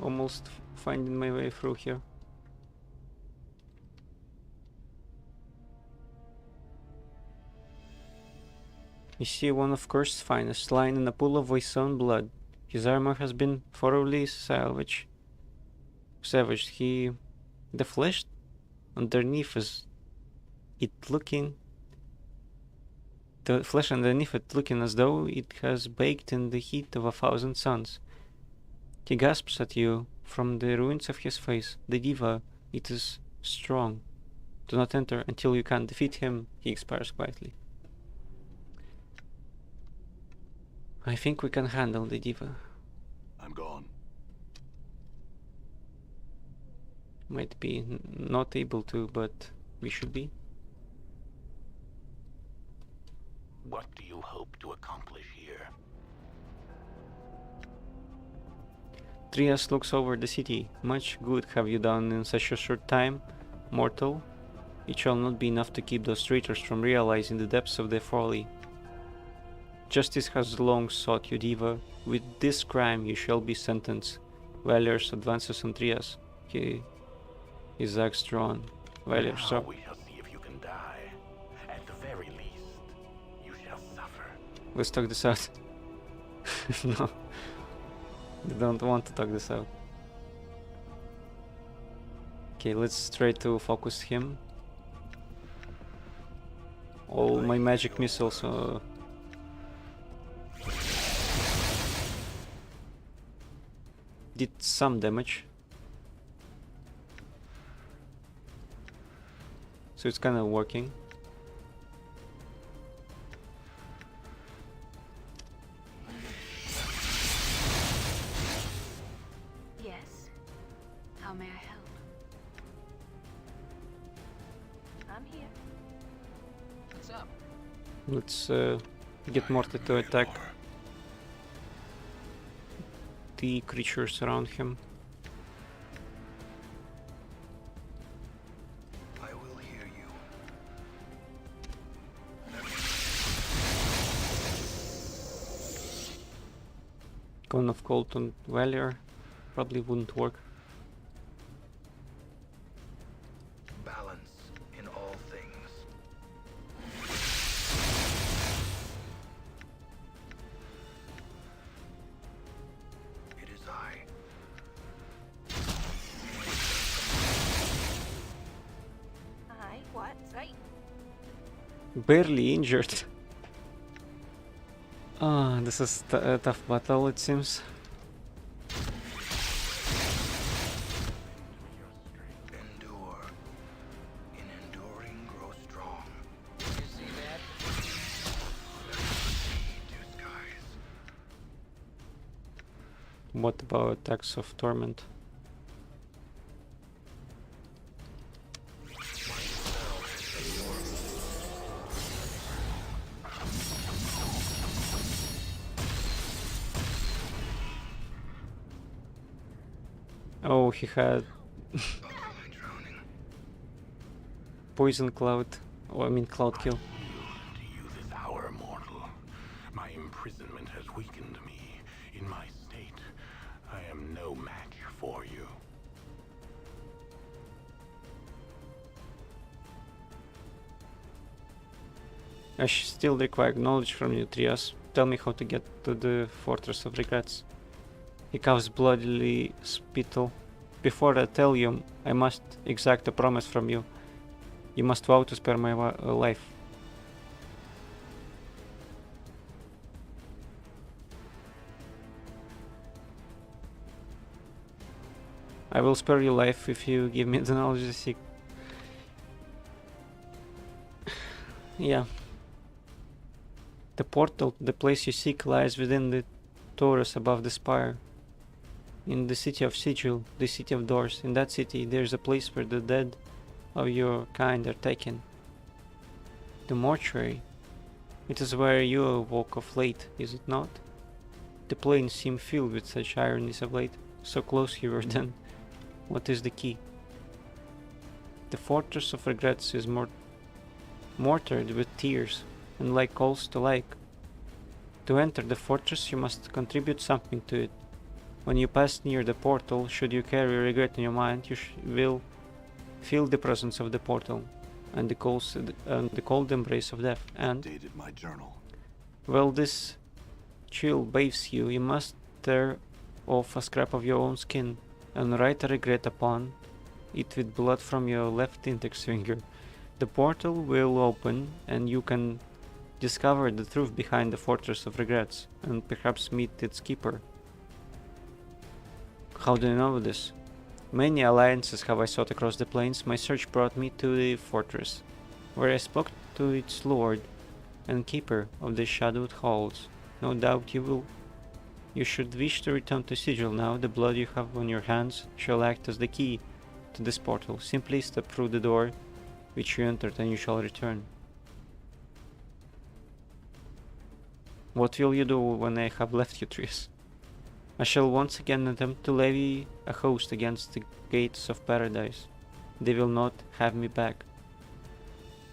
almost finding my way through here. You see one of Cursed finest lying in a pool of his own blood. His armor has been thoroughly savaged. The flesh underneath is the flesh underneath it looking as though it has baked in the heat of 1,000 suns. He gasps at you from the ruins of his face. The diva, it is strong. Do not enter until you can defeat him, he expires quietly. I think we can handle the diva. I'm gone. Might be not able to, but we should be. What do you hope to accomplish here? Trias looks over the city. Much good have you done in such a short time, mortal. It shall not be enough to keep those traitors from realizing the depths of their folly. Justice has long sought you, diva. With this crime you shall be sentenced. Valor's advances on Trias. His axe drawn. Valor, Now sir. we shall see if you can die. At the very least, you shall suffer. Let's talk this out. No. I don't want to talk this out. Okay, let's try to focus him. All my magic missiles did some damage. So it's kind of working. Yes. How may I help? I'm here. What's up? Let's get Morty to attack the creatures around him. I will hear you. Cone of Cold on Valor probably wouldn't work. Balance in all things. It is I. What? Right? Barely injured. Ah, this is a tough battle, it seems. Endure. In enduring, grow strong. You see that? Two skies. What about attacks of Torment? Oh, he had Drowning. Poison Cloud. Oh, I mean Cloud Kill. To you this hour, mortal. My imprisonment has weakened me. In my state, I am no match for you. I still require knowledge from you, Trias. Tell me how to get to the Fortress of Regrets. He coughs bloodily spittle. Before I tell you, I must exact a promise from you. You must vow to spare my life. I will spare your life if you give me the knowledge I seek. Yeah. The portal, the place you seek, lies within the torus above the spire. In the city of Sigil, the city of doors. In that city, there's a place where the dead of your kind are taken. The mortuary. It is where you awoke of late, is it not? The plains seem filled with such ironies of late. So close you were then. What is the key? The Fortress of Regrets is mortared with tears, and like calls to like. To enter the fortress, you must contribute something to it. When you pass near the portal, should you carry regret in your mind, you will feel the presence of the portal and the cold embrace of death. And Dated my journal. while this chill bathes you, you must tear off a scrap of your own skin and write a regret upon it with blood from your left index finger. The portal will open and you can discover the truth behind the Fortress of Regrets and perhaps meet its keeper. How do you know this? Many alliances have I sought across the plains. My search brought me to the fortress, where I spoke to its lord and keeper of the shadowed halls. No doubt you should wish to return to Sigil now. The blood you have on your hands shall act as the key to this portal. Simply step through the door which you entered and you shall return. What will you do when I have left you, Triss? I shall once again attempt to levy a host against the gates of paradise. They will not have me back,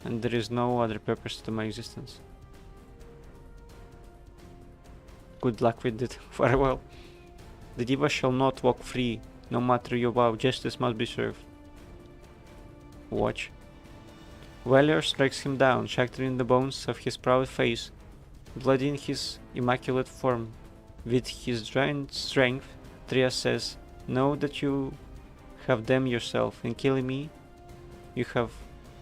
and there is no other purpose to my existence. Good luck with it. Farewell. The diva shall not walk free, no matter your vow. Justice must be served. Watch. Valior strikes him down, shattering the bones of his proud face, bloody in his immaculate form. With his giant strength, Trias says, know that you have damned yourself. In killing me, you have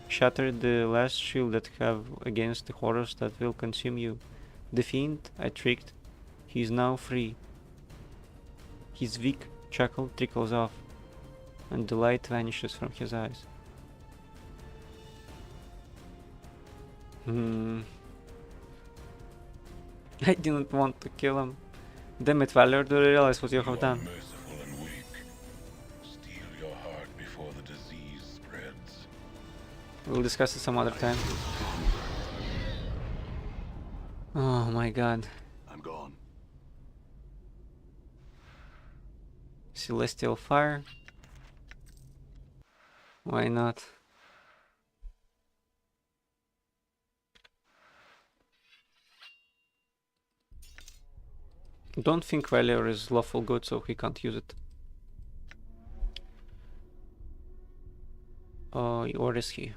shattered the last shield that have against the horrors that will consume you. The fiend I tricked, he is now free. His weak chuckle trickles off, and the light vanishes from his eyes. I didn't want to kill him. Damn it, Valor, do you realize what you have done? Merciful and weak. Steel your heart before the disease spreads. We'll discuss it some other time. Oh my god. I'm gone. Celestial Fire. Why not? Don't think Valior is lawful good, so he can't use it. Or is he?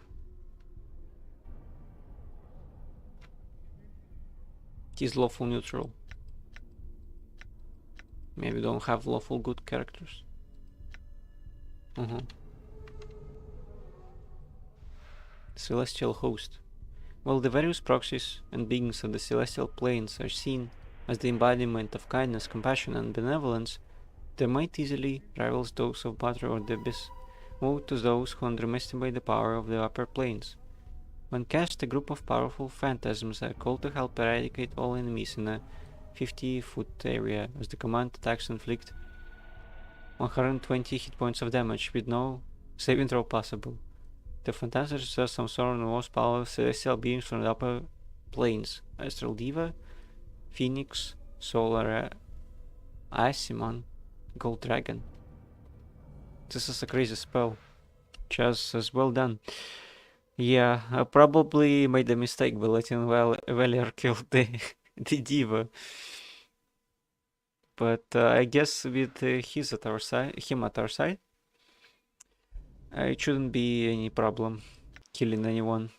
He's lawful neutral. Maybe don't have lawful good characters. Celestial Host. While the various proxies and beings of the celestial planes are seen as the embodiment of kindness, compassion, and benevolence, their might easily rivals those of Matter or the Abyss. Woe to those who underestimate the power of the upper planes. When cast, a group of powerful phantasms are called to help eradicate all enemies in a 50-foot area, as the command attacks inflict 120 hit points of damage with no saving throw possible. The phantasms are some sort of the most powerful celestial beings from the upper planes: Astral Diva, Phoenix, Solar Asimon, Gold Dragon. This is a crazy spell. Chaz is well done. Yeah, I probably made a mistake by letting Valior kill the Diva. But I guess with him at our side, it shouldn't be any problem killing anyone.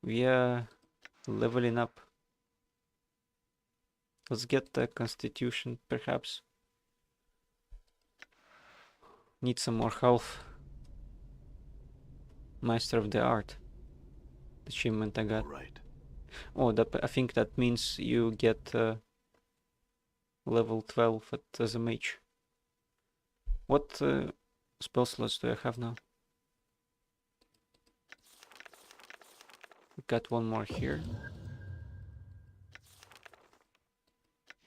We are leveling up. Let's get the constitution, perhaps. Need some more health. Master of the art. Achievement I got. Right. Oh, I think that means you get level 12 as a mage. What spell slots do I have now? Got one more here.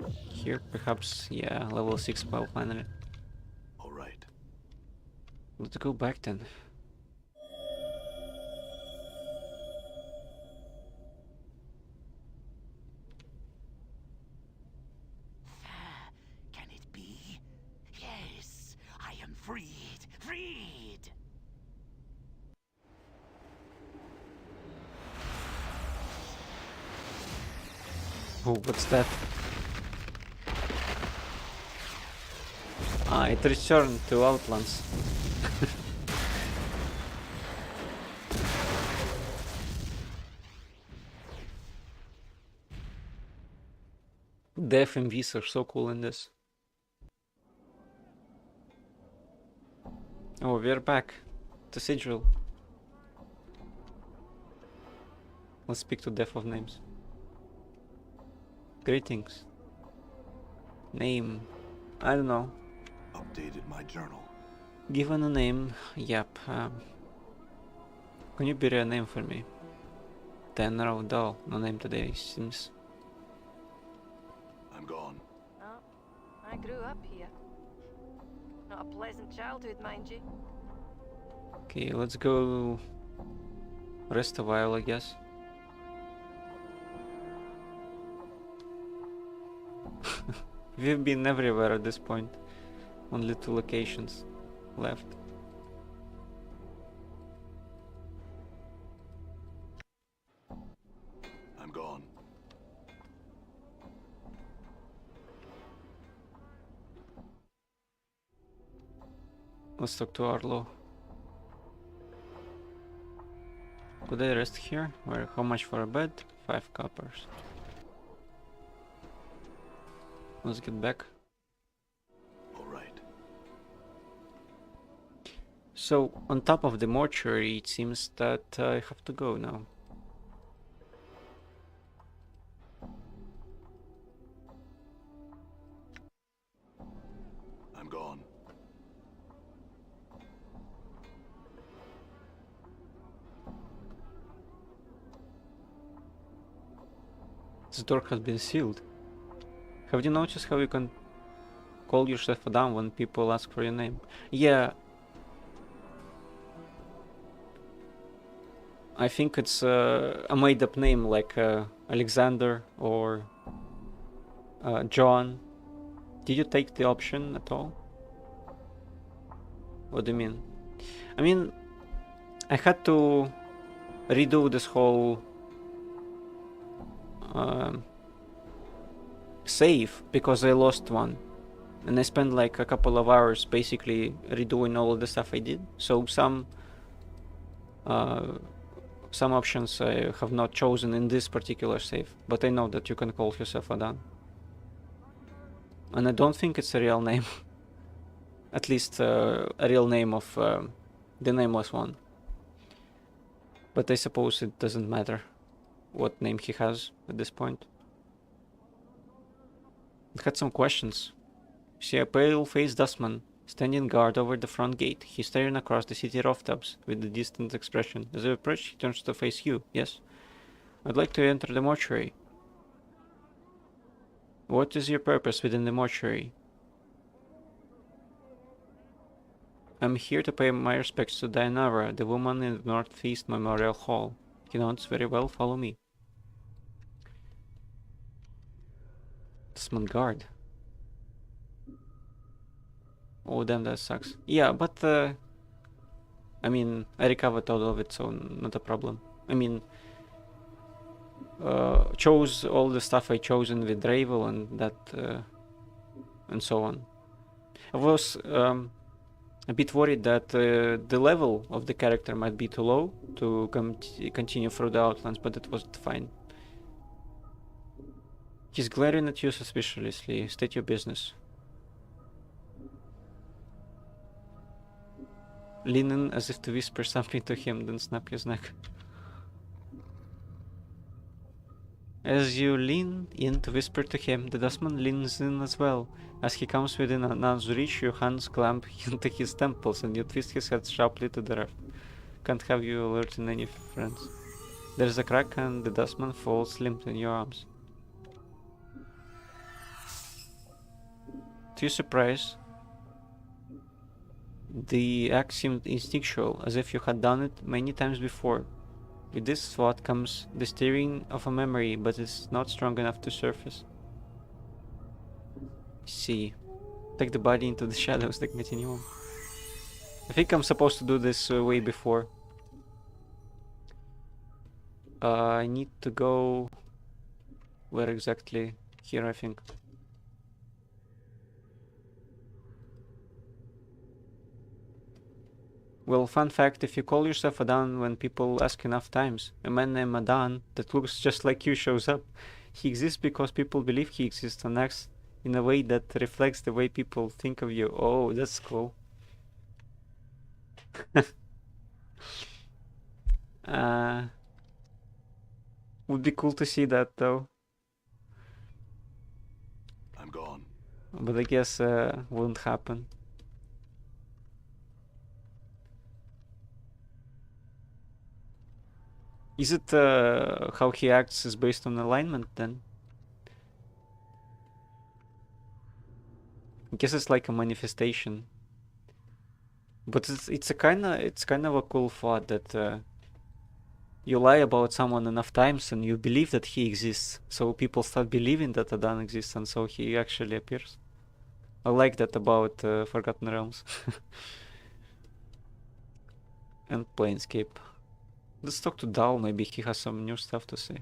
Here, perhaps, yeah, level 6 spell finally. All right. Let's go back then. Can it be? Yes, I am freed. Freed. Oh, what's that? Ah, it returned to Outlands. The FMVs are so cool in this. Oh, we're back. The sigil. Let's speak to Death of Names. Greetings. Name. I don't know. Updated my journal. Given a name. Yep. Can you bury a name for me? Tenro doll. No name today, seems. I'm gone. Oh, I grew up here. Not a pleasant childhood, mind you. Okay, let's go rest a while, I guess. We've been everywhere at this point. Only 2 locations left. I'm gone. Let's talk to Arlo. Could I rest here? Where? How much for a bed? 5 coppers. Let's get back. All right. So, on top of the mortuary, it seems that I have to go now. I'm gone. This door has been sealed. Have you noticed how you can call yourself down when people ask for your name? Yeah. I think it's a made-up name like Alexander or John. Did you take the option at all? What do you mean? I mean, I had to redo this whole save because I lost one, and I spent like a couple of hours basically redoing all of the stuff I did. So some options I have not chosen in this particular save, but I know that you can call yourself Adan, and I don't think it's a real name. At least a real name of the nameless one. But I suppose it doesn't matter what name he has at this point. I had some questions. See a pale-faced dustman standing guard over the front gate. He's staring across the city rooftops with a distant expression. As I approach, he turns to face you. Yes. I'd like to enter the mortuary. What is your purpose within the mortuary? I'm here to pay my respects to Dayanara, the woman in the Northeast Memorial Hall. He nods. Very well, follow me. Dustman guard. Oh damn, that sucks. Yeah, but I mean, I recovered all of it, so not a problem. I mean, chose all the stuff I chosen with Dravel and that, and so on. I was a bit worried that the level of the character might be too low to continue through the Outlands, but it was fine. He's glaring at you suspiciously. State your business. Lean in as if to whisper something to him, then snap his neck. As you lean in to whisper to him, the dustman leans in as well. As he comes within an arm's reach, your hands clamp into his temples and you twist his head sharply to the left. Can't have you alerting any friends. There's a crack and the dustman falls limp in your arms. To your surprise, the act seemed instinctual, as if you had done it many times before. With this thought comes the stirring of a memory, but it's not strong enough to surface. See. Take the body into the shadows like Continuum. I think I'm supposed to do this way before. I need to go... Where exactly? Here, I think. Well, fun fact, if you call yourself Adan when people ask enough times, a man named Adan that looks just like you shows up. He exists because people believe he exists and acts in a way that reflects the way people think of you. Oh, that's cool. Would be cool to see that though. I'm gone. But I guess wouldn't happen. Is it how he acts is based on alignment then? I guess it's like a manifestation. But it's kind of a cool thought that you lie about someone enough times and you believe that he exists, so people start believing that Adan exists, and so he actually appears. I like that about Forgotten Realms and Planescape. Let's talk to Dal, maybe he has some new stuff to say.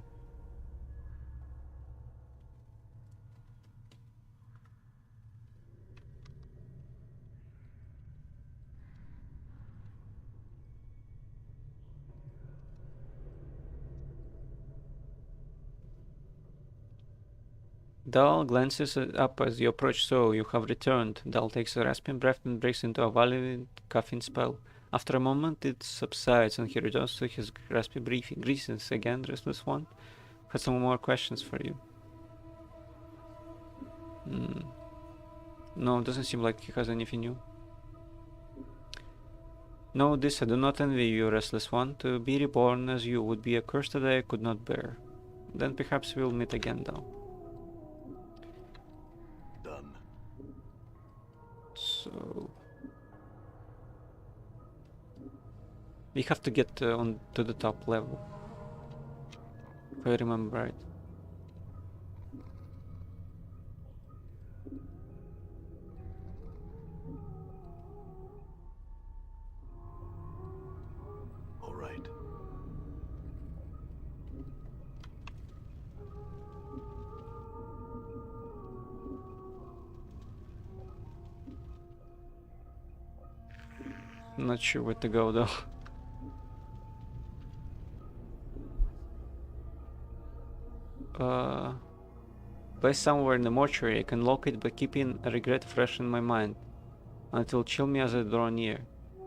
Dal glances up as you approach, so you have returned. Dal takes a rasping breath and breaks into a violent coughing spell. After a moment it subsides and he returns to his raspy briefing. Greetings again, Restless One. Had some more questions for you. No, it doesn't seem like he has anything new. Know this, I do not envy you, Restless One. To be reborn as you would be a curse that I could not bear. Then perhaps we'll meet again, Dal. Done. So... we have to get on to the top level, if I remember right. All right. I'm not sure where to go though. Place somewhere in the mortuary. I can locate by keeping a regret fresh in my mind, and it will chill me as I draw near.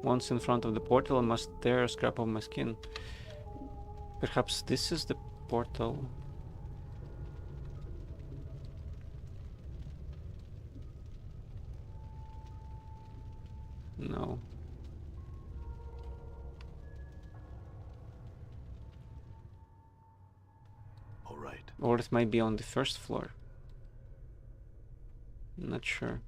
Once in front of the portal, I must tear a scrap of my skin. Perhaps this is the portal. No. All right. Or it might be on the first floor. Not sure.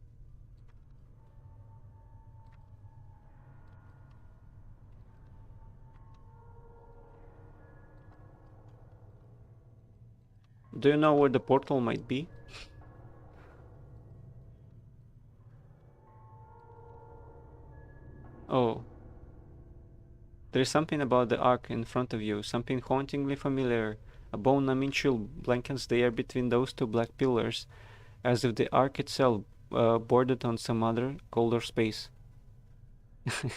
Do you know where the portal might be? Oh. There is something about the arc in front of you, something hauntingly familiar. A bone-numbing chill blankets the air between those two black pillars, as if the arc itself bordered on some other, colder space.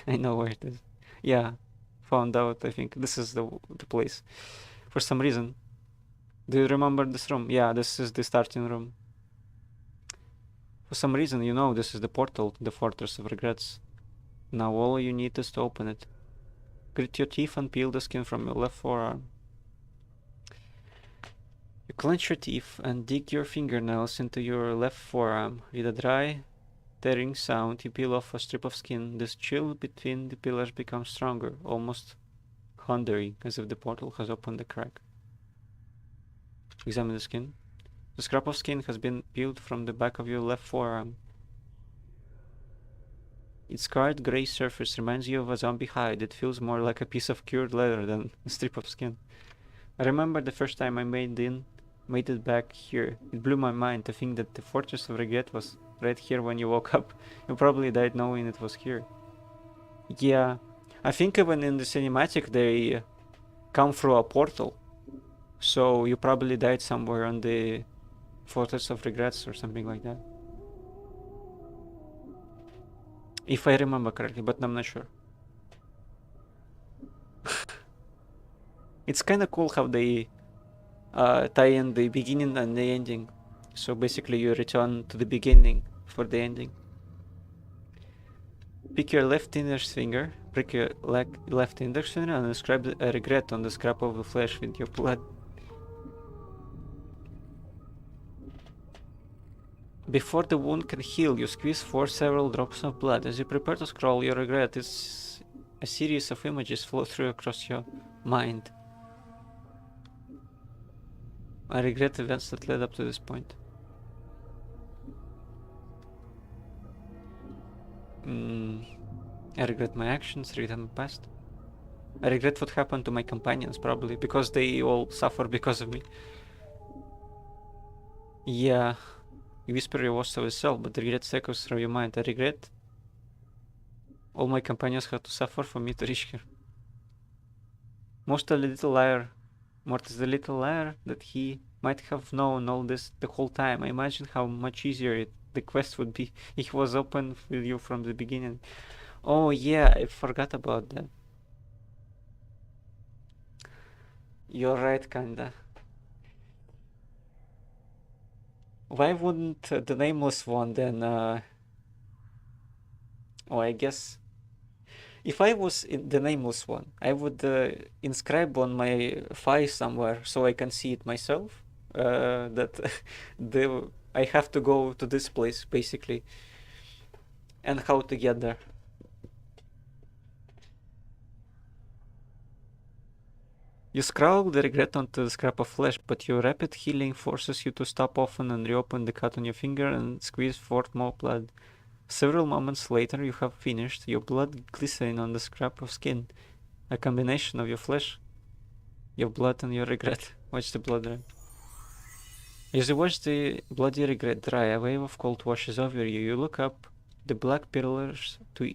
I know where it is. Yeah, found out. I think this is the place. For some reason. Do you remember this room? Yeah, this is the starting room. For some reason, you know this is the portal to the Fortress of Regrets. Now all you need is to open it. Grit your teeth and peel the skin from your left forearm. You clench your teeth and dig your fingernails into your left forearm. With a dry, tearing sound, you peel off a strip of skin. This chill between the pillars becomes stronger, almost thundering, as if the portal has opened a crack. Examine the skin. The scrap of skin has been peeled from the back of your left forearm. Its scarred gray surface reminds you of a zombie hide. It feels more like a piece of cured leather than a strip of skin. I remember the first time I made it back here. It blew my mind to think that the Fortress of Regret was right here when you woke up. You probably died knowing it was here. Yeah, I think even in the cinematic they come through a portal. So you probably died somewhere on the Fortress of Regrets or something like that. If I remember correctly, but I'm not sure. It's kinda cool how they tie in the beginning and the ending. So basically you return to the beginning for the ending. Pick your left index finger, prick your left index finger and inscribe a regret on the scrap of the flesh with your blood. Before the wound can heal, you squeeze forth several drops of blood. As you prepare to scroll your regret, a series of images flow through across your mind. I regret events that led up to this point. I regret my actions, regret my past. I regret what happened to my companions, probably, because they all suffer because of me. Yeah. You whisper your words to yourself, but regret echoes through your mind. I regret all my companions had to suffer for me to reach here. Mort is the little liar that he might have known all this the whole time. I imagine how much easier the quest would be if it was open with you from the beginning. Oh yeah, I forgot about that. You're right, kinda. Why wouldn't the Nameless one then, oh, I guess if I was in the Nameless one, I would inscribe on my thigh somewhere so I can see it myself, that I have to go to this place, basically, and how to get there. You scrawl the regret onto the scrap of flesh, but your rapid healing forces you to stop often and reopen the cut on your finger and squeeze forth more blood. Several moments later, you have finished, your blood glistening on the scrap of skin. A combination of your flesh, your blood, and your regret. Watch the blood dry. As you watch the bloody regret dry, a wave of cold washes over you. You look up. The black pillars to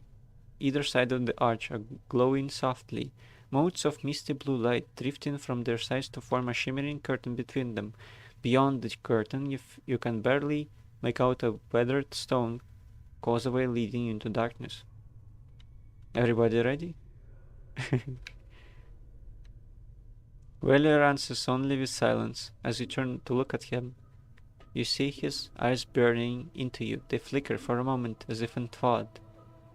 either side of the arch are glowing softly. Motes of misty blue light drifting from their sides to form a shimmering curtain between them. Beyond the curtain, you can barely make out a weathered stone causeway leading into darkness. Everybody ready? Weller answers only with silence. As you turn to look at him, you see his eyes burning into you. They flicker for a moment as if in thought.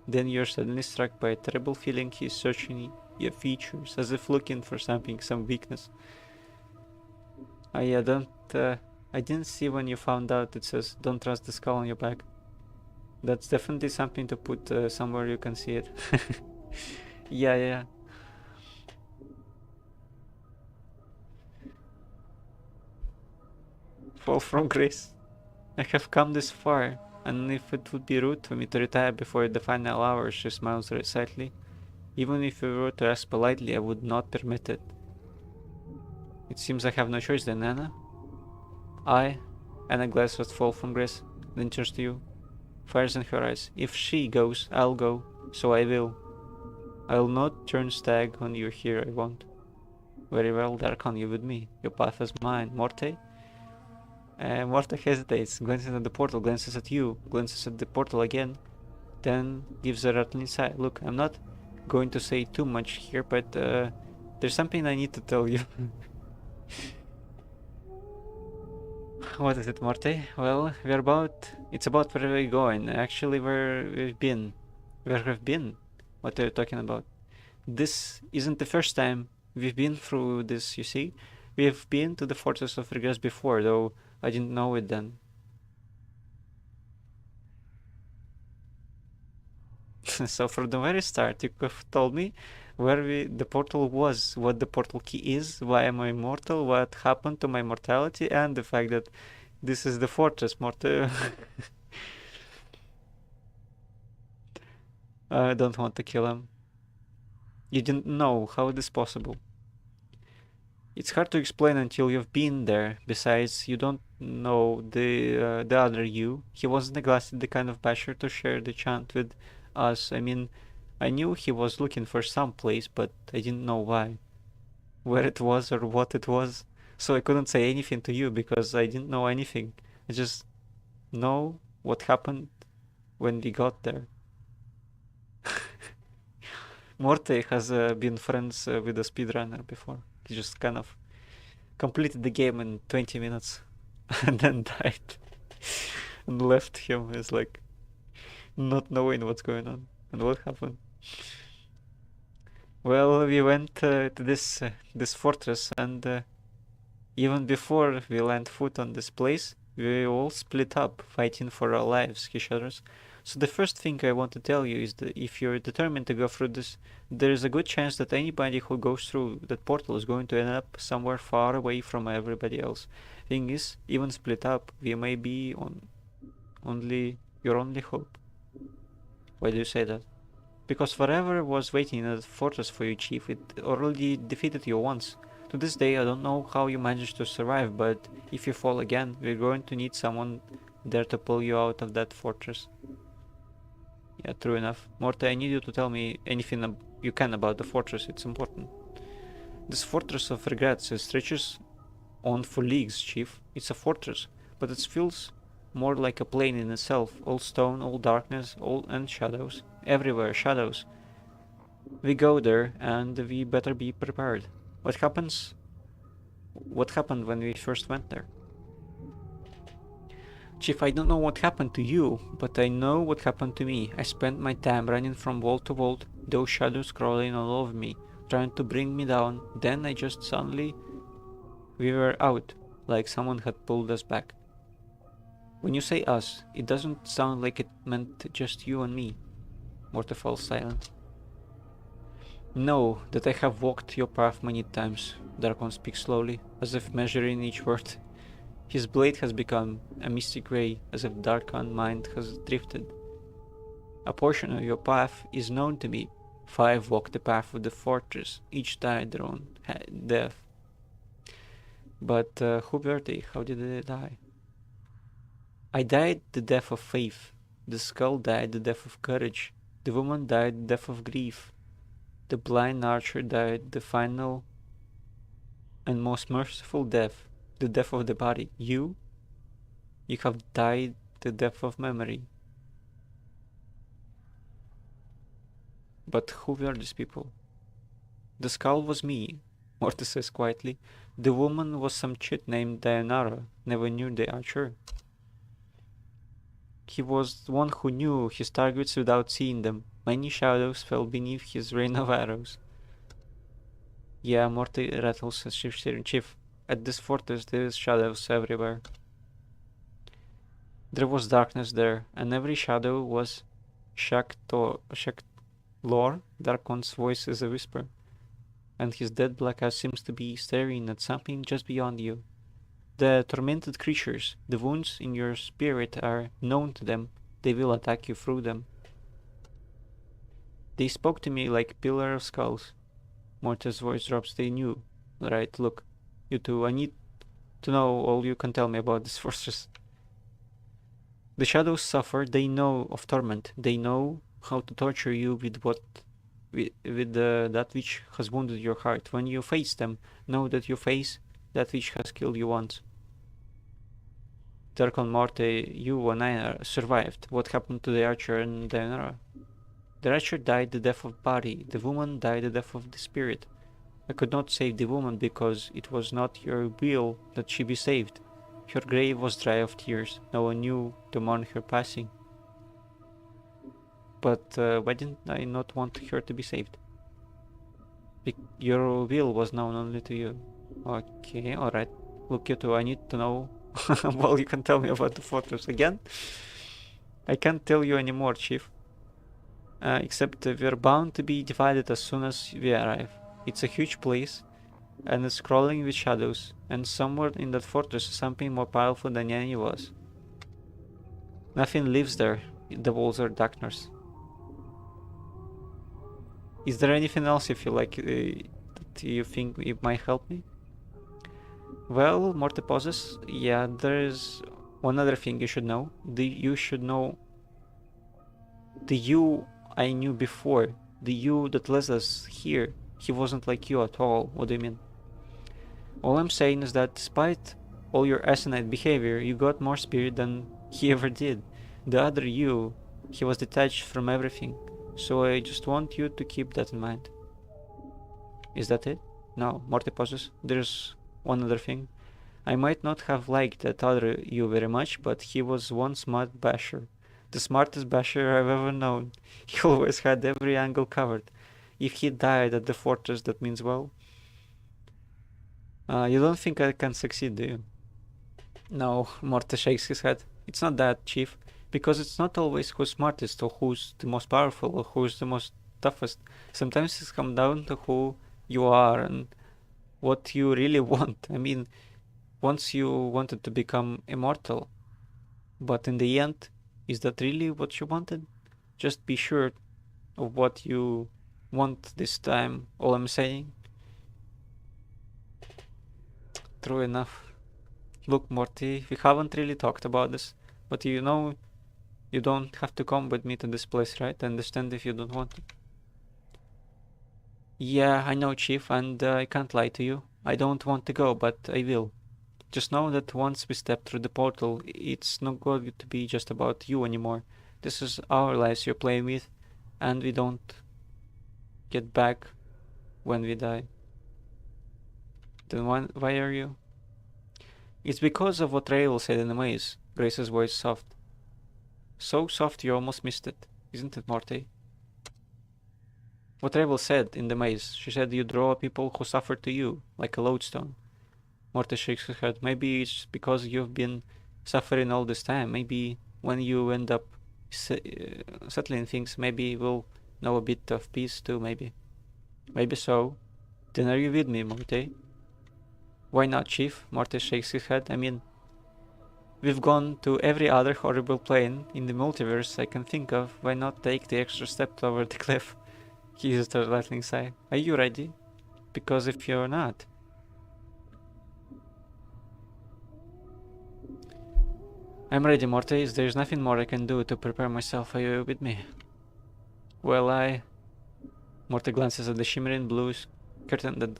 Then you're suddenly struck by a terrible feeling. He's searching your features as if looking for something, some weakness. I didn't see when you found out it says don't trust the skull on your back. That's definitely something to put somewhere you can see it. Yeah. Fall from grace. I have come this far, and if it would be rude for me to retire before the final hour, she smiles slightly. Even if you were to ask politely, I would not permit it. It seems I have no choice then, Anna. Anna glares at Fall from Grace, then turns to you. Fires in her eyes. If she goes, I'll go. So I will. I'll not turn stag on you here, I won't. Very well, Darkon, you with me. Your path is mine. Morte? Morte hesitates, glances at the portal, glances at you, glances at the portal again. then gives a rattling sigh. Look, I'm not going to say too much here, but there's something I need to tell you. What is it, Morty? Well, it's about where we're going. Actually, where we've been. Where we've been? What are you talking about? This isn't the first time we've been through this, you see? We've been to the Fortress of Regress before, though I didn't know it then. So from the very start, you could have told me where the portal was, what the portal key is, why am I immortal, what happened to my mortality, and the fact that this is the fortress, Morty. I don't want to kill him. You didn't know. How it is possible? It's hard to explain until you've been there. Besides, you don't know the other you. He wasn't exactly the kind of basher to share the chant with us. I mean, I knew he was looking for some place, but I didn't know why, where it was or what it was. So I couldn't say anything to you because I didn't know anything. I just know what happened when we got there. Morte has been friends with a speedrunner before. He just kind of completed the game in 20 minutes and then died and left him as like not knowing what's going on and what happened. Well, we went to this fortress, and even before we land foot on this place, we all split up, fighting for our lives, he shudders. So the first thing I want to tell you is that if you're determined to go through this, there is a good chance that anybody who goes through that portal is going to end up somewhere far away from everybody else. Thing is, even split up, we may be your only hope. Why do you say that? Because forever was waiting in the fortress for you, Chief. It already defeated you once. To this day, I don't know how you managed to survive, but if you fall again, we're going to need someone there to pull you out of that fortress. Yeah, true enough. Morte, I need you to tell me anything you can about the fortress. It's important. This Fortress of Regrets stretches on for leagues, Chief. It's a fortress, but it feels more like a plane in itself. All stone, all darkness, and shadows. Everywhere, shadows. We go there, and we better be prepared. What happened when we first went there? Chief, I don't know what happened to you, but I know what happened to me. I spent my time running from vault to vault, those shadows crawling all over me, trying to bring me down. Then I just suddenly... we were out, like someone had pulled us back. When you say us, it doesn't sound like it meant just you and me. Morte falls silent. Know that I have walked your path many times, Darkon speaks slowly, as if measuring each word. His blade has become a misty grey, as if Darkon's mind has drifted. A portion of your path is known to me. 5 walked the path of the fortress, each died their own death. But who were they? How did they die? I died the death of faith. The skull died the death of courage. The woman died the death of grief. The blind archer died the final and most merciful death, the death of the body. You have died the death of memory. But who were these people? The skull was me, Mortis says quietly. The woman was some chit named Dayanara. Never knew the archer. He was the one who knew his targets without seeing them. Many shadows fell beneath his rain of arrows. Yeah, Morty rattles as Chief. At this fortress there is shadows everywhere. There was darkness there, and every shadow was Lore. Darkon's voice is a whisper, and his dead black eye seems to be staring at something just beyond you. The tormented creatures, the wounds in your spirit are known to them. They will attack you through them. They spoke to me like pillar of skulls. Morta's voice drops. They knew. Right, look. You two, I need to know all you can tell me about this fortress. The shadows suffer. They know of torment. They know how to torture you with that which has wounded your heart. When you face them, know that you face that which has killed you once. Darkon Morte, you and I survived. What happened to the archer and Daenerys? The archer died the death of body, the woman died the death of the spirit. I could not save the woman because it was not your will that she be saved. Her grave was dry of tears, no one knew to mourn her passing. But why didn't I not want her to be saved? Your will was known only to you. Okay, alright. Look, you two, I need to know. Well, you can tell me about the fortress again. I can't tell you anymore, Chief. Except we're bound to be divided as soon as we arrive. It's a huge place, and it's crawling with shadows, and somewhere in that fortress is something more powerful than any was. Nothing lives there, the walls are darkness. Is there anything else you feel like that you think it might help me? Well, Morte pauses. Yeah, there is one other thing you should know. You should know the you I knew before, the you that led us here. He wasn't like you at all. What do you mean? All I'm saying is that despite all your asinine behavior, you got more spirit than he ever did. The other you, he was detached from everything. So I just want you to keep that in mind. Is that it? No, Morty pauses. There's one other thing. I might not have liked that other you very much, but he was one smart basher. The smartest basher I've ever known. He always had every angle covered. If he died at the fortress, that means well. You don't think I can succeed, do you? No, Morte shakes his head. It's not that, Chief. Because it's not always who's smartest or who's the most powerful or who's the most toughest. Sometimes it's come down to who you are and what you really want. I mean, once you wanted to become immortal, but in the end, is that really what you wanted? Just be sure of what you want this time, all I'm saying. True enough. Look, Morty, we haven't really talked about this, but you know, you don't have to come with me to this place, right? I understand if you don't want to. Yeah, I know, Chief, and I can't lie to you. I don't want to go, but I will. Just know that once we step through the portal, it's not going to be just about you anymore. This is our lives you're playing with, and we don't get back when we die. Then why are you? It's because of what Rael said in the maze. Grace's voice soft. So soft you almost missed it, isn't it, Morty? What Rael said in the maze. She said you draw people who suffer to you, like a lodestone. Morty shakes his head. Maybe it's because you've been suffering all this time. Maybe when you end up settling things, maybe we'll know a bit of peace too, maybe. Maybe so. Then are you with me, Morty? Why not, Chief? Morty shakes his head. I mean, we've gone to every other horrible plane in the multiverse I can think of. Why not take the extra step over the cliff? He used a rattling sigh. Are you ready? Because if you're not... I'm ready, Morty. There's nothing more I can do to prepare myself. Are you with me? Well, Morty glances at the shimmering blue curtain that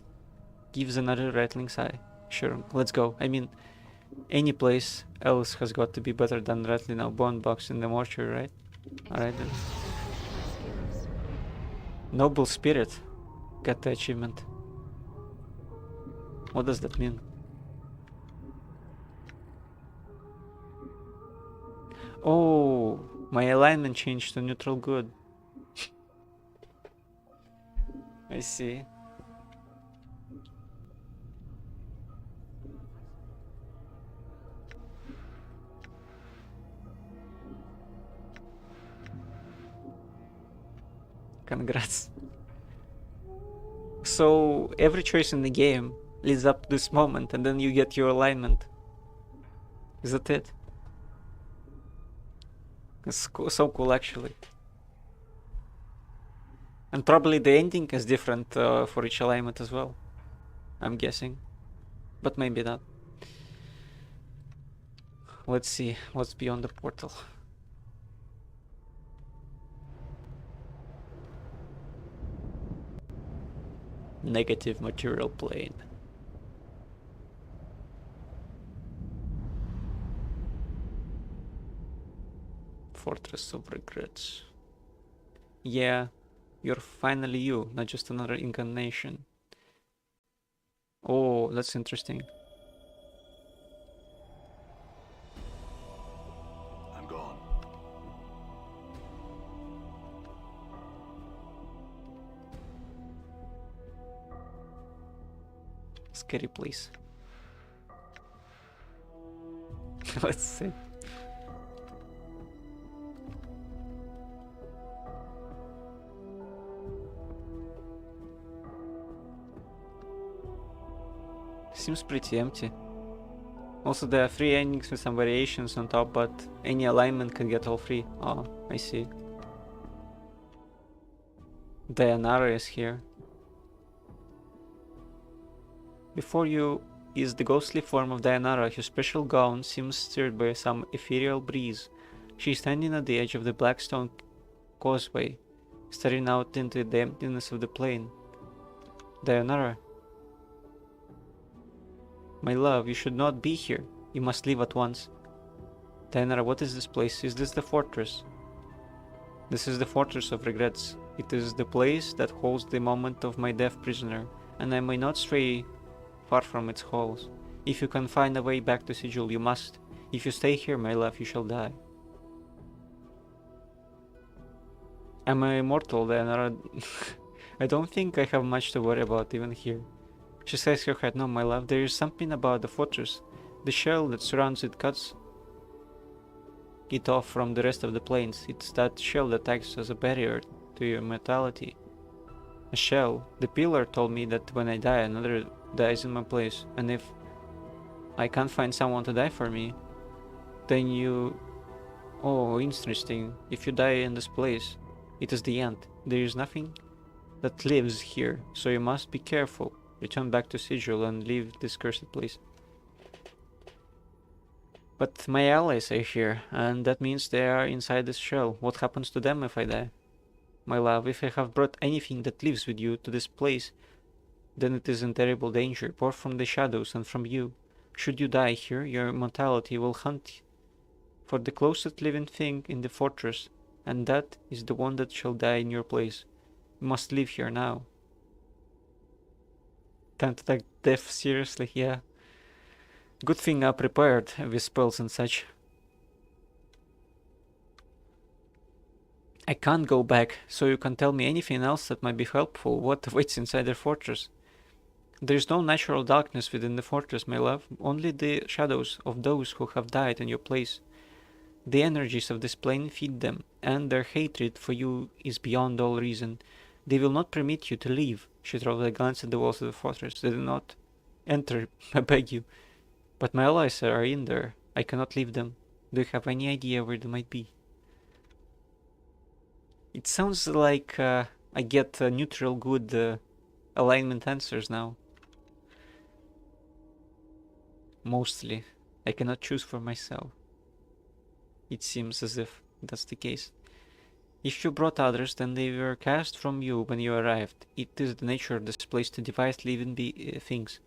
gives another rattling sigh. Sure, let's go. I mean, any place else has got to be better than rattling a bone box in the mortuary, right? Alright then. Noble spirit. Got the achievement. What does that mean? Oh, my alignment changed to neutral good. I see. Congrats. So every choice in the game leads up to this moment and then you get your alignment. Is that it? It's so cool actually. And probably the ending is different for each alignment as well. I'm guessing. But maybe not. Let's see what's beyond the portal. Negative material plane. Fortress of Regrets. Yeah, you're finally you, not just another incarnation. Oh, that's interesting. I'm gone. Scary place. Let's see. Seems pretty empty. Also, there are 3 endings with some variations on top, but any alignment can get all 3. Oh, I see. Dayanara is here. Before you is the ghostly form of Dayanara, whose special gown seems stirred by some ethereal breeze. She is standing at the edge of the black stone causeway, staring out into the emptiness of the plain. Dayanara. My love, you should not be here. You must leave at once. Dayanara, what is this place? Is this the fortress? This is the Fortress of Regrets. It is the place that holds the moment of my death prisoner, and I may not stray far from its halls. If you can find a way back to Sigil, you must. If you stay here, my love, you shall die. Am I immortal, Dayanara? I don't think I have much to worry about even here. She shakes her head. No, my love, there is something about the fortress. The shell that surrounds it cuts it off from the rest of the planes. It's that shell that acts as a barrier to your mortality. A shell. The pillar told me that when I die, another dies in my place. And if I can't find someone to die for me, then you... Oh, interesting. If you die in this place, it is the end. There is nothing that lives here, so you must be careful. Return back to Sigil and leave this cursed place. But my allies are here, and that means they are inside this shell. What happens to them if I die? My love, if I have brought anything that lives with you to this place, then it is in terrible danger, both from the shadows and from you. Should you die here, your immortality will hunt for the closest living thing in the fortress, and that is the one that shall die in your place. You must live here now. Time to take death seriously, yeah. Good thing I'm prepared with spells and such. I can't go back, so you can tell me anything else that might be helpful. What awaits inside the fortress? There is no natural darkness within the fortress, my love. Only the shadows of those who have died in your place. The energies of this plane feed them, and their hatred for you is beyond all reason. They will not permit you to leave. She throws a glance at the walls of the fortress. They do not enter, I beg you. But my allies are in there. I cannot leave them. Do you have any idea where they might be? It sounds like I get neutral good alignment answers now. Mostly. I cannot choose for myself. It seems as if that's the case. If you brought others, then they were cast from you when you arrived. It is the nature of this place to devise living things.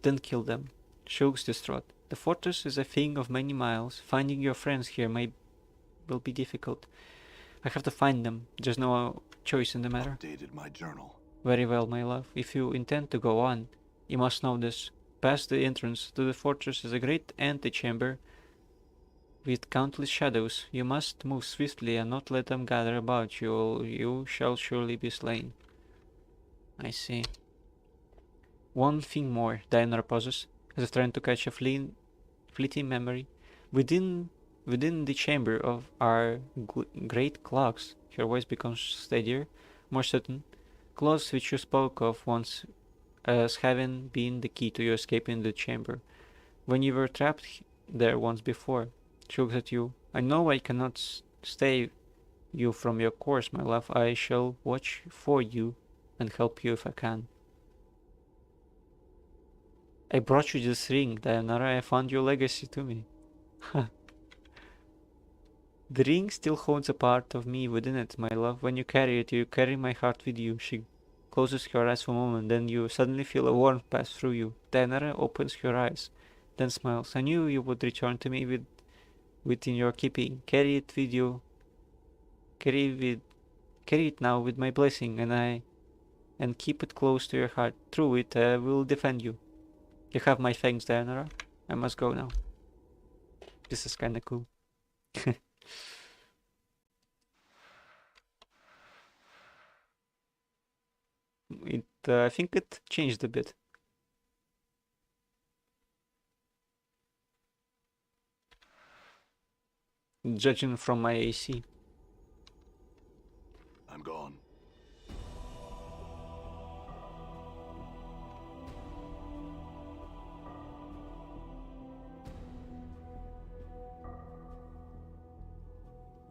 Then kill them. She looks distraught. The fortress is a thing of many miles. Finding your friends here will be difficult. I have to find them. There's no choice in the matter. Updated my journal. Very well, my love. If you intend to go on, you must know this. Past the entrance to the fortress is a great antechamber with countless shadows. You must move swiftly and not let them gather about you, or you shall surely be slain. I see. One thing more, Diana pauses, as if trying to catch a fleeting memory. Within the chamber of our great clocks, her voice becomes steadier, more certain. Clocks which you spoke of once as having been the key to your escaping the chamber. When you were trapped there once before. She looks at you. I know I cannot stay you from your course, my love. I shall watch for you and help you if I can. I brought you this ring, Dayanara. I found your legacy to me. The ring still holds a part of me within it, my love. When you carry it, you carry my heart with you. She closes her eyes for a moment, then you suddenly feel a warmth pass through you. Dayanara opens her eyes, then smiles. I knew you would return to me within your keeping. Carry it with you Carry it now with my blessing, and keep it close to your heart. Through it, I will defend you. You have my thanks, Dianora. I must go now. This is kinda cool. I think it changed a bit. Judging from my AC. I'm gone.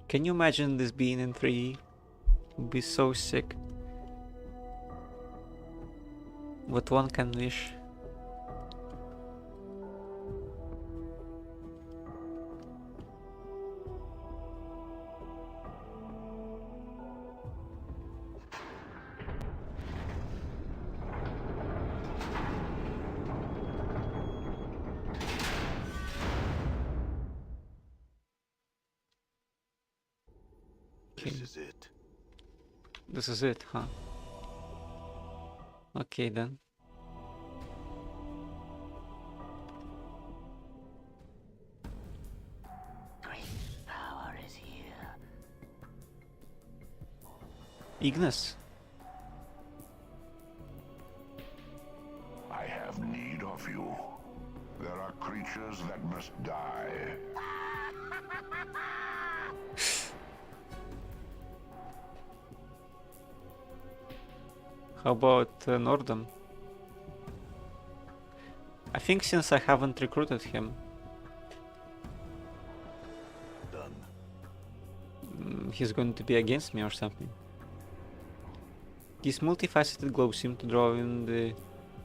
Can you imagine this being in 3E? Would be so sick. What one can wish. This is it. This is it, huh? Okay then. Great power is here. Ignis. I have need of you. There are creatures that must die. How about Nordon? I think since I haven't recruited him, Done. He's going to be against me or something. This multifaceted globe seemed to draw in the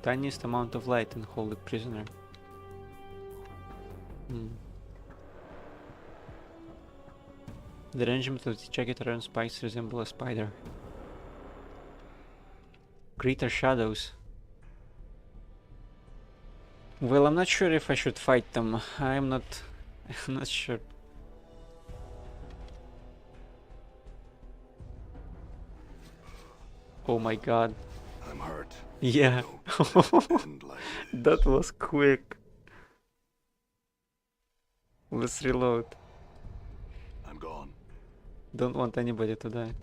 tiniest amount of light and hold it prisoner. The arrangement of the jagged iron spikes resemble a spider. Greater shadows. Well, I'm not sure if I should fight them. I'm not sure. Oh my god. I'm hurt. Yeah. Don't end like this. That was quick. Let's reload. I'm gone. Don't want anybody to die.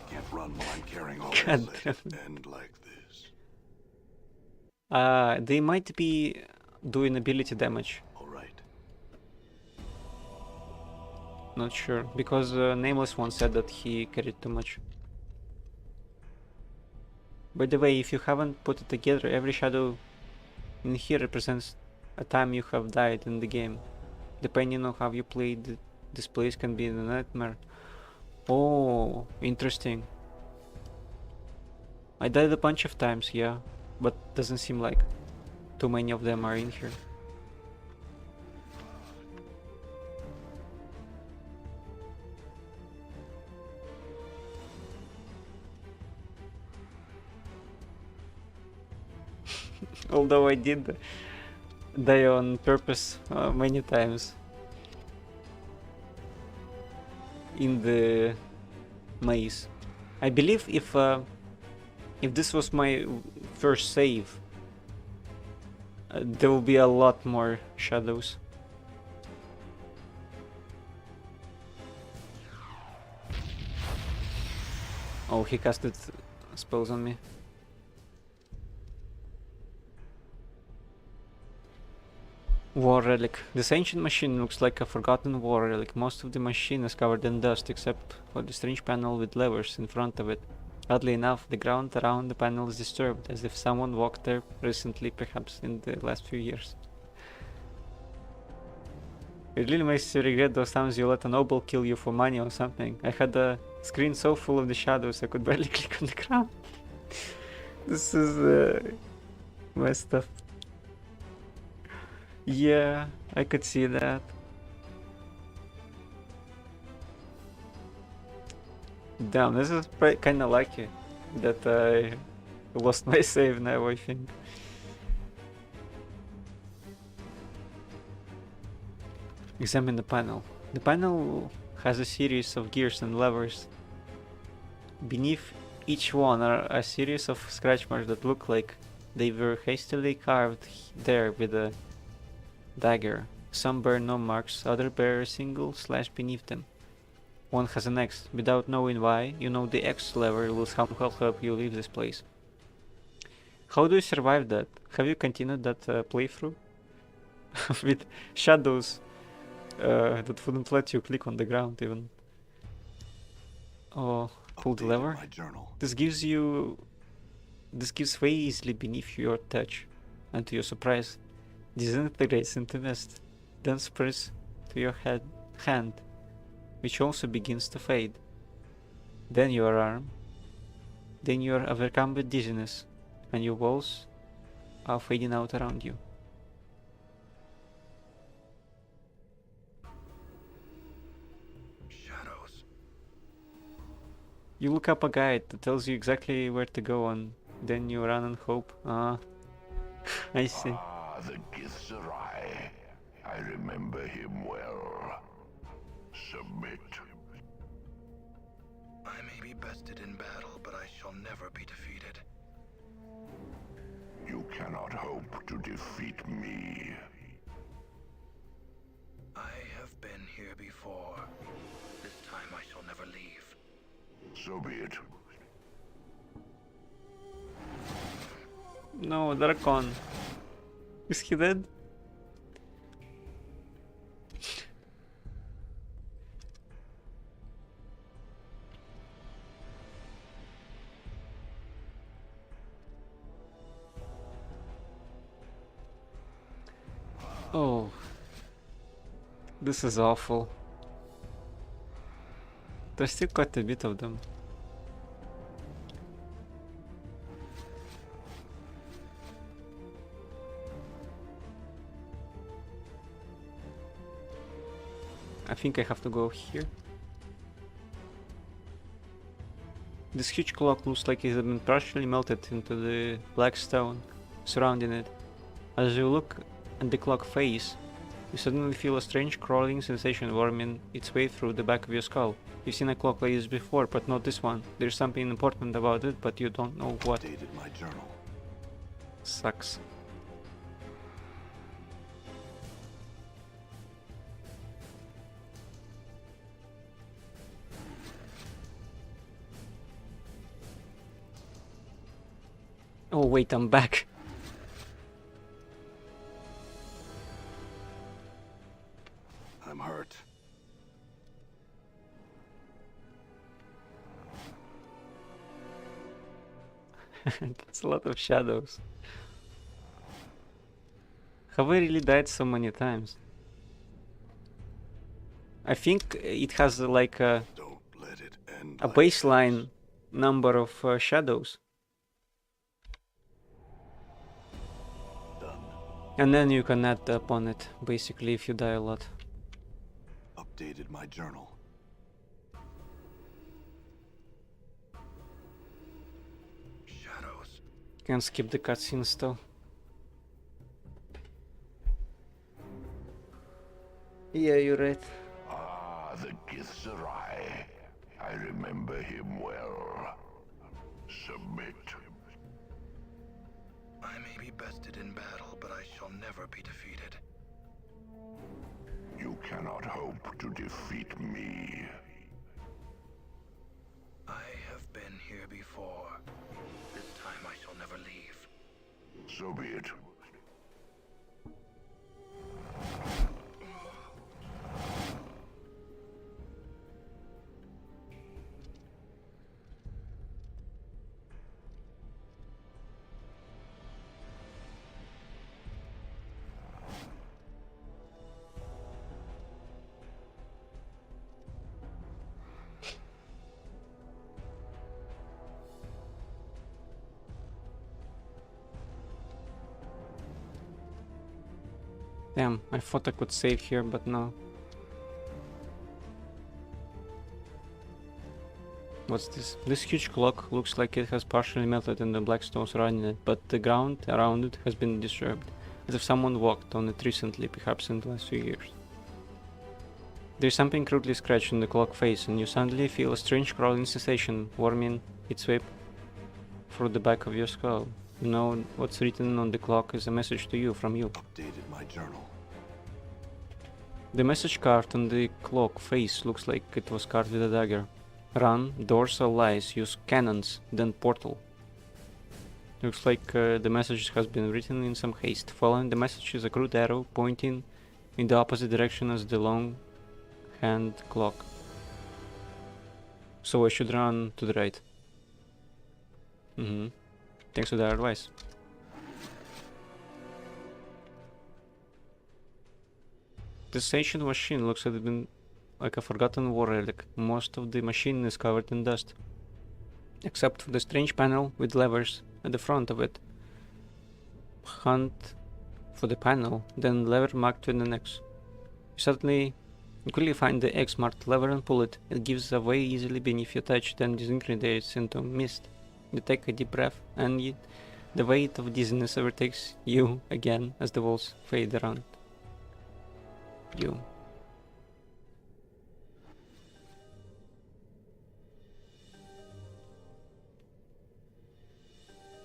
Can't run while I'm carrying all God this. damn Let it end like this. They might be doing ability damage. All right. Not sure, because Nameless one said that he carried too much. By the way, if you haven't put it together, every shadow in here represents a time you have died in the game. Depending on how you played, this place can be a nightmare. Oh, interesting. I died a bunch of times, yeah, but doesn't seem like too many of them are in here. Although I did die on purpose many times in the maze. I believe if this was my first save, there will be a lot more shadows. Oh, he casted spells on me. War relic. This ancient machine looks like a forgotten war relic. Most of the machine is covered in dust except for the strange panel with levers in front of it. Oddly enough, the ground around the panel is disturbed, as if someone walked there recently, perhaps in the last few years. It really makes you regret those times you let a noble kill you for money or something. I had a screen so full of the shadows I could barely click on the ground. This is messed up. Yeah, I could see that. Damn, this is kinda lucky that I lost my save now, I think. Examine the panel. The panel has a series of gears and levers. Beneath each one are a series of scratch marks that look like they were hastily carved there with a dagger. Some bear no marks, others bear a single slash beneath them. One has an X. Without knowing why, you know the X lever will somehow help you leave this place. How do you survive that? Have you continued that playthrough? With shadows that wouldn't let you click on the ground even. Oh, pull the lever. This gives way easily beneath your touch, and to your surprise, disintegrates into mist, then spreads to your hand, which also begins to fade. Then your arm, then you are overcome with dizziness, and your walls are fading out around you. Shadows. You look up a guide that tells you exactly where to go, and then you run and hope. I see. Ah, the Githzerai. I remember him well. Submit. I may be bested in battle, but I shall never be defeated. You cannot hope to defeat me. I have been here before. This time I shall never leave. So be it. No, Darkon. Is he dead? Oh. This is awful. There's still quite a bit of them. I think I have to go here. This huge clock looks like it has been partially melted into the black stone surrounding it. As you look at the clock face, you suddenly feel a strange crawling sensation worming its way through the back of your skull. You've seen a clock like this before, but not this one. There's something important about it, but you don't know what. Updated my journal. Sucks. Oh wait, I'm back. I'm hurt. That's a lot of shadows. Have I really died so many times? I think it has like a Don't let it end like baseline number of shadows. this. Done. And then you can add upon it, basically, if you die a lot. Updated my journal. Shadows. Can skip the cutscenes though. Yeah, you're right. Ah, the Githzerai. I remember him well. Submit. I may be bested in battle, but I shall never be defeated. You cannot hope to defeat me. I have been here before. This time I shall never leave. So be it. Damn, I thought I could save here, but no. What's this? This huge clock looks like it has partially melted and the black stones surrounding it, but the ground around it has been disturbed, as if someone walked on it recently, perhaps in the last few years. There's something crudely scratched in the clock face, and you suddenly feel a strange crawling sensation warming its way through the back of your skull. You know what's written on the clock is a message to you from you. Updated my journal. The message carved on the clock face looks like it was carved with a dagger. Run, doors are lies, use cannons, then portal. Looks like the message has been written in some haste. Following the message is a crude arrow pointing in the opposite direction as the long hand clock. So I should run to the right. Thanks for that advice. This ancient machine looks like a forgotten war relic. Most of the machine is covered in dust, except for the strange panel with levers at the front of it. Hunt for the panel, then lever marked with an X. You quickly find the X marked lever and pull it. It gives away easily beneath your touch, then disintegrates into mist. You take a deep breath, and the weight of dizziness overtakes you again as the walls fade around you.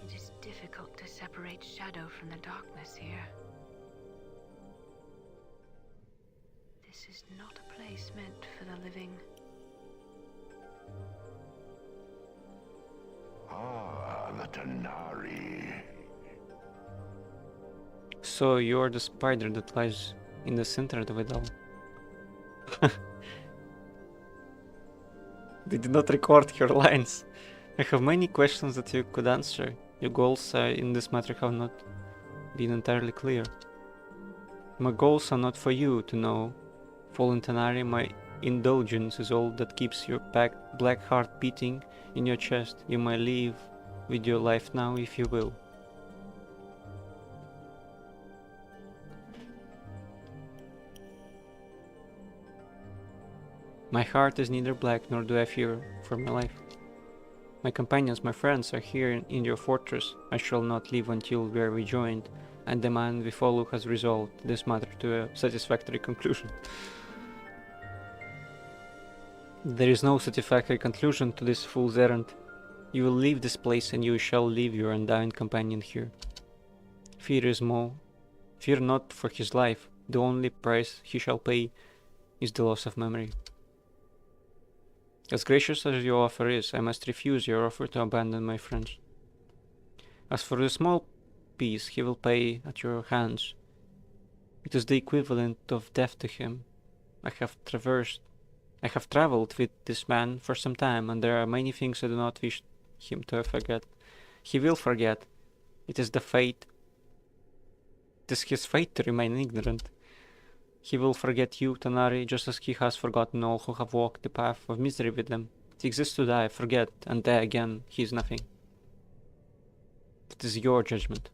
It is difficult to separate shadow from the darkness here. This is not a place meant for the living. Ah, the Tanari. So you're the spider that lies in the center of it all. They did not record your lines. I have many questions that you could answer. Your goals in this matter have not been entirely clear. My goals are not for you to know. Fallen Tanari, my indulgence is all that keeps your black heart beating in your chest. You may leave with your life now if you will. My heart is neither black nor do I fear for my life. My companions, my friends are here in your fortress. I shall not leave until we are rejoined, and the man we follow has resolved this matter to a satisfactory conclusion. There is no satisfactory conclusion to this fool's errand. You will leave this place and you shall leave your undying companion here. Fear not for his life. The only price he shall pay is the loss of memory. As gracious as your offer is, I must refuse your offer to abandon my friends. As for the small piece he will pay at your hands, it is the equivalent of death to him. I have traveled with this man for some time, and there are many things I do not wish him to forget. He will forget. It is his fate to remain ignorant. He will forget you, Tanari, just as he has forgotten all who have walked the path of misery with him. It exists to die, forget, and die again. He is nothing. It is your judgment.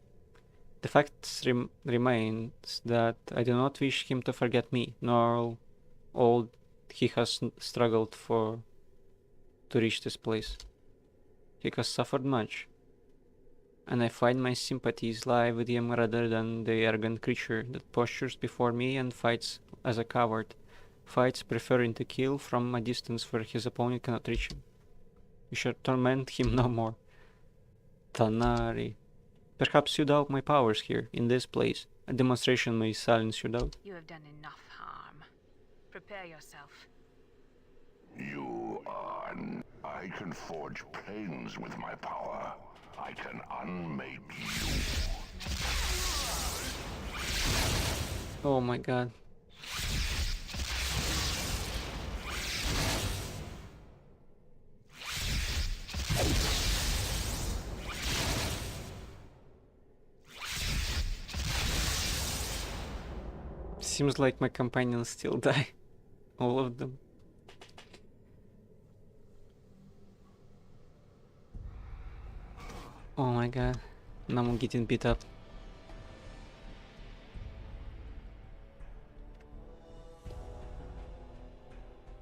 The fact remains that I do not wish him to forget me, nor all he has struggled for to reach this place. He has suffered much, and I find my sympathies lie with him rather than the arrogant creature that postures before me and fights as a coward, fights preferring to kill from a distance where his opponent cannot reach him. We shall torment him no more. Tanari. Perhaps you doubt my powers here, in this place. A demonstration may silence your doubt. You have done enough harm. Prepare yourself. You are. I can forge planes with my power. I can unmake you. Oh my god. Seems like my companions still die. All of them. Oh my god. Now I'm getting beat up.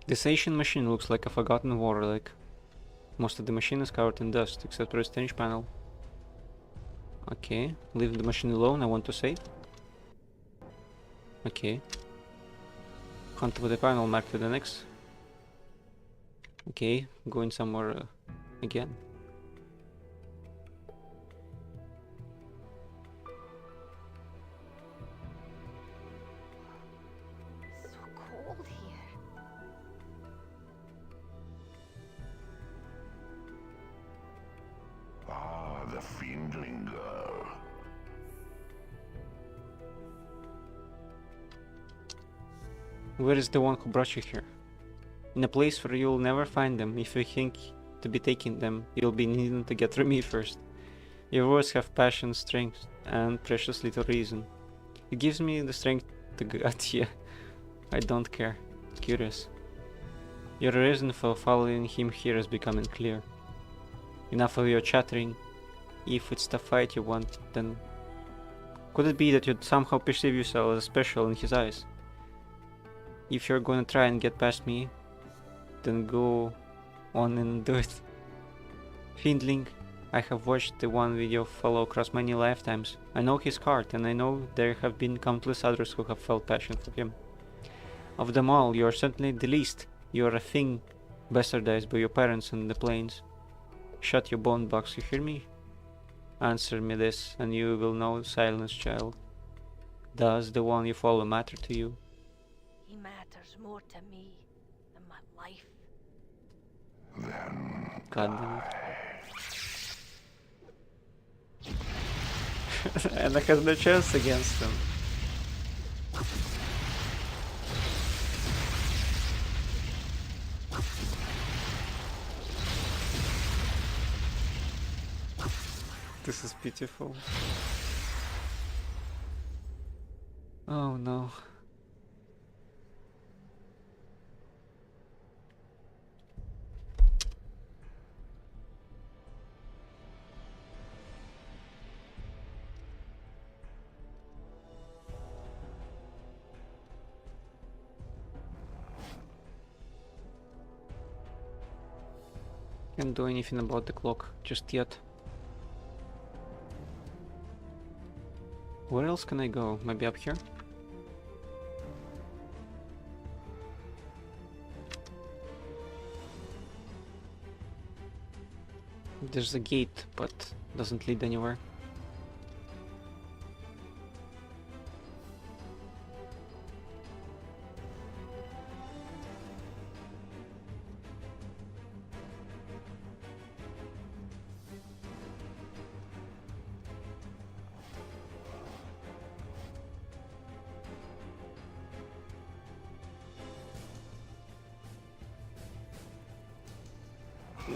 This ancient machine looks like a forgotten war relic. Most of the machine is covered in dust, except for a strange panel. Okay, leave the machine alone, I want to save. Okay. Hunt with the panel marked with an X. Okay, going somewhere again. So cold here. Ah, the fiendling girl. Where is the one who brought you here? In a place where you'll never find them. If you think to be taking them, you'll be needing to get through me first. Your words have passion, strength, and precious little reason. It gives me the strength to get here. I don't care. Curious. Your reason for following him here is becoming clear. Enough of your chattering. If it's the fight you want, then... Could it be that you somehow perceive yourself as special in his eyes? If you're gonna try and get past me, then go on and do it. Fiendling, I have watched the one video follow across many lifetimes. I know his heart, and I know there have been countless others who have felt passion for him. Of them all, you are certainly the least. You are a thing bastardized by your parents and the plains. Shut your bone box, you hear me? Answer me this, and you will know silence, child. Does the one you follow matter to you? He matters more to me than my life. Then God damn it. And I have no chance against him. This is beautiful. Oh no. Can't do anything about the clock just yet. Where else can I go? Maybe up here? There's a gate, but doesn't lead anywhere.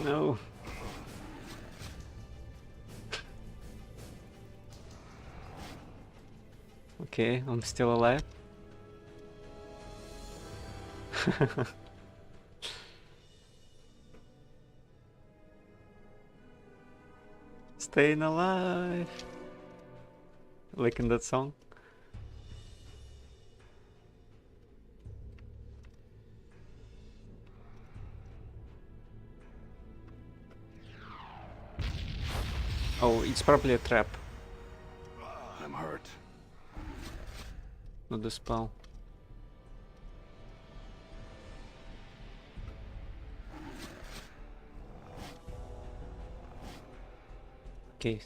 No. Okay, I'm still alive. Staying alive. Like in that song. Oh, it's probably a trap, I'm hurt. not the spell. Okay.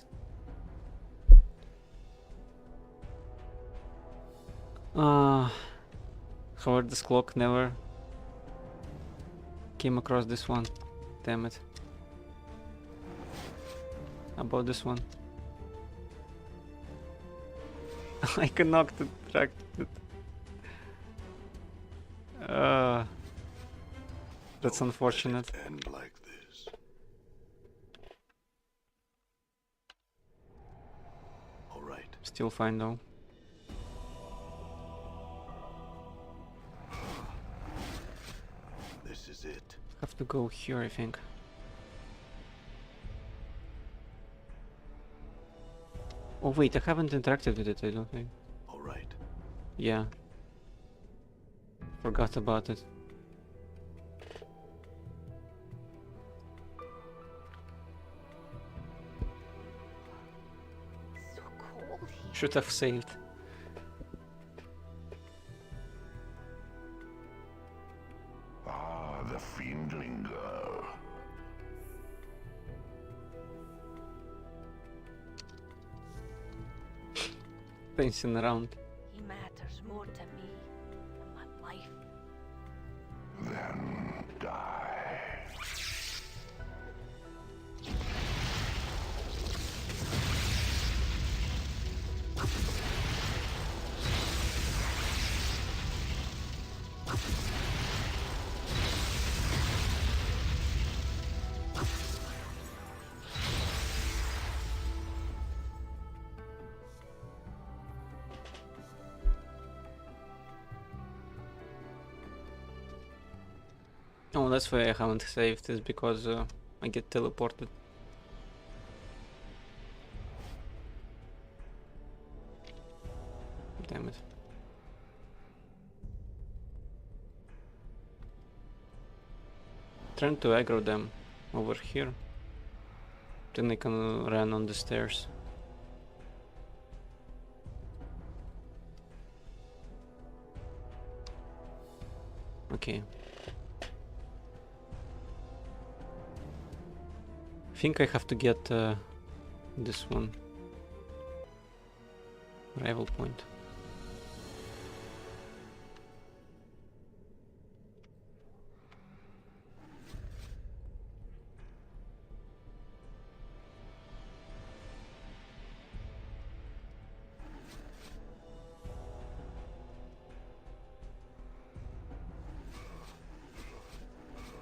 However, this clock never came across this one. Damn it. About this one. I cannot track it. That's unfortunate. End like this. All right. Still fine though. This is it. Have to go here, I think. Oh wait, I haven't interacted with it, I don't think. All right. Yeah. Forgot about it. Should have saved. Ah, the fiendling girl. Dancing around. He matters more to me than my life. Then die. Oh, that's why I haven't saved, is because I get teleported. Damn it. Trying to aggro them over here. Then I can run on the stairs. Okay. I think I have to get this one. Rival point.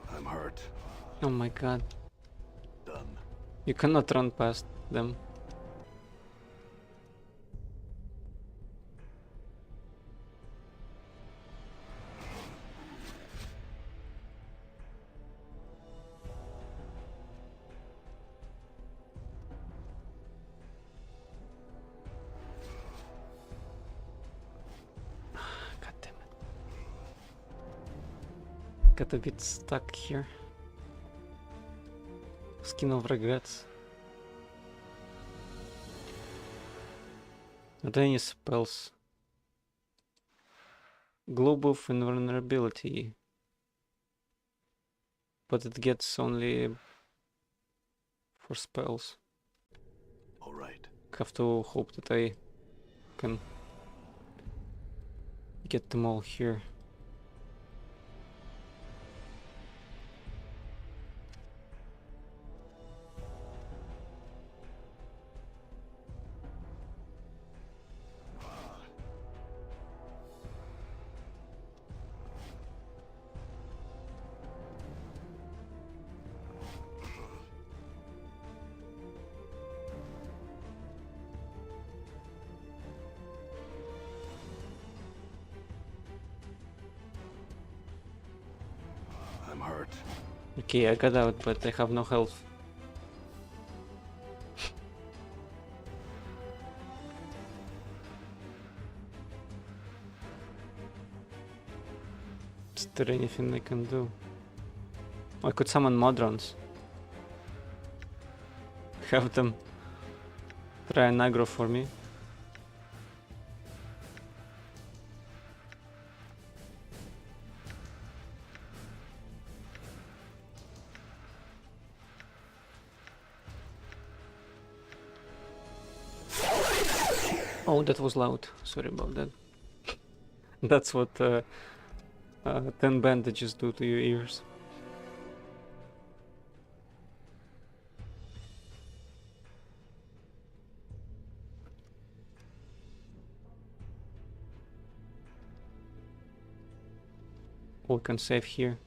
I'm hurt. Oh my god. Done. You cannot run past them. God damn it. Got a bit stuck here. Skin of regrets. Are there any spells? Globe of invulnerability. But it gets only for spells. All right. Have to hope that I can get them all here. I'm hurt. Okay, I got out, but I have no health. Is there anything I can do? I could summon Modrons. Have them try and aggro for me. Oh, that was loud. Sorry about that. That's what 10 bandages do to your ears. We can save here.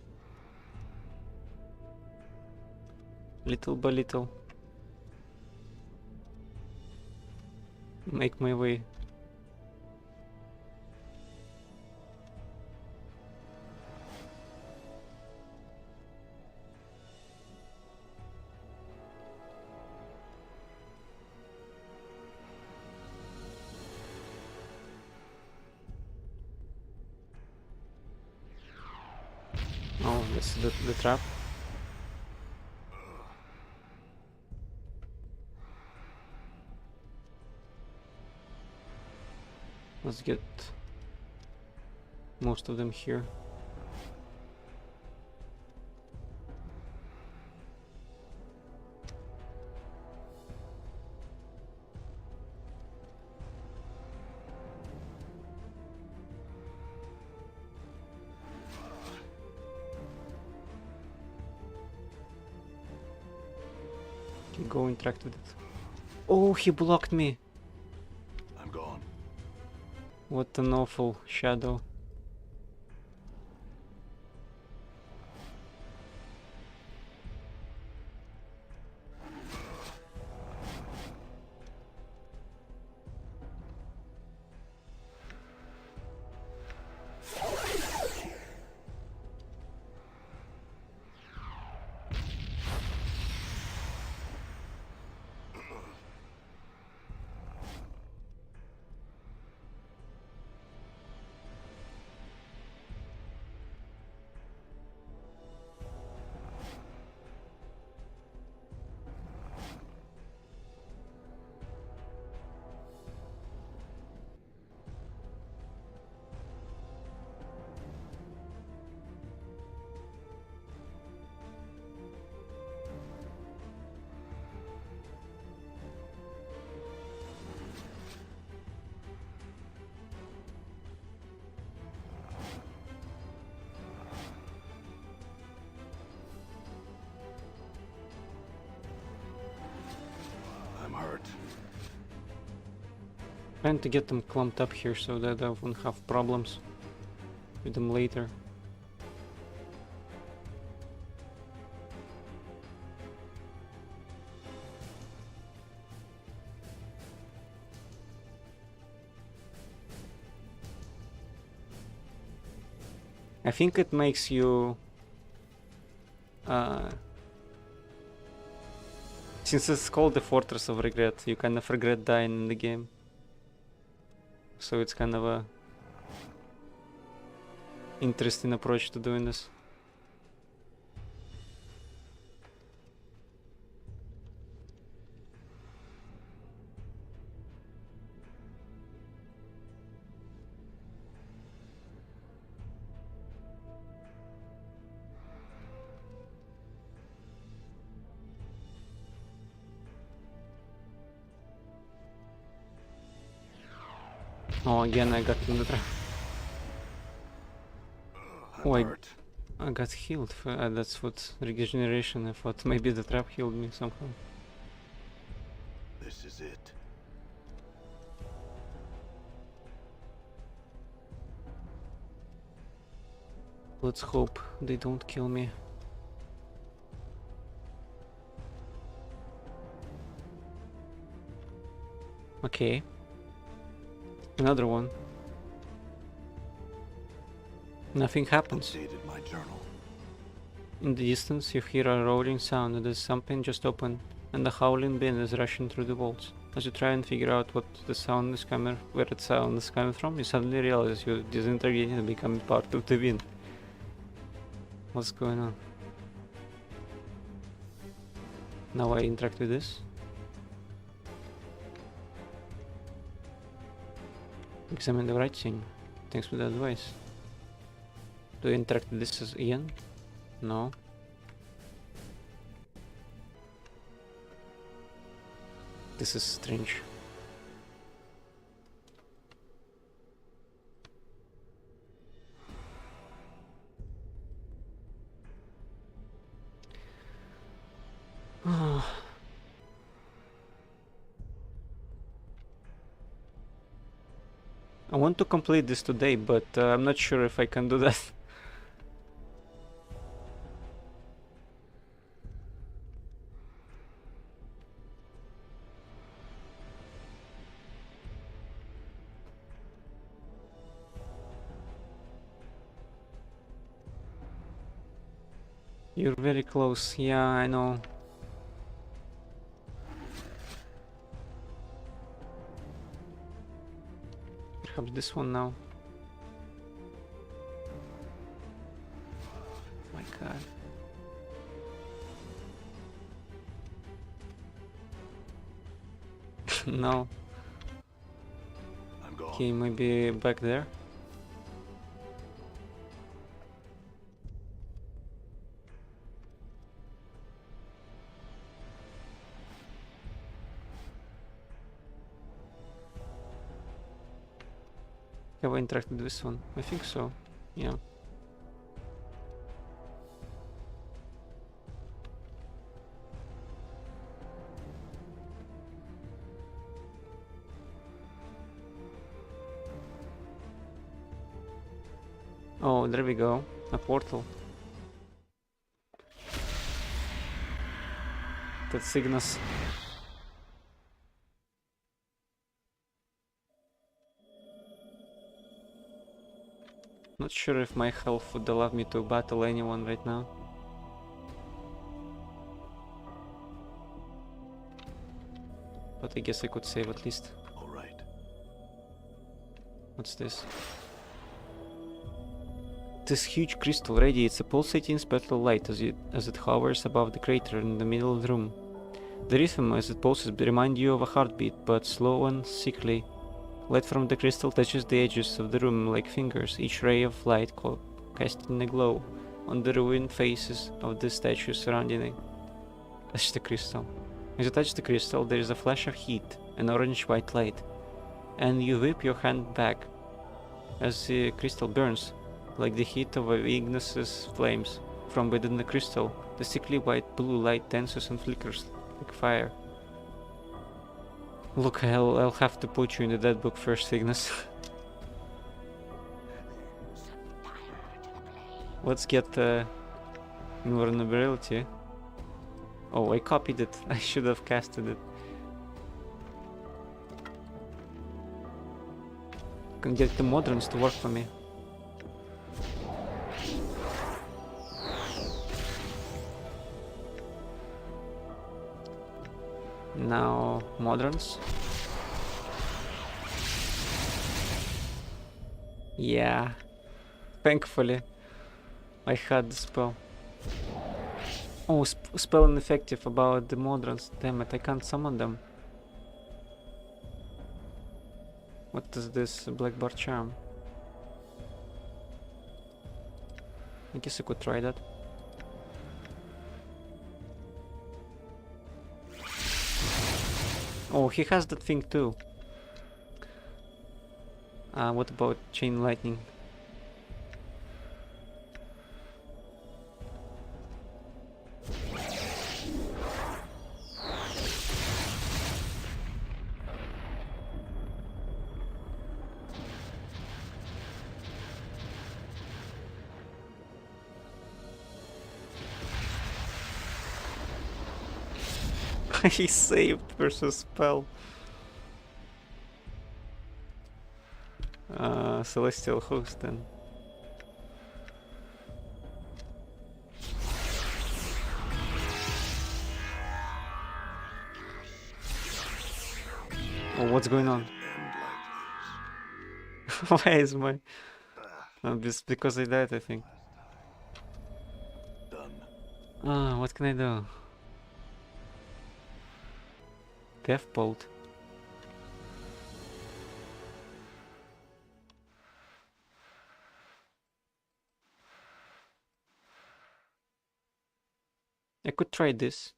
Little by little. Make my way. Oh, this is the trap. Let's get most of them here. Okay, go interact with it. Oh, he blocked me. I'm gone. What an awful shadow. I'm hurt. Trying to get them clumped up here so that I won't have problems with them later. I think it makes you since it's called the Fortress of Regret, you kind of regret dying in the game. So it's kind of a interesting approach to doing this. Oh, again I got in the trap. I'm Oh, hurt. I got healed. That's what regeneration. I thought maybe the trap healed me somehow. This is it. Let's hope they don't kill me. Okay. Another one. Nothing happens. Updated my journal. In the distance, you hear a roaring sound. It is something just open, and the howling wind is rushing through the walls. As you try and figure out what the sound is coming, where the sound is coming from, you suddenly realize you're disintegrating and becoming part of the wind. What's going on? Now I interact with this. Examine the writing. Thanks for the advice. Do you interact with this as Ian? No. This is strange. I want to complete this today, but I'm not sure if I can do that. You're very close. Yeah, I know. Perhaps this one now. My god. No. I'm gone. Okay, maybe back there. Have I interacted with this one? I think so. Yeah. Oh, there we go. A portal. That's Cygnus. Not sure if my health would allow me to battle anyone right now. But I guess I could save at least. All right. What's this? This huge crystal radiates a pulsating spectral light as it hovers above the crater in the middle of the room. The rhythm as it pulses reminds you of a heartbeat, but slow and sickly. Light from the crystal touches the edges of the room like fingers, each ray of light casting a glow on the ruined faces of the statues surrounding it. Touch the crystal. As you touch the crystal, there is a flash of heat, an orange-white light, and you whip your hand back as the crystal burns, like the heat of Ignis's flames. From within the crystal, the sickly white-blue light dances and flickers like fire. Look, I'll have to put you in the dead book first, Ignis. Let's get invulnerability. Oh, I copied it. I should have casted it. Can get the moderns to work for me. Now, moderns. Yeah, thankfully, I had the spell. Oh, spell ineffective about the moderns. Damn it, I can't summon them. What is this black bar charm? I guess I could try that. Oh, he has that thing too. What about chain lightning? He saved versus spell. Celestial host then. Oh, what's going on? Why is my... just because I died, I think. Done. What can I do? Death Bolt. I could try this.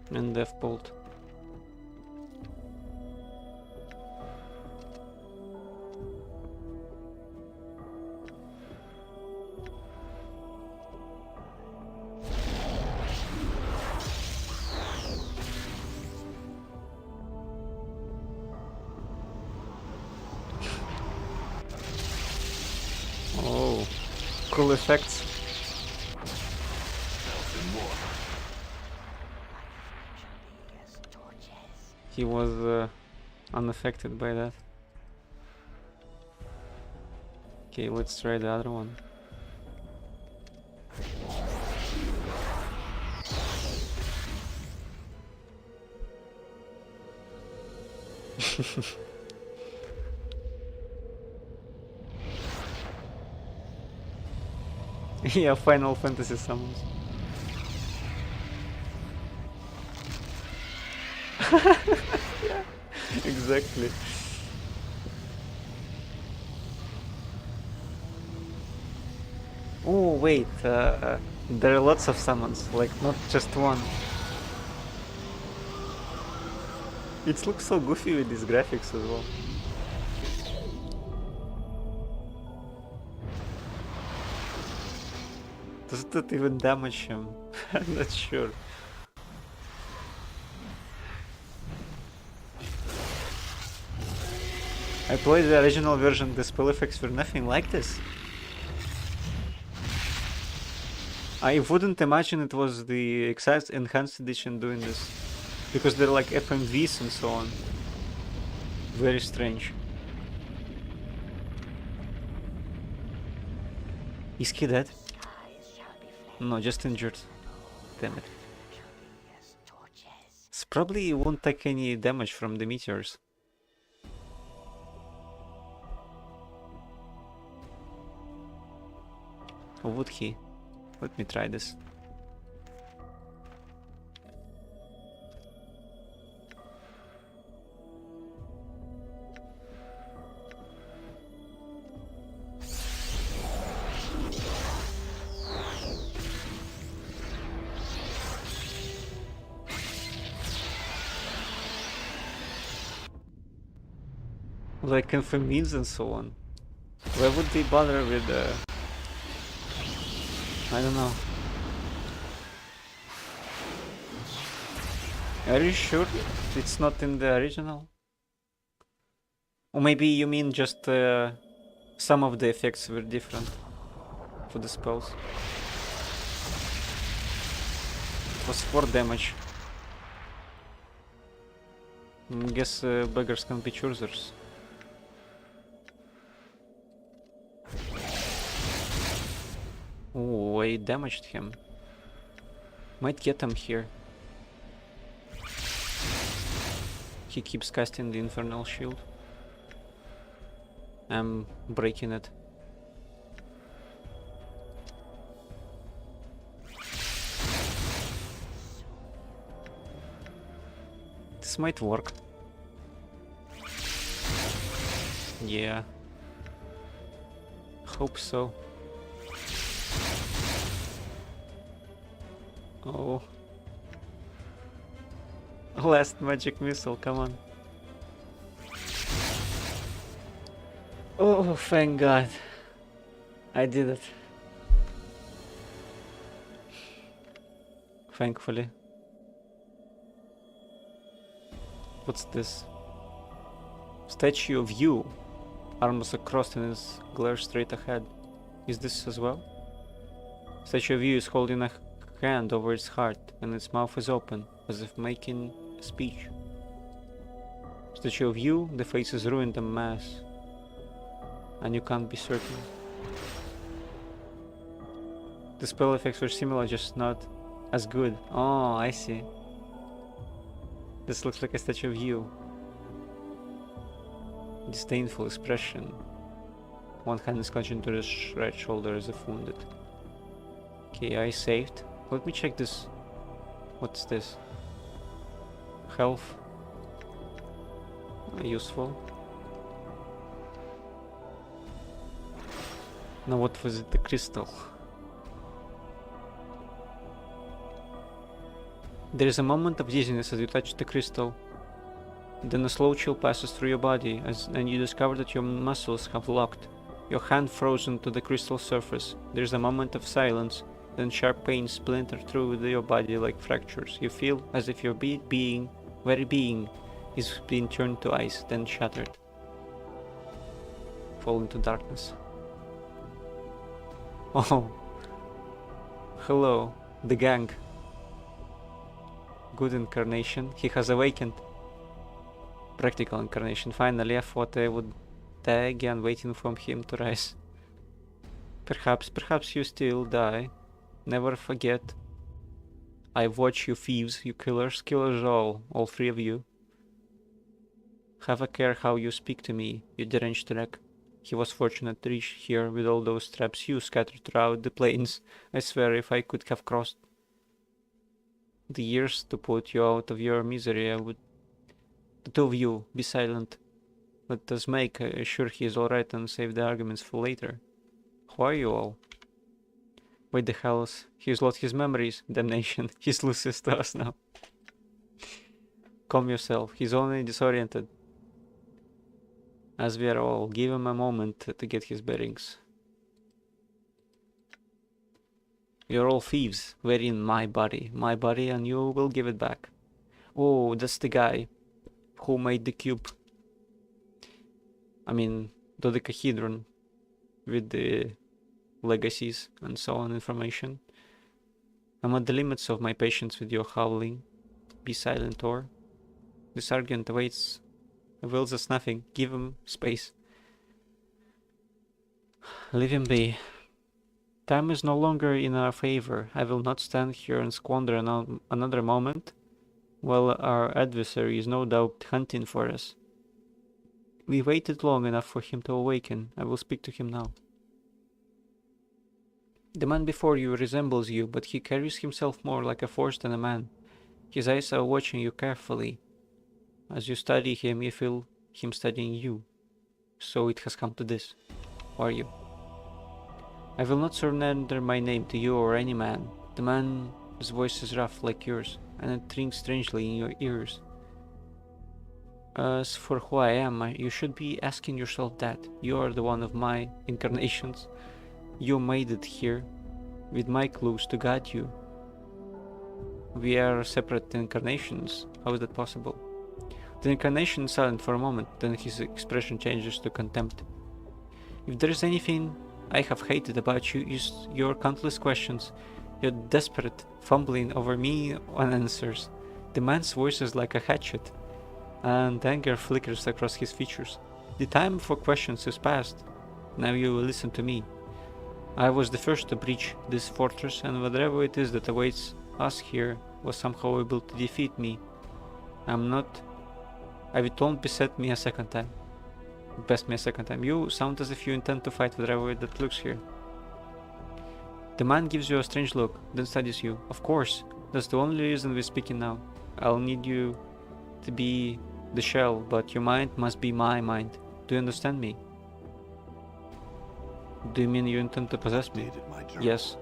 And Death Bolt. Oh, cool effects. He was unaffected by that. Okay, let's try the other one. Yeah, Final Fantasy summons. Yeah, exactly. Oh wait, there are lots of summons, like not just one. It looks so goofy with these graphics as well. Does that even damage him? I'm not sure. I played the original version, the spell effects were nothing like this. I wouldn't imagine it was the enhanced edition doing this. Because they're like FMVs and so on. Very strange. Is he dead? No, just injured. Damn it. It's probably won't take any damage from the meteors. Or would he? Let me try this. Like confirm meals and so on. Why would they bother with I don't know. Are you sure it's not in the original? Or maybe you mean just some of the effects were different for the spells. It was 4 damage. Guess beggars can be choosers. Oh, I damaged him. Might get him here. He keeps casting the Infernal Shield. I'm breaking it. This might work. Yeah. Hope so. Oh. Last magic missile, come on. Oh, thank God. I did it. Thankfully. What's this? Statue of you. Arms across and his glare straight ahead. Is this as well? Statue of you is holding a hand over its heart and its mouth is open, as if making a speech. Statue of you, the face is ruined en masse, and you can't be certain. The spell effects were similar, just not as good. Oh, I see. This looks like a statue of you. Disdainful expression. One hand is clutching to the right shoulder as if wounded. Okay, I saved. Let me check this. What's this? Health. Useful. Now what was it? The crystal. There is a moment of dizziness as you touch the crystal. Then a slow chill passes through your body and you discover that your muscles have locked. Your hand frozen to the crystal surface. There is a moment of silence. Then sharp pains splinter through your body like fractures. You feel as if your very being is being turned to ice, then shattered. Fall into darkness. Oh. Hello, the gang. Good incarnation. He has awakened. Practical incarnation. Finally, I thought I would die again, waiting for him to rise. Perhaps you still die. Never forget. I watch you thieves, you killers all 3 of you. Have a care how you speak to me, you deranged wreck. He was fortunate to reach here with all those traps you scattered throughout the plains. I swear if I could have crossed the years to put you out of your misery, I would. The two of you, be silent. Let us make sure he is alright and save the arguments for later. Who are you all? Wait the hells, he's lost his memories. Damnation, he's loses to us now. Calm yourself, he's only disoriented. As we are all, give him a moment to get his bearings. You're all thieves, wherein my body, and you will give it back. Oh, that's the guy who made the cube. I mean, dodecahedron with the legacies and so on information. I'm at the limits of my patience with your howling. Be silent, or this argument awaits. Avails us nothing. Give him space. Leave him be. Time is no longer in our favor. I will not stand here and squander another moment while our adversary is no doubt hunting for us. We waited long enough for him to awaken. I will speak to him now. The man before you resembles you, but he carries himself more like a force than a man. His eyes are watching you carefully. As you study him, you feel him studying you. So it has come to this. Who are you? I will not surrender my name to you or any man. The man's voice is rough like yours, and it rings strangely in your ears. As for who I am, you should be asking yourself that. You are the one of my incarnations. You made it here, with my clues to guide you. We are separate incarnations. How is that possible? The incarnation is silent for a moment, then his expression changes to contempt. If there is anything I have hated about you, is your countless questions, your desperate fumbling over me on answers. The man's voice is like a hatchet, and anger flickers across his features. The time for questions is past. Now you will listen to me. I was the first to breach this fortress, and whatever it is that awaits us here was somehow able to defeat me. It won't beset me a second time. Best me a second time. You sound as if you intend to fight whatever that looks here. The man gives you a strange look, then studies you. Of course, that's the only reason we're speaking now. I'll need you to be the shell, but your mind must be my mind. Do you understand me? Do you mean you intend to possess me? Yes.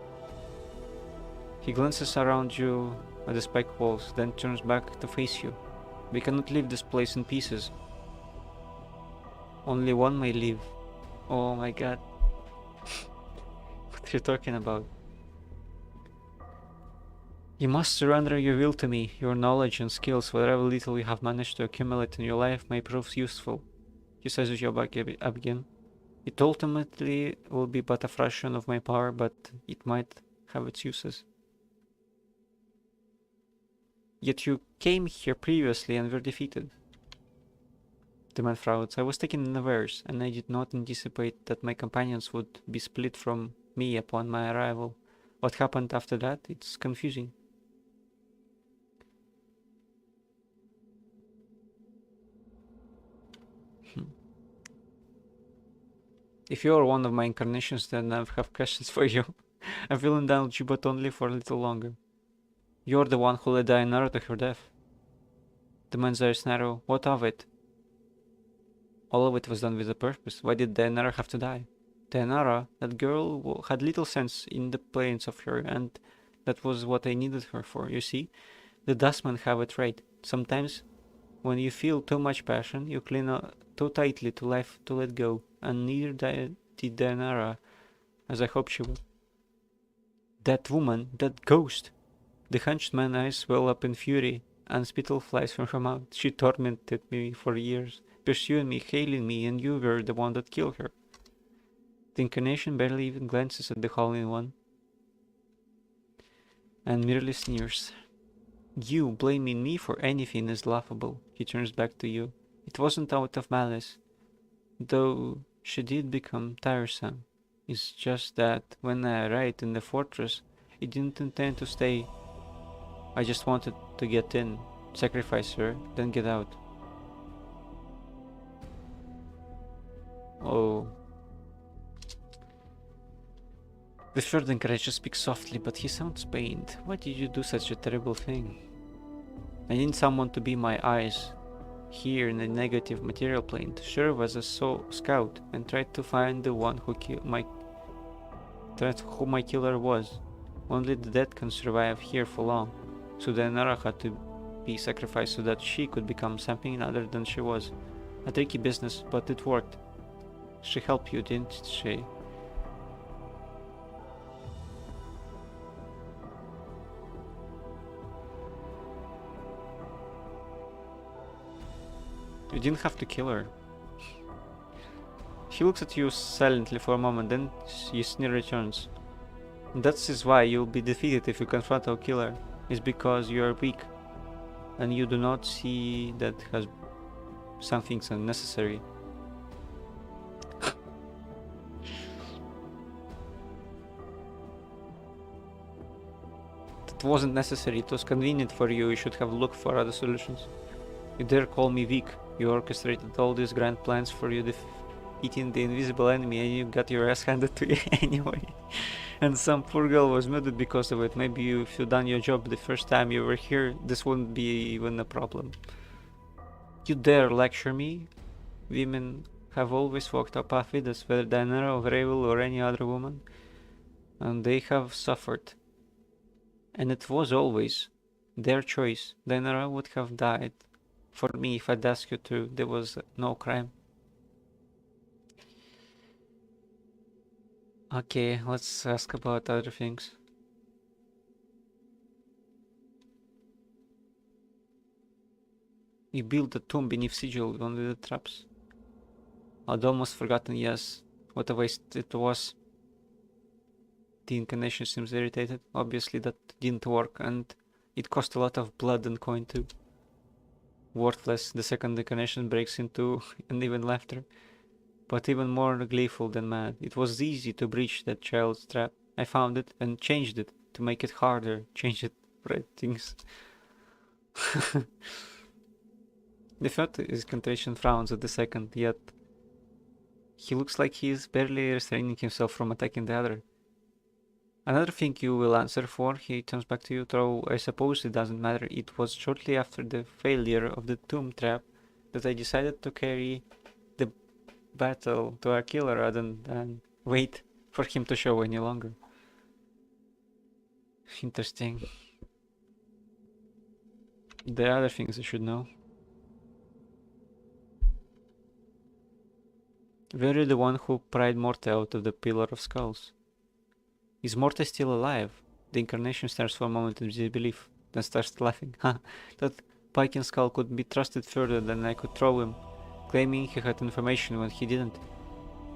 He glances around you at the spiked walls, then turns back to face you. We cannot leave this place in pieces. Only one may live. Oh my god. What are you talking about? You must surrender your will to me. Your knowledge and skills, whatever little you have managed to accumulate in your life, may prove useful. He says with your back up again. It ultimately will be but a fraction of my power, but it might have its uses. Yet you came here previously and were defeated. The man frowns. I was taken unawares, and I did not anticipate that my companions would be split from me upon my arrival. What happened after that? It's confusing. If you are one of my incarnations, then I have questions for you. I will indulge you, but only for a little longer. You're the one who led Dainara to her death. The man's eyes narrow. What of it? All of it was done with a purpose. Why did Dainara have to die? Dainara, that girl, had little sense in the planes of her, and that was what I needed her for. You see, the dustmen have a trait. Sometimes, when you feel too much passion, you cling too tightly to life to let go, and neither did Dainara, as I hoped she would. That woman, that ghost! The henchman's eyes well up in fury, and spittle flies from her mouth. She tormented me for years, pursuing me, hailing me, and you were the one that killed her. The incarnation barely even glances at the Howling One, and merely sneers. You blaming me for anything is laughable. He turns back to you. It wasn't out of malice, though she did become tiresome. It's just that when I arrived in the fortress, I didn't intend to stay. I just wanted to get in, sacrifice her, then get out. Oh. The third encourager speaks softly, but he sounds pained. Why did you do such a terrible thing? I need someone to be my eyes here in the negative material plane, to serve as a scout and try to find the one who who my killer was. Only the dead can survive here for long, so Dainara had to be sacrificed so that she could become something other than she was. A tricky business, but it worked. She helped you, didn't she? You didn't have to kill her. He looks at you silently for a moment, then his sneer returns. That is why you'll be defeated if you confront our killer. It's because you are weak, and you do not see that has something's unnecessary. That wasn't necessary. It was convenient for you. You should have looked for other solutions. You dare call me weak. You orchestrated all these grand plans for you defeating the invisible enemy, and you got your ass handed to you anyway. And some poor girl was murdered because of it. Maybe if you'd done your job the first time you were here, this wouldn't be even a problem. You dare lecture me? Women have always walked our path with us, whether Dainara or Ravel or any other woman, and they have suffered. And it was always their choice. Dainara would have died for me if I'd asked you to. There was no crime. Okay, let's ask about other things. You built a tomb beneath sigil, only the traps. I'd almost forgotten, yes. What a waste it was. The incarnation seems irritated. Obviously that didn't work, and it cost a lot of blood and coin too. Worthless. The second incarnation breaks into uneven laughter, but even more gleeful than mad. It was easy to breach that child's trap. I found it and changed it to make it harder. Changed it, right things. The third incantation frowns at the second, yet he looks like he is barely restraining himself from attacking the other. Another thing you will answer for, he turns back to you, though I suppose it doesn't matter. It was shortly after the failure of the tomb trap that I decided to carry the battle to our killer rather than wait for him to show any longer. Interesting. There are other things I should know. Were you the one who pried Morte out of the Pillar of Skulls? Is Morte still alive? The incarnation stares for a moment in disbelief, then starts laughing. Ha! That Viking skull could be trusted further than I could throw him, claiming he had information when he didn't.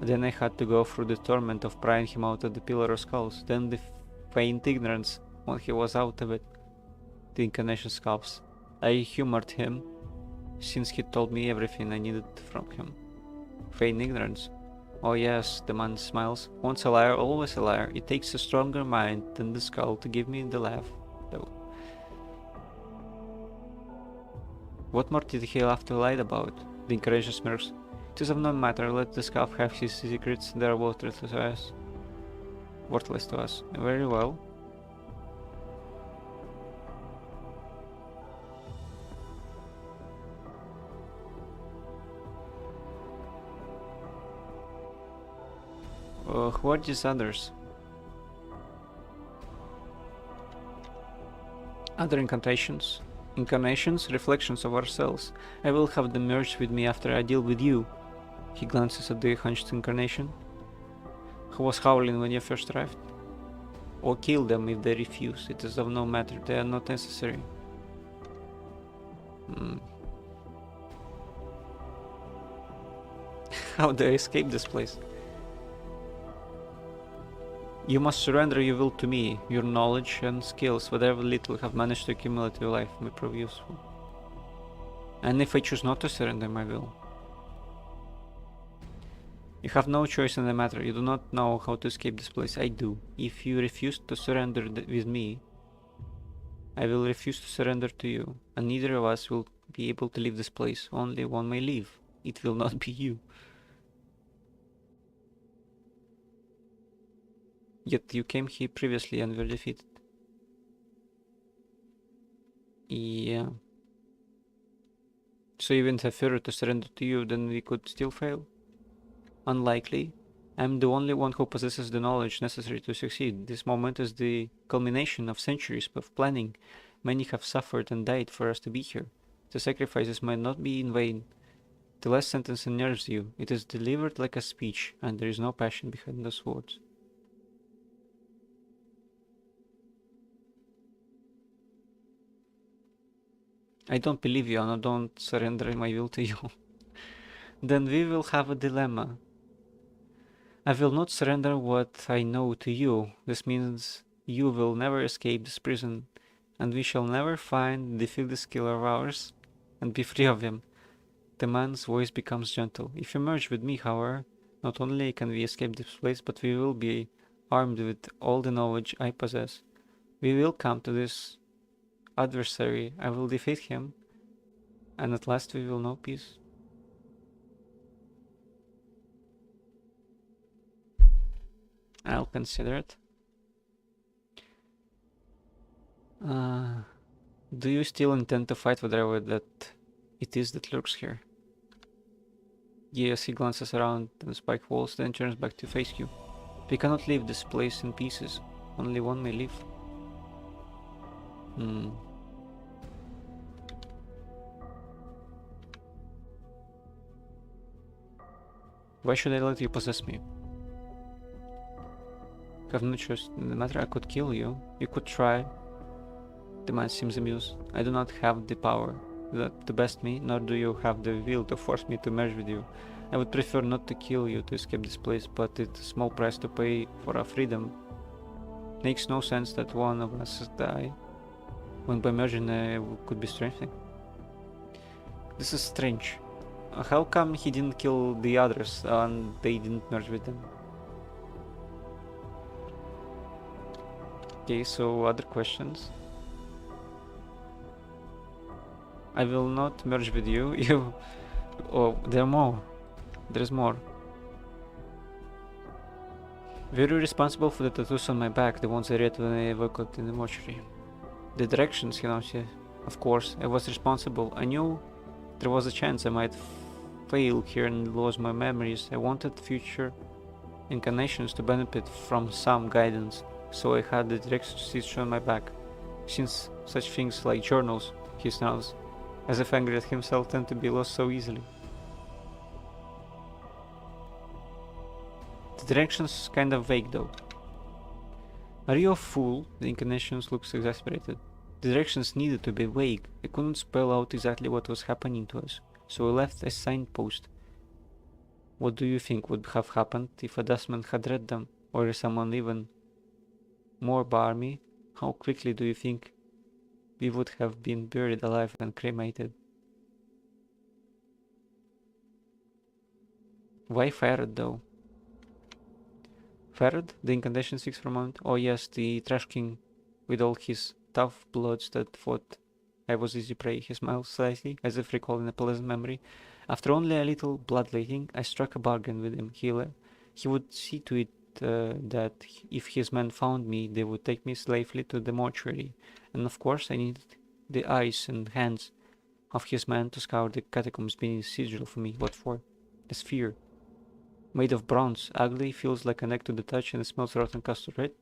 Then I had to go through the torment of prying him out of the Pillar of Skulls, then the faint ignorance when he was out of it. The incarnation scoffs. I humored him, since he told me everything I needed from him. Feign ignorance. Oh yes, the man smiles. Once a liar, always a liar. It takes a stronger mind than the skull to give me the laugh, though. What more did he have to lie about? The incarnation smirks. It is of no matter, let the skull have his secrets, they are worthless to us. Worthless to us. Very well. Who are these others? Other incantations. Incarnations, reflections of ourselves. I will have them merge with me after I deal with you. He glances at the hunched incarnation, who was howling when you first arrived. Or kill them if they refuse. It is of no matter, they are not necessary. How do I escape this place? You must surrender your will to me. Your knowledge and skills, whatever little have managed to accumulate in your life, may prove useful. And if I choose not to surrender my will? You have no choice in the matter. You do not know how to escape this place. I do. If you refuse to surrender with me, I will refuse to surrender to you. And neither of us will be able to leave this place. Only one may leave. It will not be you. Yet you came here previously and were defeated. Yeah. So even if I were to surrender to you, then we could still fail? Unlikely. I'm the only one who possesses the knowledge necessary to succeed. This moment is the culmination of centuries of planning. Many have suffered and died for us to be here. The sacrifices might not be in vain. The last sentence unnerves you. It is delivered like a speech, and there is no passion behind those words. I don't believe you, and I don't surrender my will to you. Then we will have a dilemma. I will not surrender what I know to you. This means you will never escape this prison, and we shall never find the filthy killer of ours and be free of him. The man's voice becomes gentle. If you merge with me, however, not only can we escape this place, but we will be armed with all the knowledge I possess. We will come to this adversary. I will defeat him, and at last we will know peace. I'll consider it. Do you still intend to fight whatever that it is that lurks here? Yes, he glances around the spiked walls, then turns back to face you. We cannot leave this place in pieces. Only one may live. Why should I let you possess me? Have no choice. No matter, I could kill you. You could try. The man seems amused. I do not have the power to best me, nor do you have the will to force me to merge with you. I would prefer not to kill you to escape this place, but it's a small price to pay for our freedom. Makes no sense that one of us die, when by merging could be strengthening. This is strange. How come he didn't kill the others and they didn't merge with them? Okay, so other questions. I will not merge with you. Oh, there are more. There's more. Were you responsible for the tattoos on my back, the ones I read when I woke up in the mortuary? The directions, of course, I was responsible. I knew there was a chance I might fail here and lose my memories. I wanted future incarnations to benefit from some guidance, so I had the directions stitched on my back. Since such things like journals, he snarls, as if angry at himself, tend to be lost so easily. The directions kind of vague though. Are you a fool? The incarnations looks exasperated. The directions needed to be vague. I couldn't spell out exactly what was happening to us, so I left a signpost. What do you think would have happened if a dustman had read them, or someone even more balmy? How quickly do you think we would have been buried alive and cremated? Why Farad though? Farad? The incantation speaks for a moment. Oh yes, the trash king with all his tough bloods that thought I was easy prey. He smiles slightly, as if recalling a pleasant memory. After only a little bloodletting, I struck a bargain with him. He would see to it that if his men found me, they would take me safely to the mortuary. And of course I needed the eyes and hands of his men to scour the catacombs beneath sigil for me. What for? A sphere. Made of bronze, ugly, feels like an egg to the touch, and it smells rotten custard, right?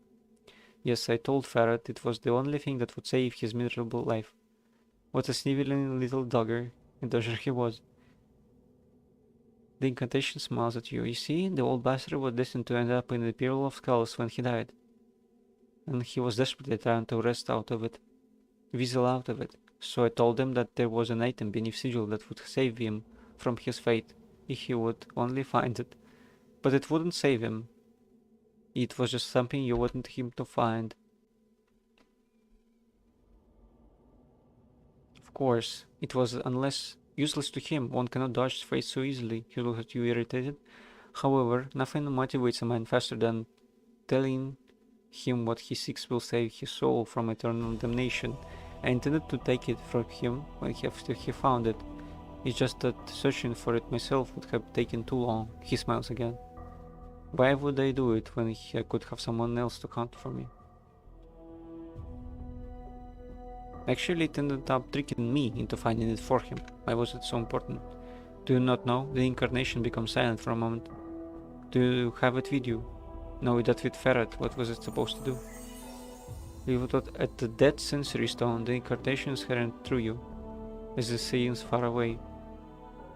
Yes, I told Farad it was the only thing that would save his miserable life. What a sniveling little dodger he was. The incantation smiles at you. You see, the old bastard was destined to end up in the Pyramid of Skulls when he died. And he was desperately trying to wrest out of it. Weasel out of it. So I told him that there was an item beneath sigil that would save him from his fate, if he would only find it. But it wouldn't save him. It was just something you wanted him to find. Of course, it was useless to him. One cannot dodge fate so easily. He looked at you irritated. However, nothing motivates a man faster than telling him what he seeks will save his soul from eternal damnation. I intended to take it from him when he found it. It's just that searching for it myself would have taken too long. He smiles again. Why would I do it when I could have someone else to count for me? Actually, it ended up tricking me into finding it for him. Why was it so important? Do you not know? The incarnation becomes silent for a moment. Do you have it with you? No, that with Ferret, what was it supposed to do? You thought at the dead sensory stone, the incarnations hadn't through you, as it seems far away.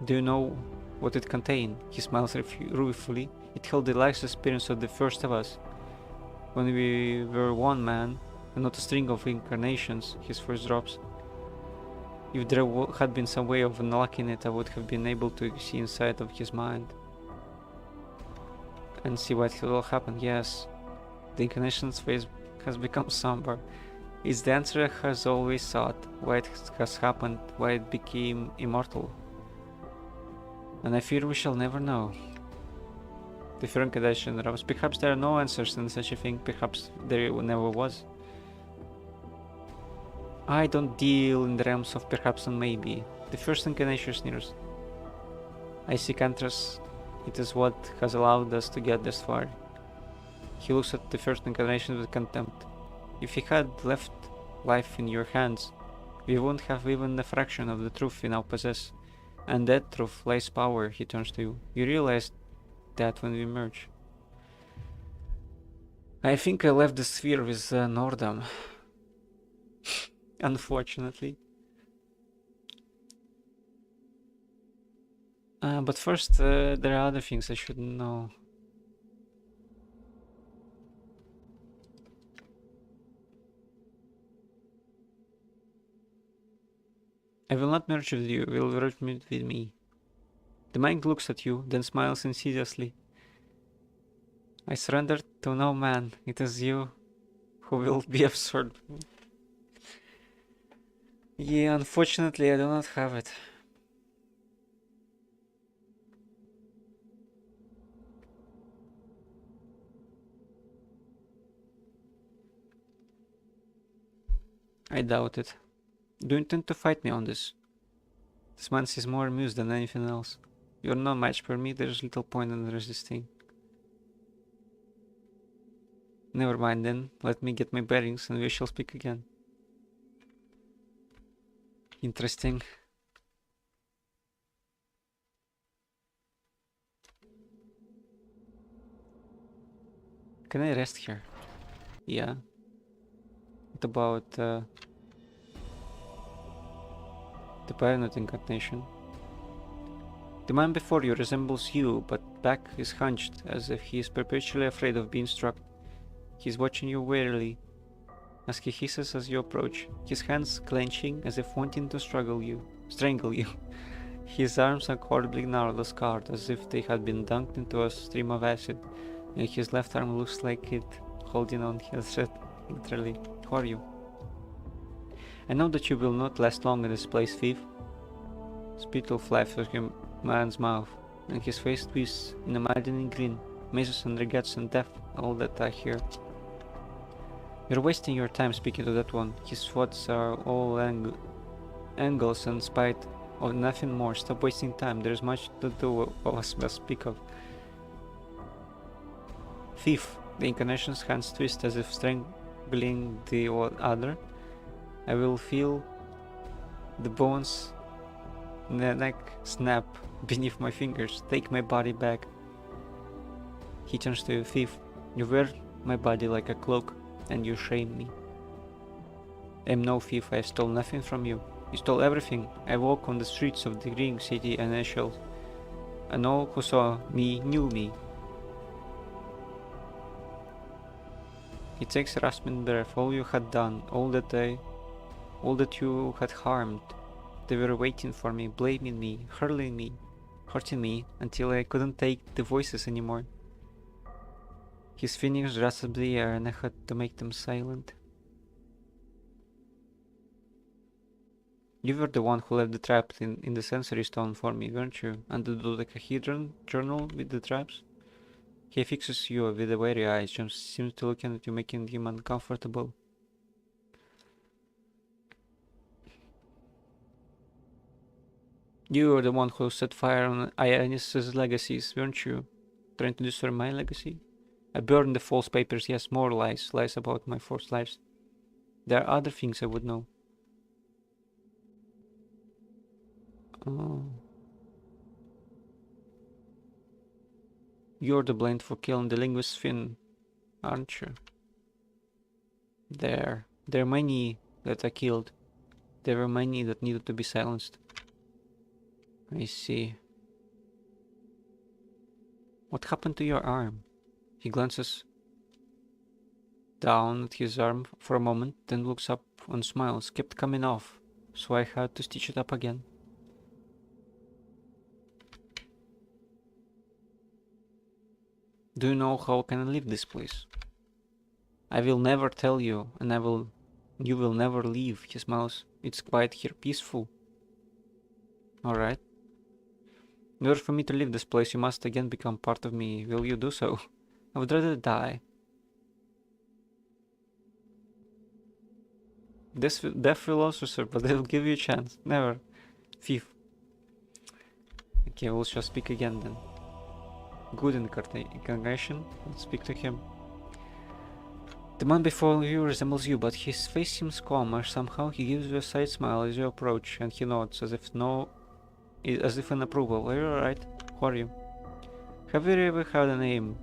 Do you know what it contained? He smiles ruefully. It held the last experience of the first of us. When we were one man, and not a string of incarnations, his voice drops. If there had been some way of unlocking it, I would have been able to see inside of his mind. And see what will happen. Yes, the incarnation's face has become somber. It's the answer I has always sought, why it has happened, why it became immortal. And I fear we shall never know. The fear incarnation erupts. Perhaps there are no answers in such a thing, perhaps there never was. I don't deal in the realms of perhaps and maybe. The first incarnation sneers. I see Cantras. It is what has allowed us to get this far. He looks at the first incarnation with contempt. If he had left life in your hands, we wouldn't have even a fraction of the truth we now possess. And that truth lies power, he turns to you. You realized that when we merge. I think I left the sphere with Nordam. Unfortunately. But first, there are other things I should know. I will not merge with you, will merge with me. The mind looks at you, then smiles insidiously. I surrendered to no man, it is you who will be absorbed. Yeah, unfortunately I do not have it. I doubt it. Do you intend to fight me on this? This man seems more amused than anything else. You're no match for me, there's little point in resisting. Never mind then, let me get my bearings and we shall speak again. Interesting. Can I rest here? Yeah. What about the Bayonet incarnation? The man before you resembles you, but back is hunched, as if he is perpetually afraid of being struck. He is watching you warily, as he hisses as you approach, his hands clenching as if wanting to strangle you. His arms are horribly gnarled and scarred, as if they had been dunked into a stream of acid, and his left arm looks like it holding on his head, literally. Who are you? I know that you will not last long in this place, thief. Spittle flies from your man's mouth, and his face twists in a maddening grin. Mazes and regrets and death, all that I hear. You're wasting your time speaking to that one. His thoughts are all angles and spite of nothing more. Stop wasting time. There's much to do of us must speak of. Thief. The incarnation's hands twist as if strangling the other. I will feel the bones in the neck snap beneath my fingers. Take my body back. He turns to you. Thief. You wear my body like a cloak, and you shame me. I am no thief. I stole nothing from you. You stole everything. I walk on the streets of the green city and Eshel, and all who saw me knew me. He takes a rasping breath. All you had done, all that you had harmed, they were waiting for me, blaming me, hurting me, until I couldn't take the voices anymore. His fingers grasped the air, and I had to make them silent. You were the one who left the trap in the sensory stone for me, weren't you? And the dodecahedron journal with the traps? He fixes you with a wary eyes, just seems to look at you, making him uncomfortable. You were the one who set fire on Ionis's legacies, weren't you? Trying to destroy my legacy? I burned the false papers, yes, more lies. Lies about my forced lives. There are other things I would know. Oh. You're to blame for killing the linguist Finn, aren't you? There are many that I killed. There were many that needed to be silenced. I see. What happened to your arm? He glances down at his arm for a moment, then looks up and smiles. Kept coming off, so I had to stitch it up again. Do you know how can I leave this place? I will never tell you, and you will never leave. He smiles. It's quiet here, peaceful. Alright. In order for me to leave this place, you must again become part of me. Will you do so? I would rather die. Death will also serve, but they will give you a chance. Never. Thief. Okay, we'll just speak again then. Good incarnation. Let's speak to him. The man before you resembles you, but his face seems calmer. Somehow he gives you a side smile as you approach, and he nods as if in approval. Are you alright? Who are you? Have you ever had a name?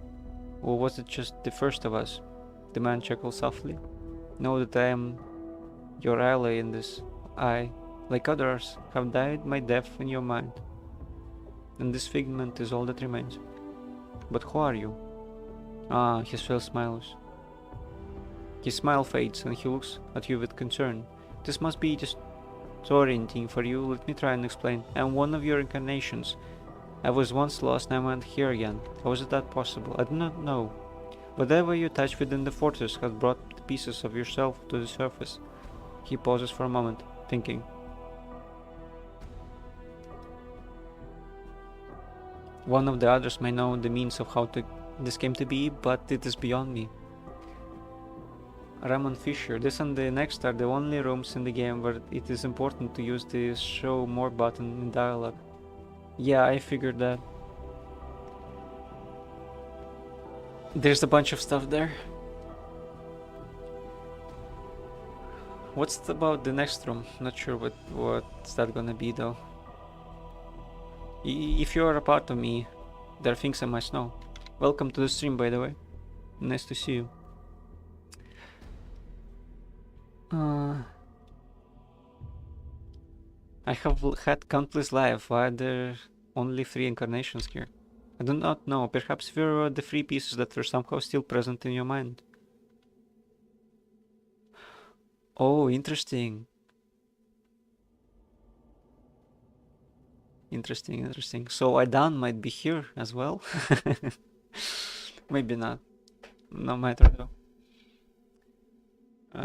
Or was it just the first of us? The man chuckled softly. Know that I am your ally in this. I, like others, have died my death in your mind. And this figment is all that remains. But who are you? Ah, his face smiles. His smile fades and he looks at you with concern. This must be disorienting for you. Let me try and explain. I am one of your incarnations. I was once lost and I am here again. How is that possible? I do not know. Whatever you touch within the fortress has brought the pieces of yourself to the surface. He pauses for a moment, thinking. One of the others may know the means of how this came to be, but it is beyond me. Ramon Fisher. This and the next are the only rooms in the game where it is important to use the show more button in dialogue. Yeah, I figured that. There's a bunch of stuff there. What's about the next room? Not sure what's that gonna be though. If you're a part of me, there are things I must know. Welcome to the stream, by the way. Nice to see you. I have had countless lives. Why are there only 3 incarnations here? I do not know. Perhaps there were the 3 pieces that were somehow still present in your mind. Oh, interesting. Interesting. So Aidan might be here as well? Maybe not. No matter though.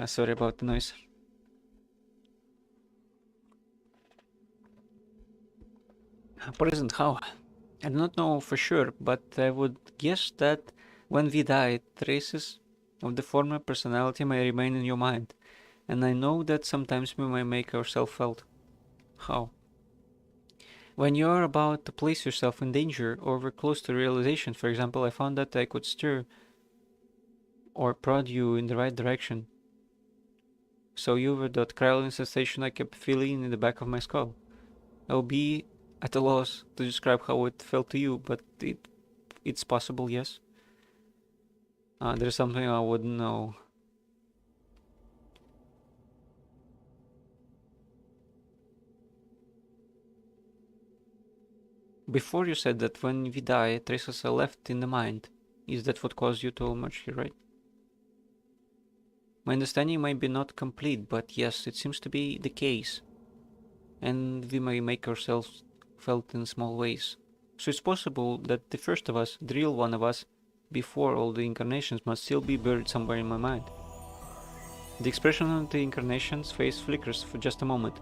Sorry about the noise. Present how? I do not know for sure, but I would guess that when we die, traces of the former personality may remain in your mind. And I know that sometimes we may make ourselves felt. How? When you are about to place yourself in danger or were close to realization, for example, I found that I could steer or prod you in the right direction. So you were that crawling sensation I kept feeling in the back of my skull. I will be at a loss to describe how it felt to you, but it's possible, yes? There's something I wouldn't know. Before you said that when we die, traces are left in the mind. Is that what caused you to emerge here, right? My understanding might be not complete, but yes, it seems to be the case. And we may make ourselves felt in small ways. So it's possible that the first of us, the real one of us, before all the incarnations, must still be buried somewhere in my mind. The expression on the incarnation's face flickers for just a moment,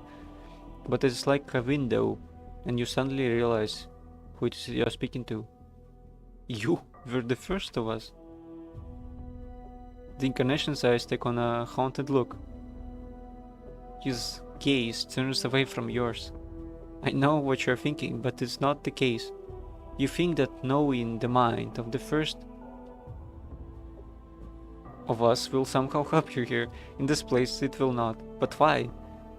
but it's like a window, and you suddenly realize who it is you're speaking to. You were the first of us. The incarnation's eyes take on a haunted look. His gaze turns away from yours. I know what you're thinking, but it's not the case. You think that knowing the mind of the first of us will somehow help you here. In this place it will not. But why?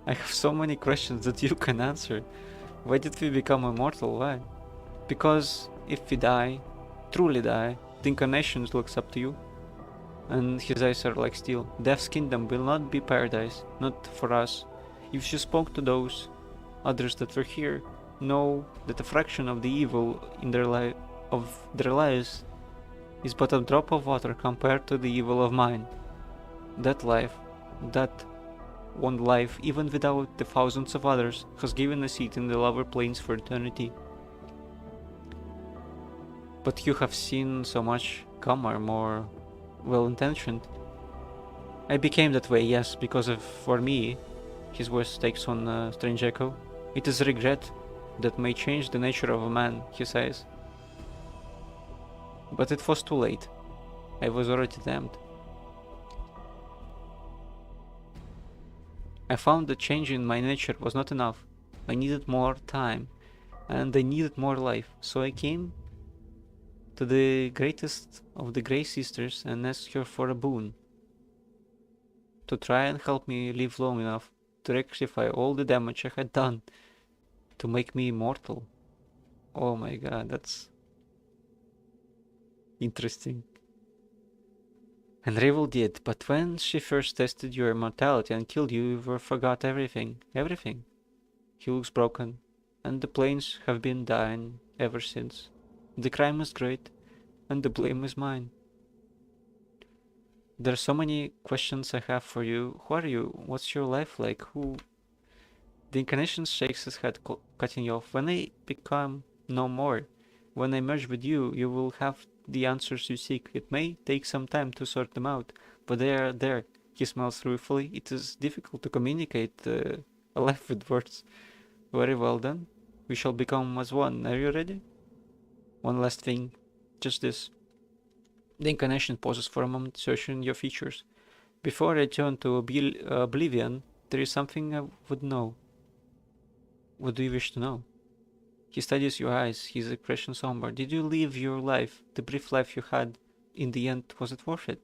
I have so many questions that you can answer. Why did we become immortal? Why? Because if we die, truly die, the incarnation looks up to you. And his eyes are like steel. Death's kingdom will not be paradise, not for us. If you spoke to those others that were here, know that a fraction of the evil in their lives is but a drop of water compared to the evil of mine. That life, that one life, even without the thousands of others, has given a seat in the lower planes for eternity. But you have seen so much calmer, more well-intentioned. I became that way, yes, because of, for me, his voice takes on a strange echo. It is regret that may change the nature of a man, he says. But it was too late. I was already damned. I found that changing my nature was not enough. I needed more time, and I needed more life, so I came to the greatest of the Grey Sisters and asked her for a boon. To try and help me live long enough to rectify all the damage I had done, to make me immortal. Oh my god, that's interesting. And Ravel did, but when she first tested your immortality and killed you, you forgot everything. Everything. He looks broken, and the planes have been dying ever since. The crime is great, and the blame is mine. There are so many questions I have for you. Who are you? What's your life like? Who? The incarnation shakes his head, cutting you off. When I become no more, when I merge with you, you will have the answers you seek. It may take some time to sort them out, but they are there. He smiles ruefully. It is difficult to communicate a life with words. Very well then. We shall become as one. Are you ready? One last thing. Just this. The incarnation pauses for a moment, searching your features. Before I turn to oblivion, there is something I would know. What do you wish to know? He studies your eyes, his expression somber. Did you live your life, the brief life you had, in the end, was it worth it?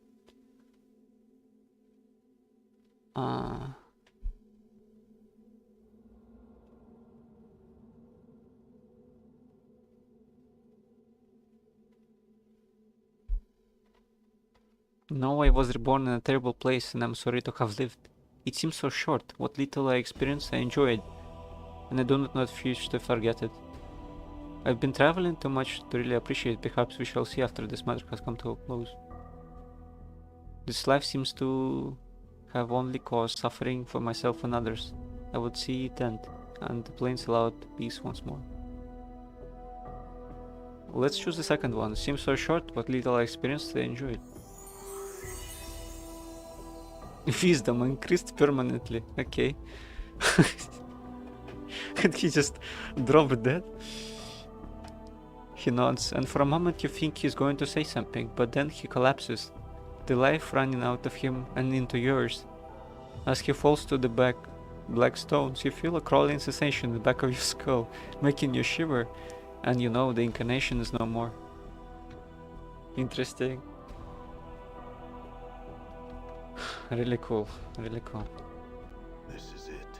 No, I was reborn in a terrible place and I'm sorry to have lived. It seems so short. What little I experienced I enjoyed, and I do not wish to forget it. I've been traveling too much to really appreciate. Perhaps we shall see after this matter has come to a close. This life seems to have only caused suffering for myself and others. I would see it end, and the plains allowed peace once more. Let's choose the second one. Seems so short, what little I experienced I enjoyed. Wisdom increased permanently. Okay. And he just dropped that. He nods, and for a moment you think he's going to say something, but then he collapses, the life running out of him and into yours. As he falls to the black stones, you feel a crawling sensation in the back of your skull, making you shiver, and you know the incarnation is no more. Interesting. Really cool, really cool. This is it.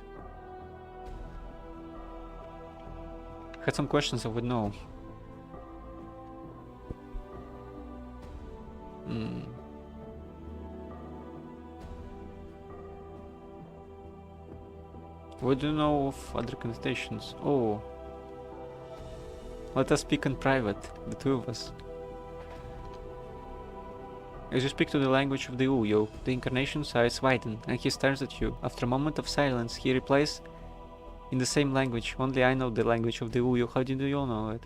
Had some questions I would know. What do you know of other connotations? Oh. Let us speak in private, the two of us. As you speak to the language of the Uyo, the incarnation's eyes widen, and he stares at you. After a moment of silence, he replies in the same language. Only I know the language of the Uyo. How did you all know it?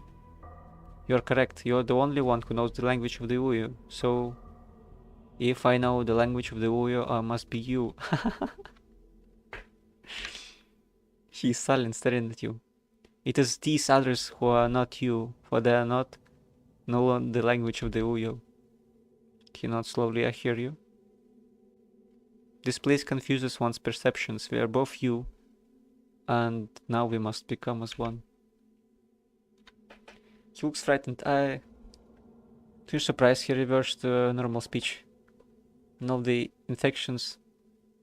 You're correct. You're the only one who knows the language of the Uyo. So, if I know the language of the Uyo, I must be you. He is silent, staring at you. It is these others who are not you, for they are not know the language of the Uyo. He nods slowly. I hear you. This place confuses one's perceptions. We are both you, and now we must become as one. He looks frightened. To your surprise, he reversed to normal speech. And all the inflections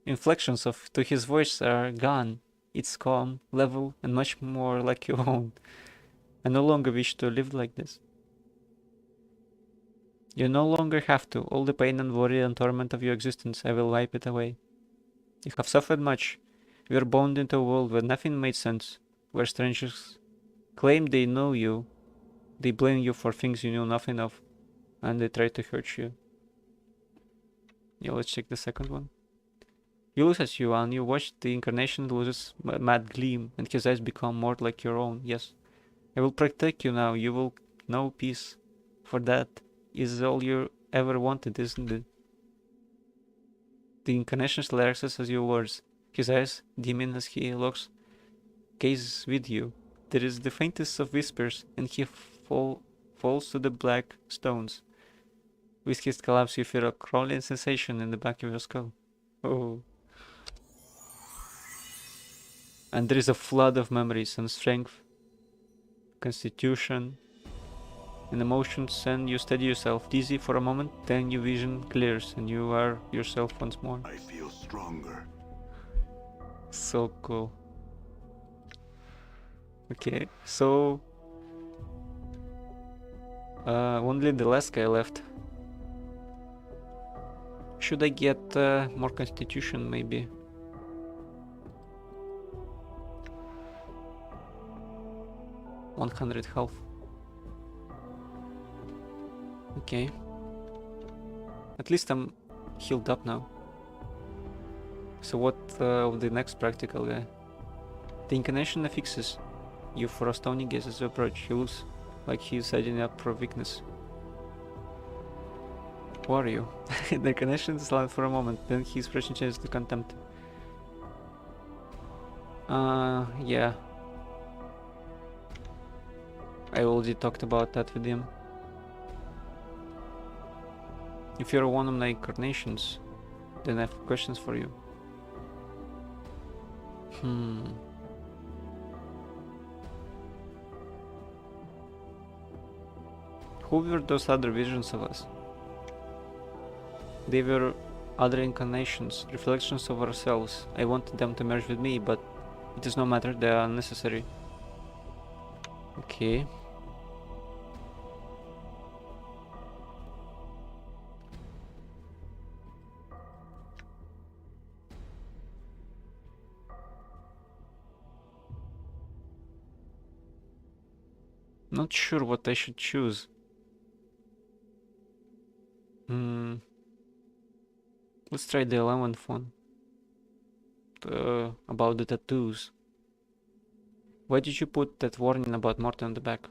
to his voice are gone. It's calm, level, and much more like your own. I no longer wish to live like this. You no longer have to. All the pain and worry and torment of your existence, I will wipe it away. You have suffered much. You were born into a world where nothing made sense, where strangers claim they know you, they blame you for things you knew nothing of, and they try to hurt you. Yeah, let's check the second one. He looks at you, and you watch the incarnation loses mad gleam, and his eyes become more like your own. Yes, I will protect you now. You will know peace. For that is all you ever wanted, isn't it? The incarnation relaxes as your words. His eyes dimming as he looks, gazes with you. There is the faintest of whispers, and he falls to the black stones. With his collapse, you feel a crawling sensation in the back of your skull. Oh. And there is a flood of memories and strength, constitution, and emotions, and you steady yourself, dizzy for a moment, then your vision clears, and you are yourself once more. I feel stronger. So cool. Okay, so only the last guy left. Should I get more constitution, maybe? $100 health. Okay. At least I'm healed up now. So what of the next practical guy? The incarnation affixes you for a stony gaze as you approach. He looks like he's setting up for weakness. Who are you? The incarnation is silent for a moment, then his expression changes to contempt. Yeah. I already talked about that with him. If you're one of my incarnations, then I have questions for you. Who were those other visions of us? They were other incarnations, reflections of ourselves. I wanted them to merge with me, but it is no matter, they are unnecessary. Okay. Not sure what I should choose. Let's try the 11th one. About the tattoos. Why did you put that warning about Morton on the back?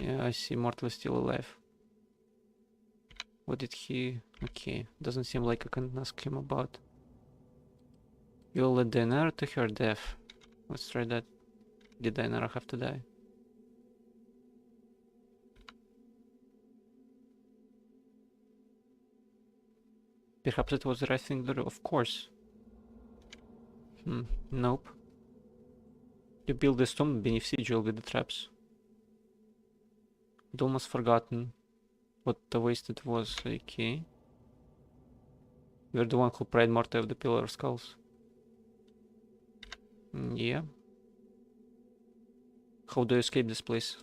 Yeah, I see Mortal is still alive. What did he... Okay, doesn't seem like I can ask him about. You'll let Daenerys to her death. Let's try that. Did Daenerys have to die? Perhaps it was the right thing to do, of course. Nope. You build this tomb beneath sigil with the traps. I'd almost forgotten what a waste it was. Okay. You're the one who pried Morta of the Pillar of Skulls. Yeah. How do you escape this place?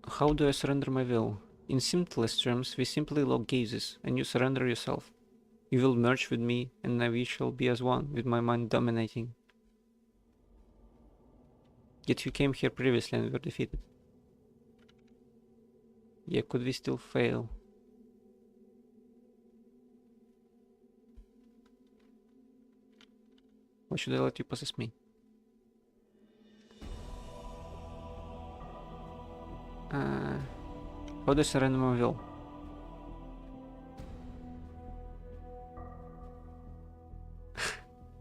How do I surrender my will? In simplest terms, we simply lock gazes, and you surrender yourself. You will merge with me, and we shall be as one, with my mind dominating. Yet you came here previously and were defeated. Yeah, could we still fail? Why should I let you possess me? How do I surrender my will?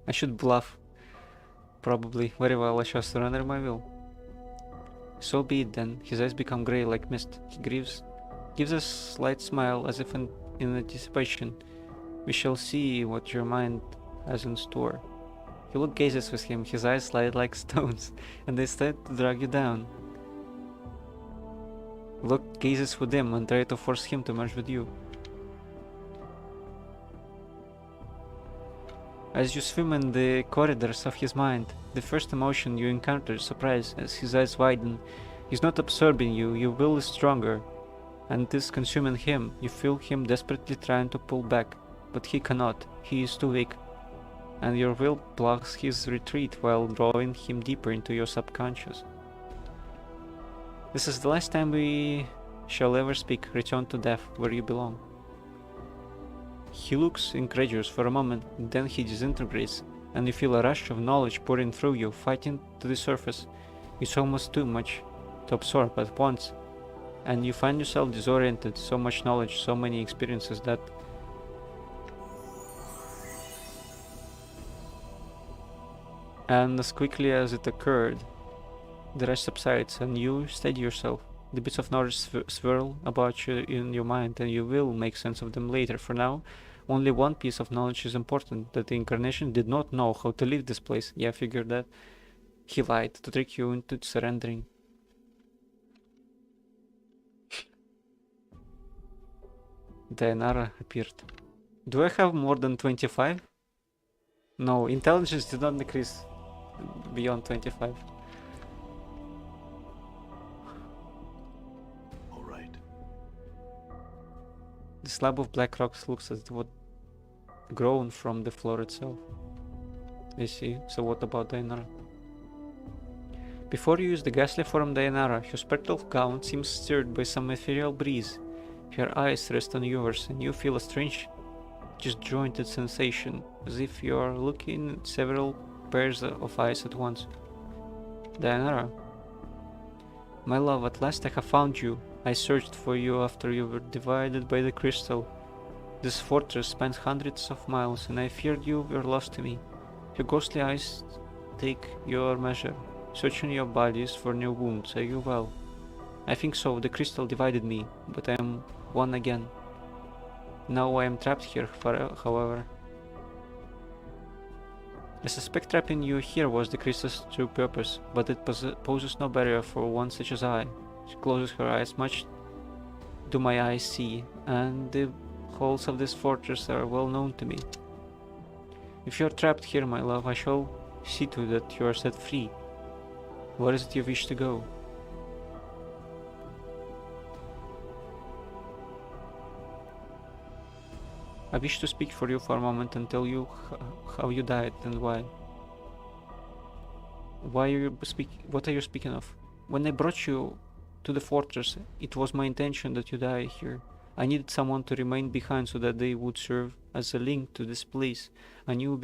I should bluff. Probably. Very well, I shall surrender my will. So be it then. His eyes become grey like mist. He gives a slight smile as if in anticipation. We shall see what your mind has in store. Huluk gazes with him, his eyes slide like stones, and they start to drag you down. Huluk gazes with him and tries to force him to merge with you. As you swim in the corridors of his mind, the first emotion you encounter is surprise as his eyes widen. He's not absorbing you, your will is stronger, and it is consuming him. You feel him desperately trying to pull back, but he cannot, he is too weak, and your will blocks his retreat while drawing him deeper into your subconscious. This is the last time we shall ever speak. Return to death, where you belong. He looks incredulous for a moment, then he disintegrates, and you feel a rush of knowledge pouring through you, fighting to the surface. It's almost too much to absorb at once, and you find yourself disoriented. So much knowledge, so many experiences that and as quickly as it occurred, the rush subsides and you steady yourself. The bits of knowledge swirl about you in your mind, and you will make sense of them later. For now, only one piece of knowledge is important, that the incarnation did not know how to leave this place. Yeah, I figured that. He lied to trick you into surrendering. Dayanara appeared. Do I have more than 25? No, intelligence did not decrease beyond 25. The slab of black rocks looks as what grown from the floor itself. I see. So what about Dayanara? Before you use the ghastly form Dayanara, her spectral gown seems stirred by some ethereal breeze. Her eyes rest on yours, and you feel a strange, disjointed sensation, as if you are looking at several pairs of eyes at once. Dayanara, my love, at last I have found you. I searched for you after you were divided by the crystal. This fortress spans hundreds of miles, and I feared you were lost to me. Your ghostly eyes take your measure, searching your bodies for new wounds. Are you well? I think so. The crystal divided me, but I am one again. Now I am trapped here, however. I suspect trapping you here was the crystal's true purpose, but it poses no barrier for one such as I. She closes her eyes. Much do my eyes see, and the halls of this fortress are well known to me. If you are trapped here, my love, I shall see to that you are set free. Where is it you wish to go? I wish to speak for you for a moment and tell you how you died and why. Why are you what are you speaking of? When I brought you to the fortress, it was my intention that you die here. I needed someone to remain behind so that they would serve as a link to this place. I knew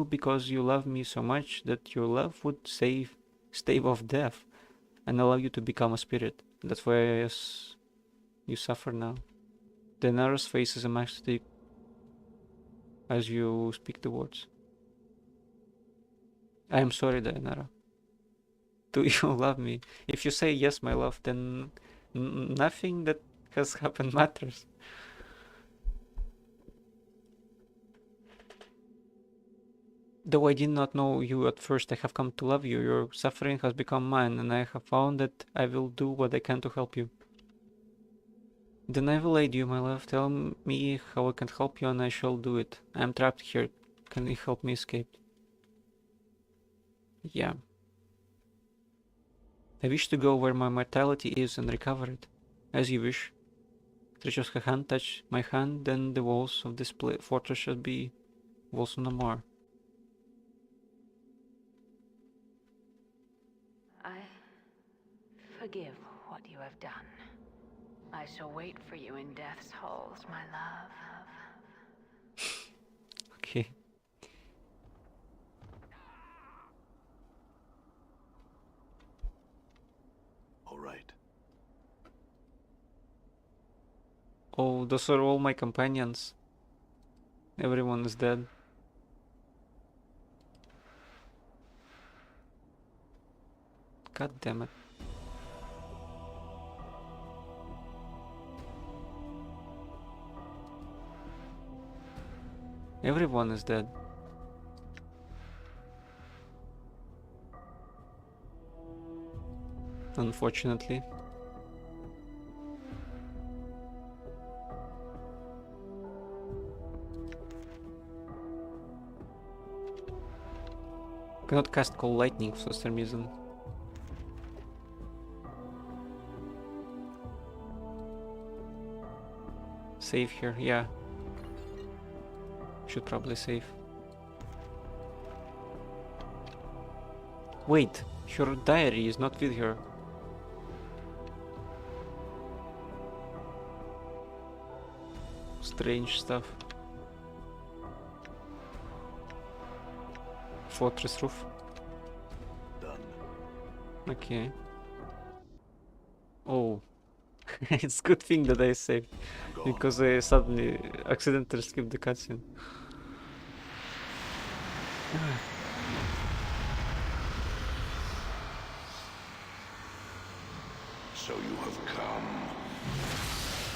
because you love me so much that your love would stave off death and allow you to become a spirit. That's why you suffer now. Dayanara's face is a majestic as you speak the words. I am sorry, Dayanara. Do you love me? If you say yes, my love, then nothing that has happened matters. Though I did not know you at first, I have come to love you. Your suffering has become mine, and I have found that I will do what I can to help you. Then I will aid you, my love. Tell me how I can help you, and I shall do it. I am trapped here. Can you help me escape? Yeah. I wish to go where my mortality is and recover it. As you wish. Stretches her hand, touch my hand, then the walls of this fortress shall be walls no more. I forgive what you have done. I shall wait for you in death's halls, my love. Okay. All right. Oh, those are all my companions. Everyone is dead. God damn it. Everyone is dead. Unfortunately. Cannot cast Call Lightning for some reason. Save here, yeah. Should probably save. Wait, her diary is not with her. Strange stuff. Fortress roof. Done. Okay. Oh. It's a good thing that I saved. Because I suddenly accidentally skipped the cutscene. So you have come.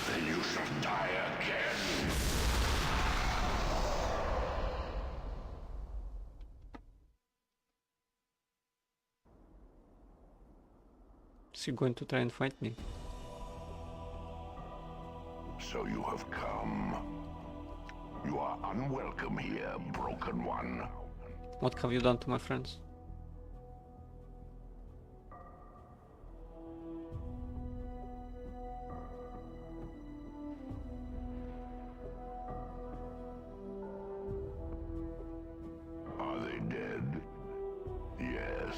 Then you shall die again. Is he going to try and fight me? So you have come. You are unwelcome here, broken one. What have you done to my friends? Are they dead? Yes.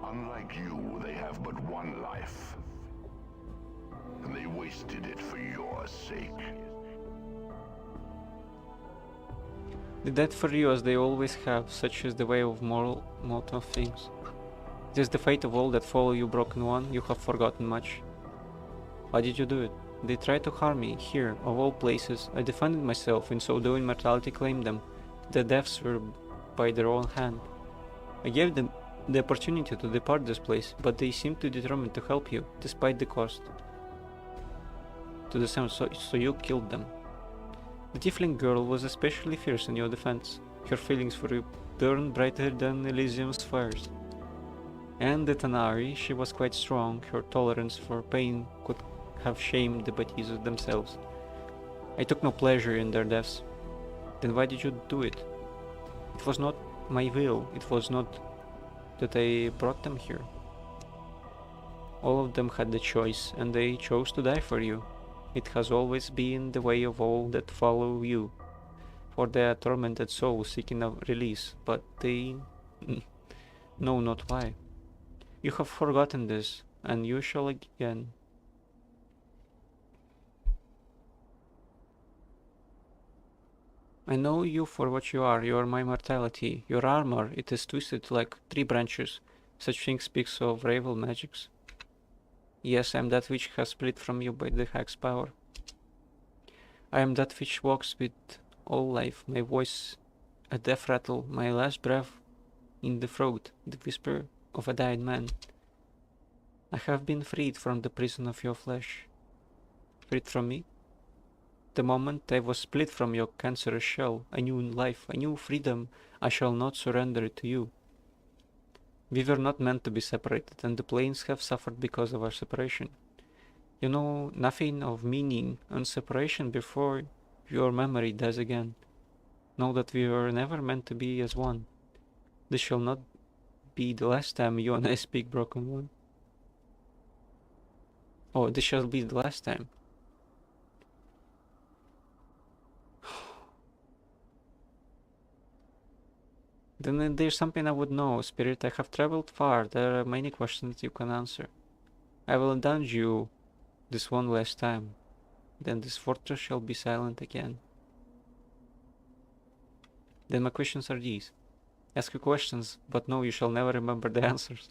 Unlike you, they have but one life. And they wasted it for your sake. They died for you as they always have, such is the way of moral of things. It is the fate of all that follow you, broken one, you have forgotten much. Why did you do it? They tried to harm me, here, of all places. I defended myself, in so doing mortality claimed them. Their deaths were by their own hand. I gave them the opportunity to depart this place, but they seemed to determined to help you, despite the cost. To the same, so you killed them. The tiefling girl was especially fierce in your defense. Her feelings for you burned brighter than Elysium's fires. And the Tanari, she was quite strong. Her tolerance for pain could have shamed the Batizos themselves. I took no pleasure in their deaths. Then why did you do it? It was not my will. It was not that I brought them here. All of them had the choice, and they chose to die for you. It has always been the way of all that follow you, for they are tormented souls seeking a release, but they know not why. You have forgotten this, and you shall again. I know you for what you are my mortality. Your armor, it is twisted like 3 branches. Such thing speaks of rival magics. Yes, I am that which has split from you by the hag's power. I am that which walks with all life, my voice a death rattle, my last breath in the throat, the whisper of a dying man. I have been freed from the prison of your flesh. Freed from me? The moment I was split from your cancerous shell, I knew life, I knew freedom. I shall not surrender it to you. We were not meant to be separated, and the planes have suffered because of our separation. You know nothing of meaning and separation before your memory dies again. Know that we were never meant to be as one. This shall not be the last time you and I speak, broken one. Oh, this shall be the last time. Then there's something I would know, Spirit. I have traveled far. There are many questions you can answer. I will indulge you this one last time. Then this fortress shall be silent again. Then my questions are these. Ask you questions, but no, you shall never remember the answers.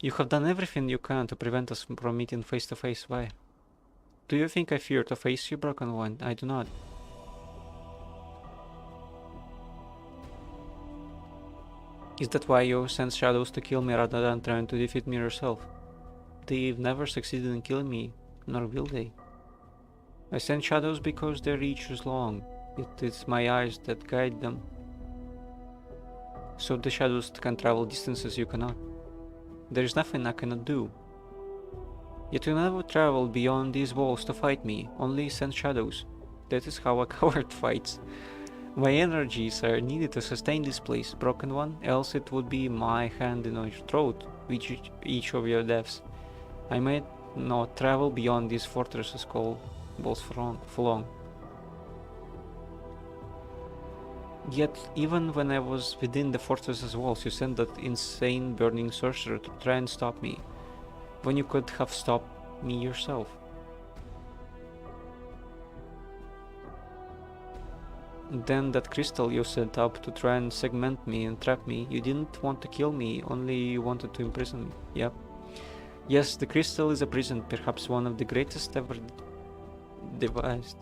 You have done everything you can to prevent us from meeting face to face. Why? Do you think I fear to face you, broken one? I do not. Is that why you sent shadows to kill me rather than trying to defeat me yourself? They've never succeeded in killing me, nor will they. I sent shadows because their reach is long. It is my eyes that guide them. So the shadows can travel distances you cannot. There is nothing I cannot do. Yet you never travel beyond these walls to fight me, only send shadows. That is how a coward fights. My energies are needed to sustain this place, Broken One, else it would be my hand in your throat with each of your deaths. I might not travel beyond these fortresses called walls for long. Yet, even when I was within the fortress's walls, you sent that insane burning sorcerer to try and stop me, when you could have stopped me yourself. Then that crystal you set up to try and segment me and trap me, you didn't want to kill me, only you wanted to imprison me. Yep. Yes, the crystal is a prison, perhaps one of the greatest ever devised.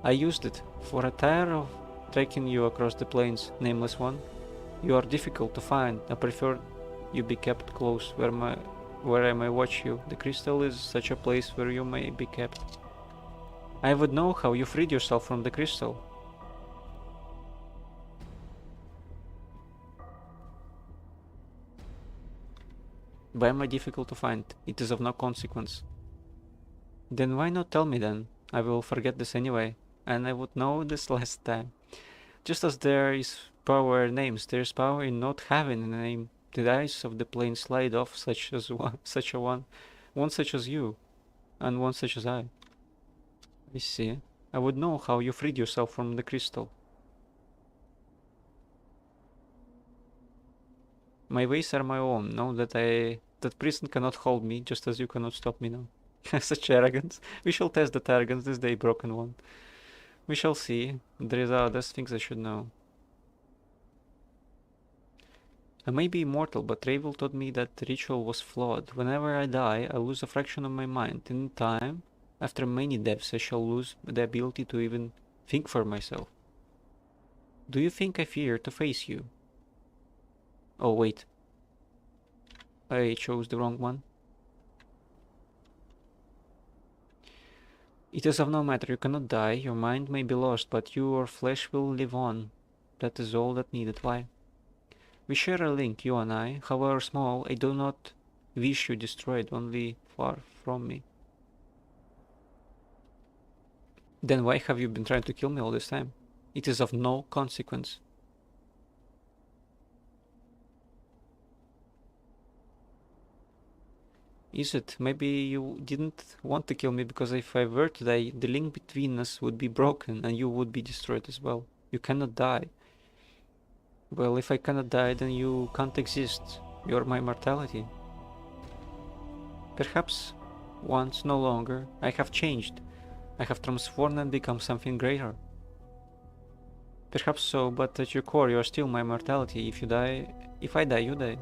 I used it, for a tire of trekking you across the plains, nameless one. You are difficult to find. I prefer you be kept close, where I may watch you. The crystal is such a place where you may be kept. I would know how you freed yourself from the crystal. Why am I difficult to find? It is of no consequence. Then why not tell me then? I will forget this anyway, and I would know this last time. Just as there is power in names, there is power in not having a name. The eyes of the plain slide off such a one such as you, and one such as I. I see. I would know how you freed yourself from the crystal. My ways are my own. Know that prison cannot hold me, just as you cannot stop me now. Such arrogance. We shall test that arrogance this day, Broken One. We shall see. There is others things I should know. I may be immortal, but Ravel told me that the ritual was flawed. Whenever I die, I lose a fraction of my mind. In time, after many deaths, I shall lose the ability to even think for myself. Do you think I fear to face you? Oh, wait. I chose the wrong one. It is of no matter, you cannot die, your mind may be lost, but your flesh will live on. That is all that needed. Why? We share a link, you and I, however small. I do not wish you destroyed, only far from me. Then why have you been trying to kill me all this time? It is of no consequence. Is it? Maybe you didn't want to kill me because if I were to die, the link between us would be broken and you would be destroyed as well. You cannot die. Well, if I cannot die, then you can't exist. You're my mortality. Perhaps once, no longer. I have changed. I have transformed and become something greater. Perhaps so, but at your core you are still my mortality. If I die, you die.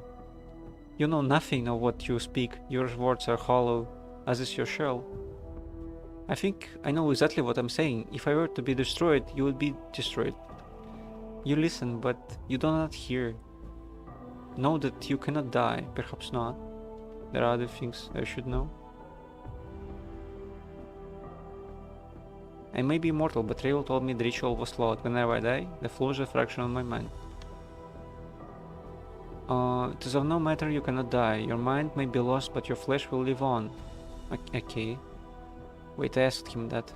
You know nothing of what you speak. Your words are hollow, as is your shell. I think I know exactly what I'm saying. If I were to be destroyed, you would be destroyed. You listen, but you do not hear. Know that you cannot die. Perhaps not. There are other things I should know. I may be immortal, but Rael told me the ritual was flawed. Whenever I die, the flaw is a fraction of my mind. It is of no matter, you cannot die. Your mind may be lost, but your flesh will live on. Okay. Wait, I asked him that.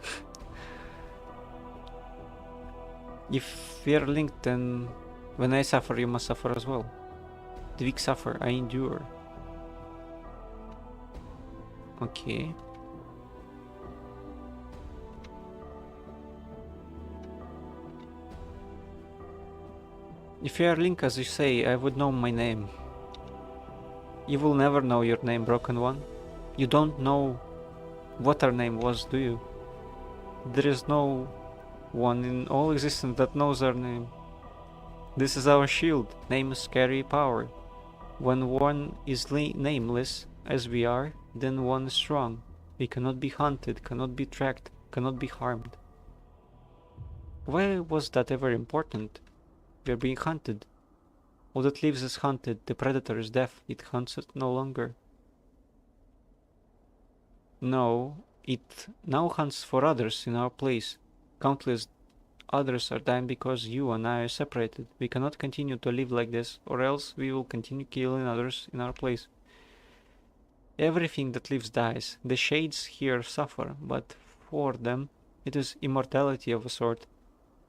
If we are linked, then when I suffer, you must suffer as well. The weak suffer, I endure. Okay. If you are linked as you say, I would know my name. You will never know your name, Broken One. You don't know what our name was, do you? There is no one in all existence that knows our name. This is our shield. Names carry power. When one is nameless, as we are, then one is strong. We cannot be hunted, cannot be tracked, cannot be harmed. Why was that ever important? We are being hunted. All that lives is hunted. The predator is deaf. It hunts us no longer. No, it now hunts for others in our place. Countless Others are dying because you and I are separated. We cannot continue to live like this, or else we will continue killing others in our place. Everything that lives dies. The shades here suffer, but for them it is immortality of a sort.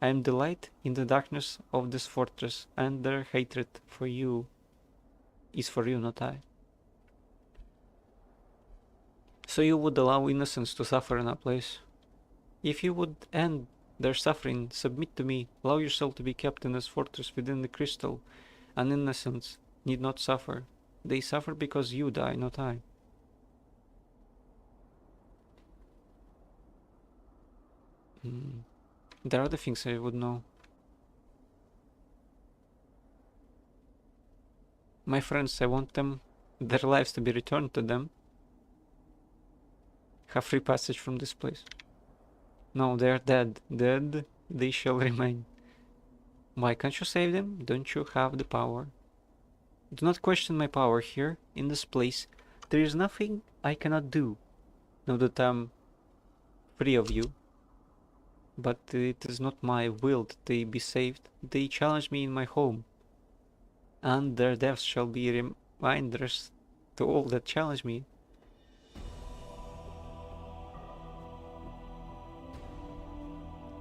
I am the light in the darkness of this fortress, and their hatred for you is for you, not I. So you would allow innocents to suffer in our place? If you would end their suffering, submit to me, allow yourself to be kept in this fortress within the crystal, and innocents need not suffer. They suffer because you die, not I. There are other things I would know. My friends, I want their lives to be returned to them. Have free passage from this place. No, they are dead. Dead they shall remain. Why can't you save them? Don't you have the power? Do not question my power here, in this place. There is nothing I cannot do, now that I'm free of you. But it is not my will that they be saved. They challenge me in my home, and their deaths shall be reminders to all that challenge me.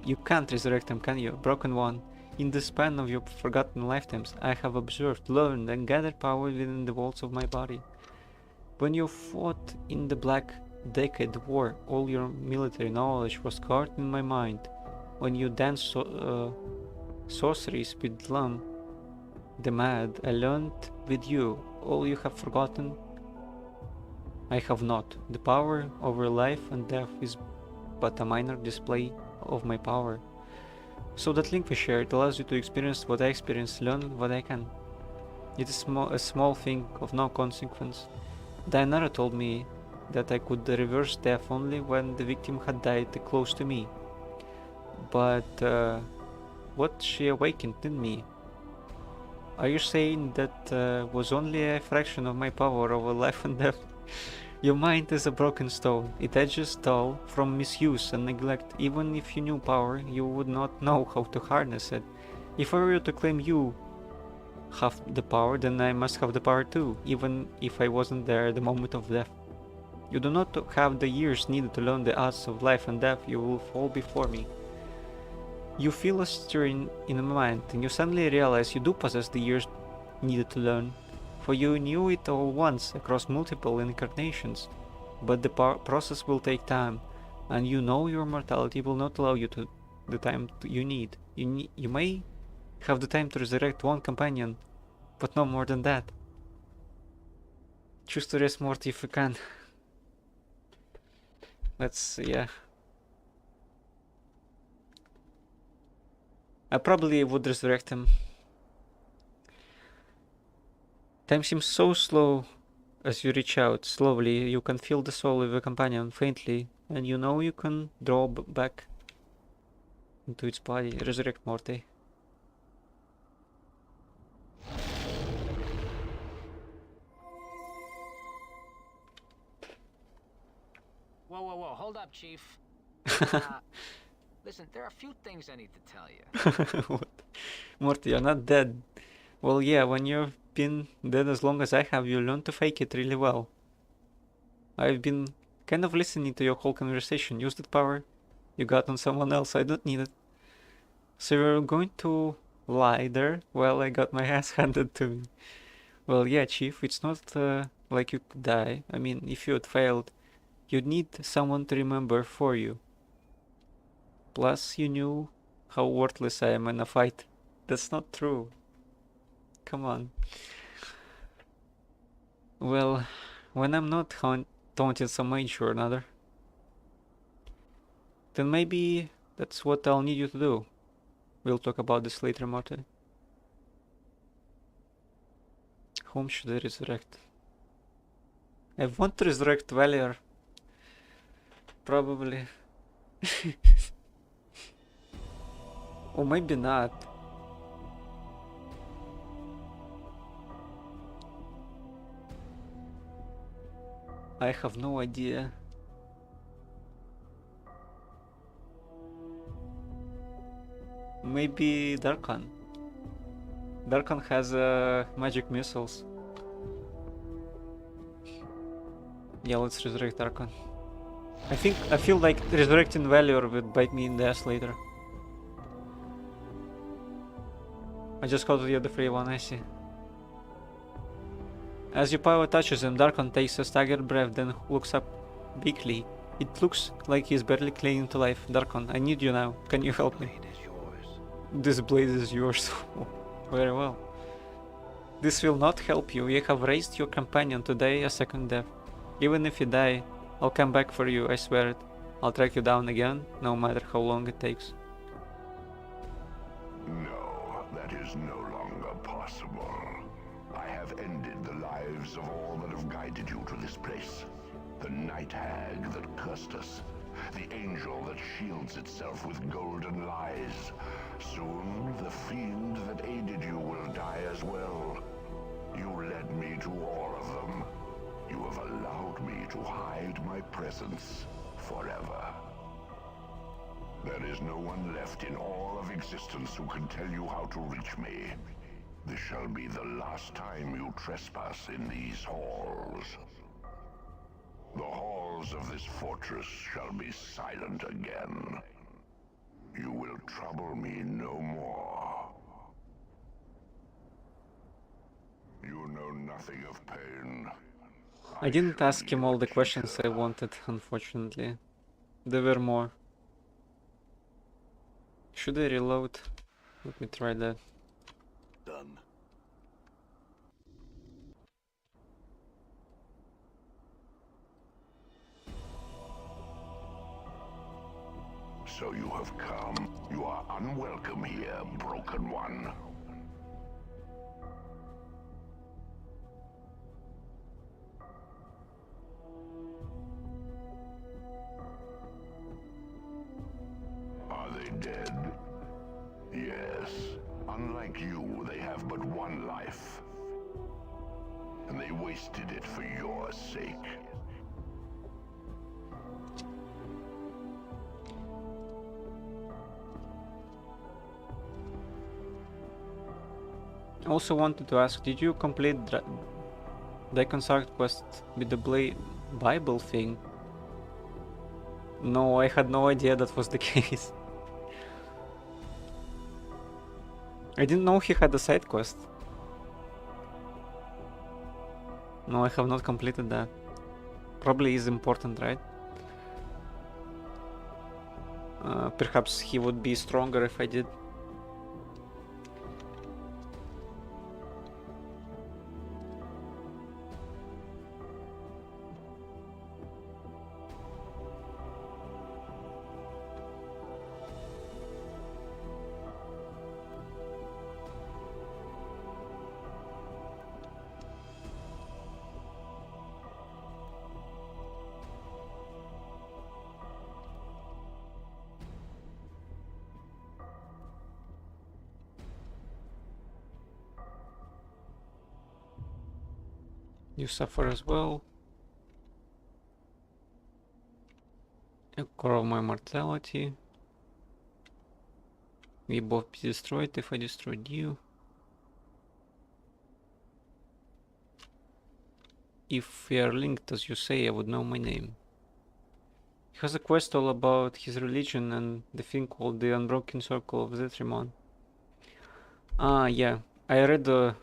You can't resurrect them, can you, broken one? In the span of your forgotten lifetimes, I have observed, learned, and gathered power within the walls of my body. When you fought in the Black Decade War, all your military knowledge was caught in my mind. When you danced sorceries with Lum, the Mad, I learned with you. All you have forgotten, I have not. The power over life and death is but a minor display of my power. So that link we shared allows you to experience what I experienced, learn what I can. It is a small thing of no consequence. Dianara told me that I could reverse death only when the victim had died close to me. But what she awakened in me? Are you saying that was only a fraction of my power over life and death? Your mind is a broken stone. It edges dull from misuse and neglect. Even if you knew power, you would not know how to harness it. If I were to claim you have the power, then I must have the power too, even if I wasn't there at the moment of death. You do not have the years needed to learn the arts of life and death. You will fall before me. You feel a stirring in your mind, and you suddenly realize you do possess the years needed to learn. For you knew it all once, across multiple incarnations. But the process will take time, and you know your mortality will not allow you the time you need. You may have the time to resurrect one companion, but no more than that. Choose to rest Morty if you can. Yeah. I probably would resurrect him. Time seems so slow as you reach out. Slowly, you can feel the soul of your companion faintly, and you know you can draw back into its body. Resurrect Morty. Whoa, hold up, Chief. Listen, there are a few things I need to tell you. What? Morty, you're not dead. Well, yeah, when you've been dead as long as I have, you learn to fake it really well. I've been kind of listening to your whole conversation. Use that power you got on someone else. I don't need it. So you're going to lie there while I got my ass handed to me. Well, yeah, Chief, it's not like you could die. I mean, if you had failed, you'd need someone to remember for you. Plus, you knew how worthless I am in a fight. That's not true. Come on. Well, when I'm not taunted some mage or another, then maybe that's what I'll need you to do. We'll talk about this later, Marty. Whom should I resurrect? I want to resurrect Valier. Probably. Or maybe not. I have no idea. Maybe Darkon. Darkon has magic missiles. Yeah, let's resurrect Darkon. I feel like resurrecting Valor would bite me in the ass later. I just got the other free one, I see. As your power touches him, Darkon takes a staggered breath, then looks up weakly. It looks like he's barely clinging to life. Darkon, I need you now. Can you help me? Blade is yours. This blade is yours. Very well. This will not help you. You have raised your companion today a second death. Even if you die, I'll come back for you, I swear it. I'll track you down again, no matter how long it takes. No, that is no longer possible. I have ended the lives of all that have guided you to this place. The night hag that cursed us. The angel that shields itself with golden lies. Soon, the fiend that aided you will die as well. You led me to all of them. You have allowed me to hide my presence forever. There is no one left in all of existence who can tell you how to reach me. This shall be the last time you trespass in these halls. The halls of this fortress shall be silent again. You will trouble me no more. You know nothing of pain. I didn't ask him all the questions I wanted, unfortunately. There were more. Should I reload? Let me try that. Done. So you have come. You are unwelcome here, Broken One. Are they dead? Yes. Unlike you, they have but one life. And they wasted it for your sake. I also wanted to ask, did you complete the Consort quest with the Bible thing? No, I had no idea that was the case. I didn't know he had a side quest. No, I have not completed that. Probably is important, right? Perhaps he would be stronger if I did. You suffer as well. A core of my mortality. We both be destroyed if I destroyed you. If we are linked, as you say, I would know my name. He has a quest all about his religion and the thing called the Unbroken Circle of Zetrimon. Ah, yeah. I read the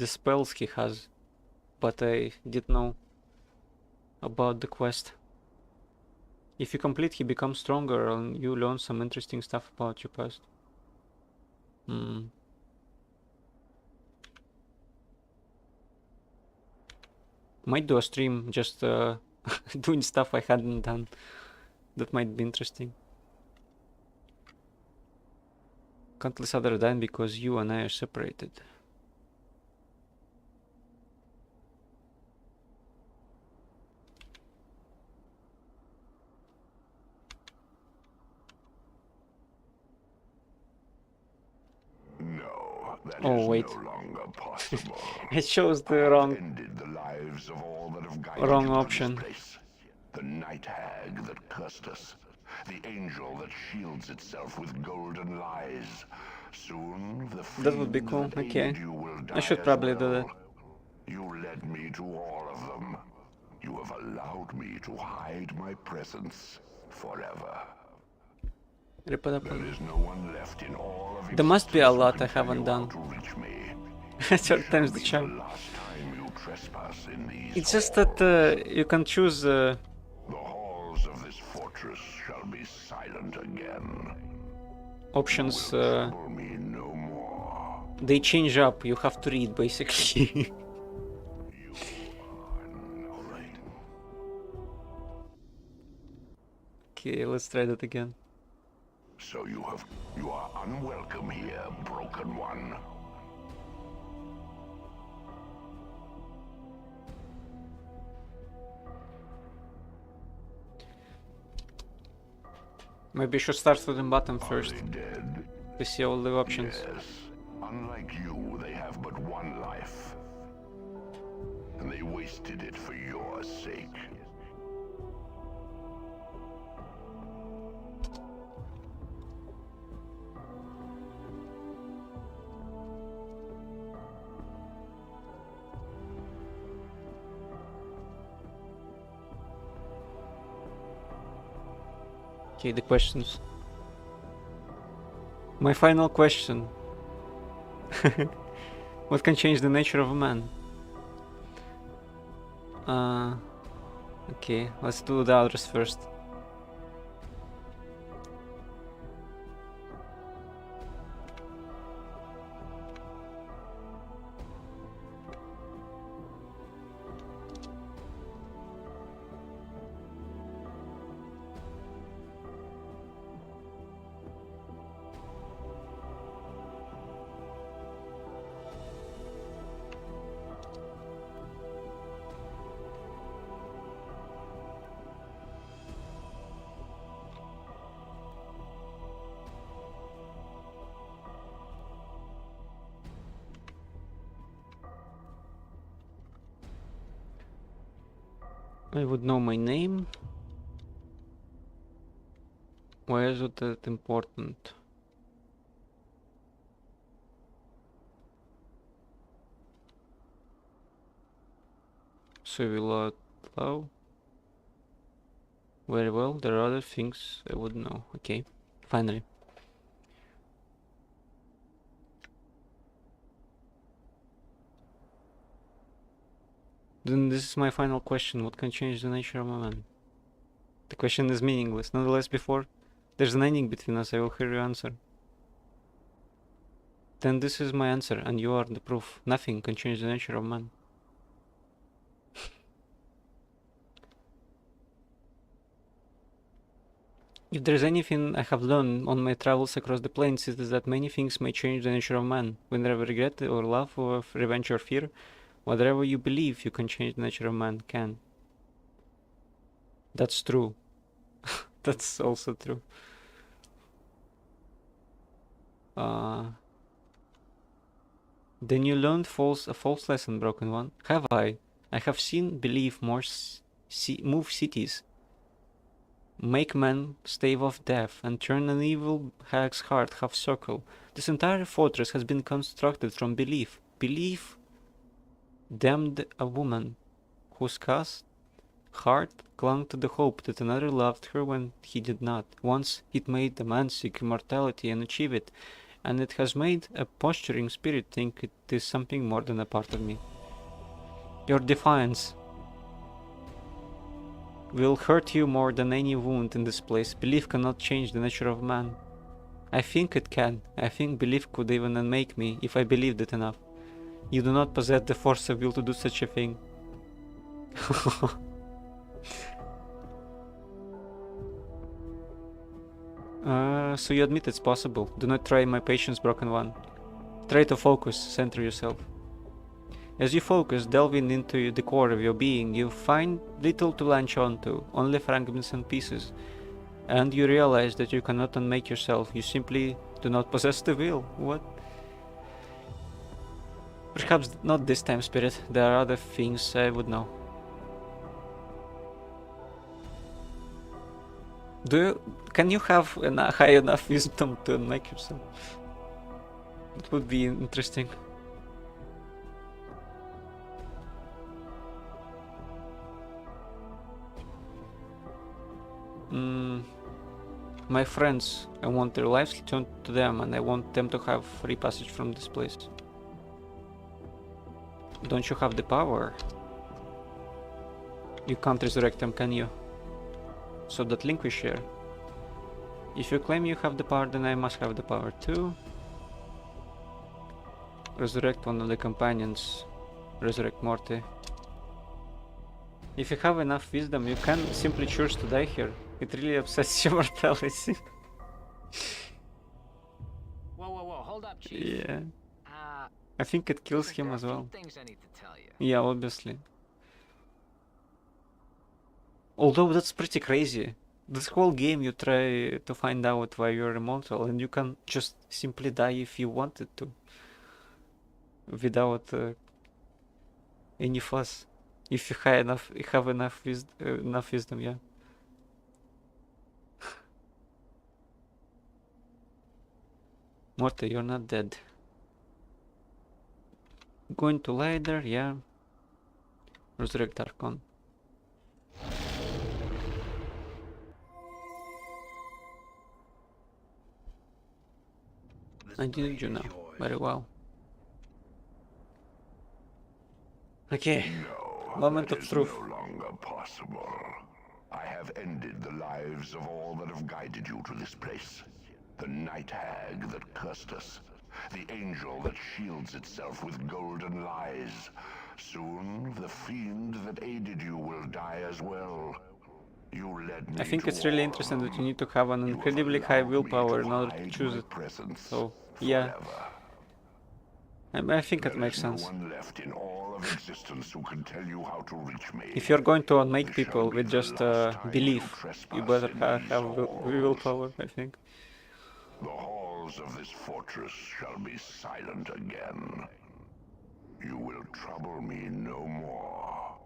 spells he has, but I didn't know about the quest. If you complete, he becomes stronger and you learn some interesting stuff about your past. Might do a stream just doing stuff I hadn't done. That might be interesting. Countless other than because you and I are separated. No, that Oh, is wait. no longer possible. It shows the I've wrong ended the lives of all that have guided wrong you to this option. place. The night hag that cursed us. The angel that shields itself with golden lies. Soon the That would be fiend cool. that Okay. aided you will die I should as probably do that. well. You led me to all of them. You have allowed me to hide my presence forever. Rip it up. There is no one left in all of There must be a existence who lot can I tell haven't you how done. to reach me. Third Shall time's the be charm. last time you trespass in these It's just that halls. you can choose. The halls of this fortress shall be silent again. Options. Trouble me no more. They change up. You have to read basically. Alright. Okay, let's try that again. So you are unwelcome here, broken one. Maybe I should start with the bottom Are first they dead? to see all the options. Yes. Unlike you, they have but one life. And they wasted it for your sake. Okay, the questions. My final question. What can change the nature of a man? Okay, let's do the others first. I would know my name. Why is it that important? So we will allow. Very well, there are other things I would know. Okay, finally. Then this is my final question. What can change the nature of a man? The question is meaningless. Nonetheless, before there's an ending between us, I will hear your answer. Then this is my answer, and you are the proof. Nothing can change the nature of man. If there's anything I have learned on my travels across the planes, it is that many things may change the nature of man. Whenever regret or love or revenge or fear, whatever you believe you can change the nature of man can. That's true. That's also true. Then you learned a false lesson, broken one. Have I? I have seen belief move cities, make men stave off death, and turn an evil hag's heart half circle. This entire fortress has been constructed from belief. Belief damned a woman whose cast heart clung to the hope that another loved her when he did not. Once it made a man seek immortality and achieve it, and it has made a posturing spirit think it is something more than a part of me. Your defiance will hurt you more than any wound in this place. Belief cannot change the nature of man. I think it can. I think belief could even unmake me if I believed it enough. You do not possess the force of will to do such a thing. So you admit it's possible. Do not try my patience, broken one. Try to focus, center yourself. As you focus, delving into the core of your being, you find little to latch onto, only fragments and pieces. And you realize that you cannot unmake yourself, you simply do not possess the will. What? Perhaps not this time, Spirit. There are other things I would know. Can you have a high enough wisdom to unmake yourself? It would be interesting. My friends, I want their lives returned to them, and I want them to have free passage from this place. Don't you have the power? You can't resurrect them, can you? So that link we share. If you claim you have the power, then I must have the power too. Resurrect one of the companions. Resurrect Morty. If you have enough wisdom, you can simply choose to die here. It really upsets your mortality. Whoa, hold up, Chief. Yeah. I think it kills him as well. Things I need to tell you. Yeah, obviously. Although that's pretty crazy. This whole game you try to find out why you're immortal, and you can just simply die if you wanted to. Without any fuss. If you have enough wisdom, yeah. Morty, you're not dead. Going to ladder, yeah. Resurrect Archon. I did you know very well. Okay. No, Moment that of is truth. no longer possible. I have ended the lives of all that have guided you to this place. The night hag that cursed us. The angel that shields itself with golden lies. Soon, the fiend that aided you will die as well. You led me I think to it's really all interesting of that you them. need to have an You have incredibly high allowed me willpower in order to hide choose my it. presence So, yeah. forever. I think it There makes is sense. no one left in all of existence who can tell you how to reach me. If you're going to unmake This shall people be with the just last time belief, you trespass better in have these halls. willpower, I think. The halls of this fortress shall be silent again. You will trouble me no more.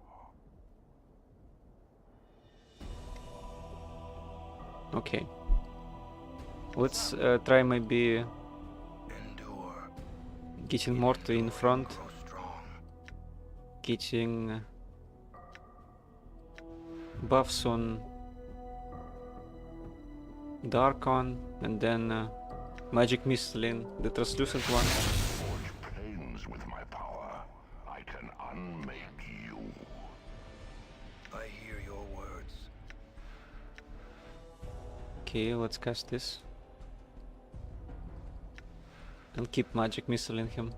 Okay. Let's try maybe Endure. getting Morty in front, Grow strong. getting buffs on Darkon, and then Magic Missile in the translucent one. Forge planes with my power. I can unmake you. I hear your words. Okay, let's cast this. And keep Magic Missile in him.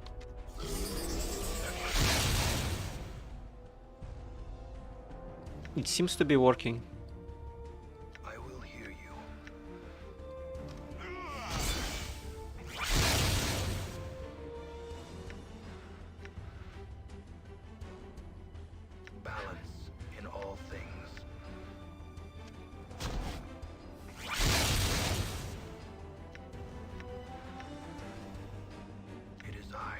It seems to be working. I will hear you. Balance in all things. It is I.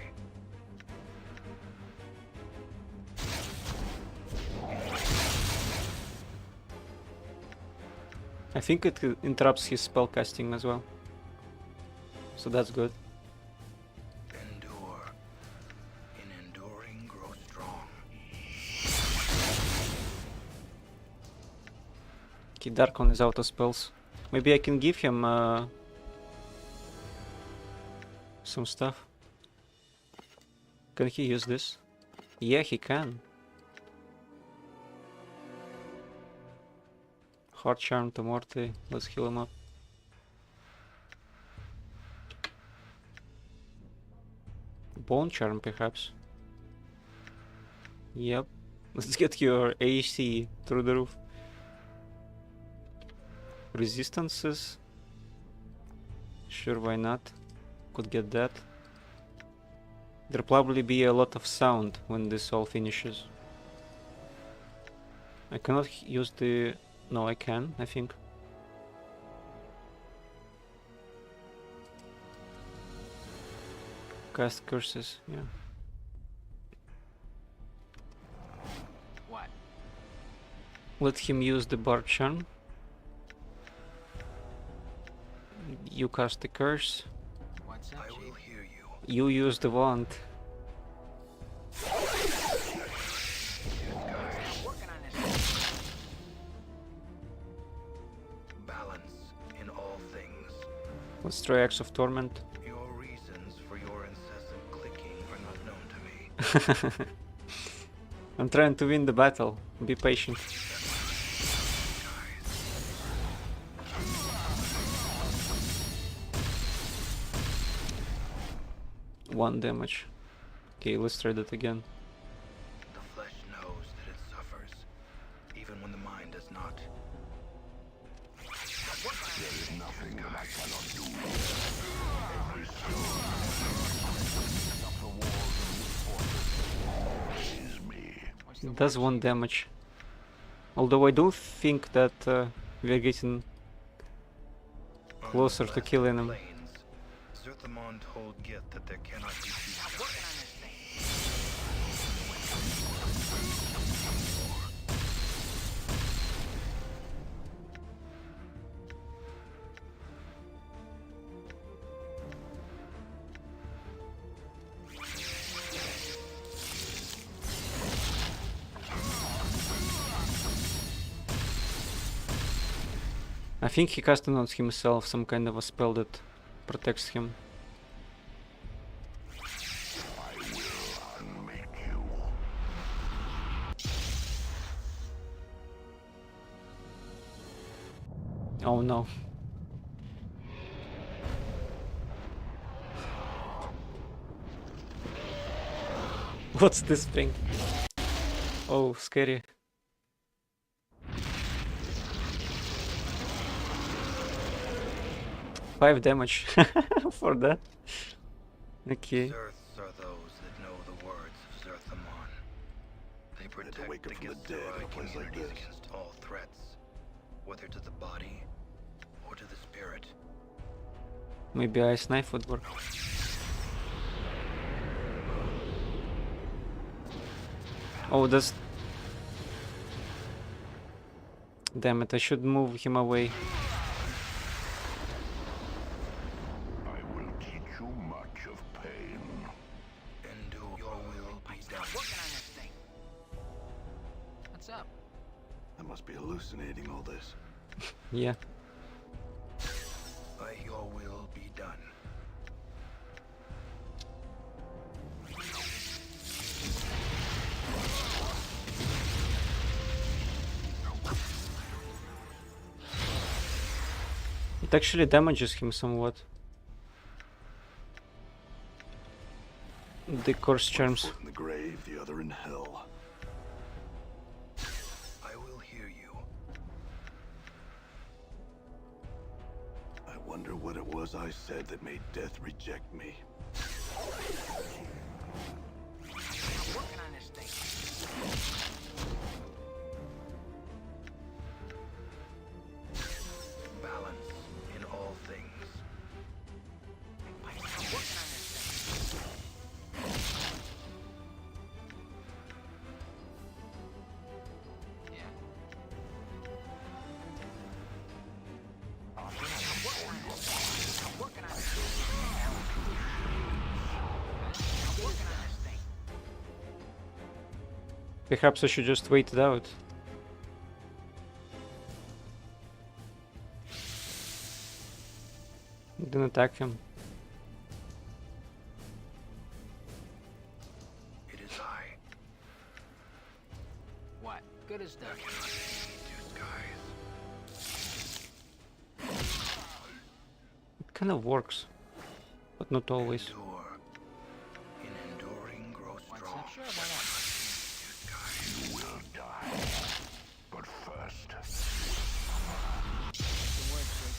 I think it interrupts his spell casting as well. So that's good. Endure. In enduring, grow strong. Okay, Darkon is out of spells. Maybe I can give him some stuff. Can he use this? Yeah, he can. Heart Charm to Morty. Let's heal him up. Bone Charm, perhaps. Yep. Let's get your AC through the roof. Resistances. Sure, why not? Could get that. There'll probably be a lot of sound when this all finishes. I cannot use the... No, I can, I think. Cast curses, yeah. What? Let him use the Barb Charm. You cast the curse. What's up, I will Chief? hear you. You use the wand. Working on this. Balance in all things. Let's try Axe of Torment. Your reasons for your incessant clicking are not known to me. I'm trying to win the battle. Be patient. One damage. Okay, let's try that again. The flesh knows that it suffers, even when the mind does not. There is nothing that I cannot do. Every stone up the walls of this fortress is me. What's the It does 1 damage. Although I don't think that we're getting closer to killing him. Zerthamon told Git that there cannot be peace. working on this thing? I think he casted on himself some kind of a spell that protects him. I will unmake you. Oh no. What's this thing? Oh, scary. Five damage for that. Okay. Zerths are those that know the words of Zerthamon. They protect wake up the from the Githzerai dead in a place like communities this. against all threats, whether to the body or to the spirit. Maybe ice knife would work. Oh, that's... Damn it, I should move him away. I will teach you much of pain. And do your will be done. Working on this thing. What's up? I must be hallucinating all this. Yeah. By your will be done. It actually damages him somewhat. The curse charms. One foot in the grave, the other in hell. I will hear you. I wonder what it was I said that made death reject me. Working on this thing. Balance in all things. Working on this thing. Yeah. Working on this thing. Working on this thing. Perhaps I should just wait it out. Then attack him. It is I. What? Good as done. Cannot see two skies. It kind of works, but not always. Endure. In enduring, grow What's strong. up? Sure, why not? Two skies. You will die. But first, The word, Chief.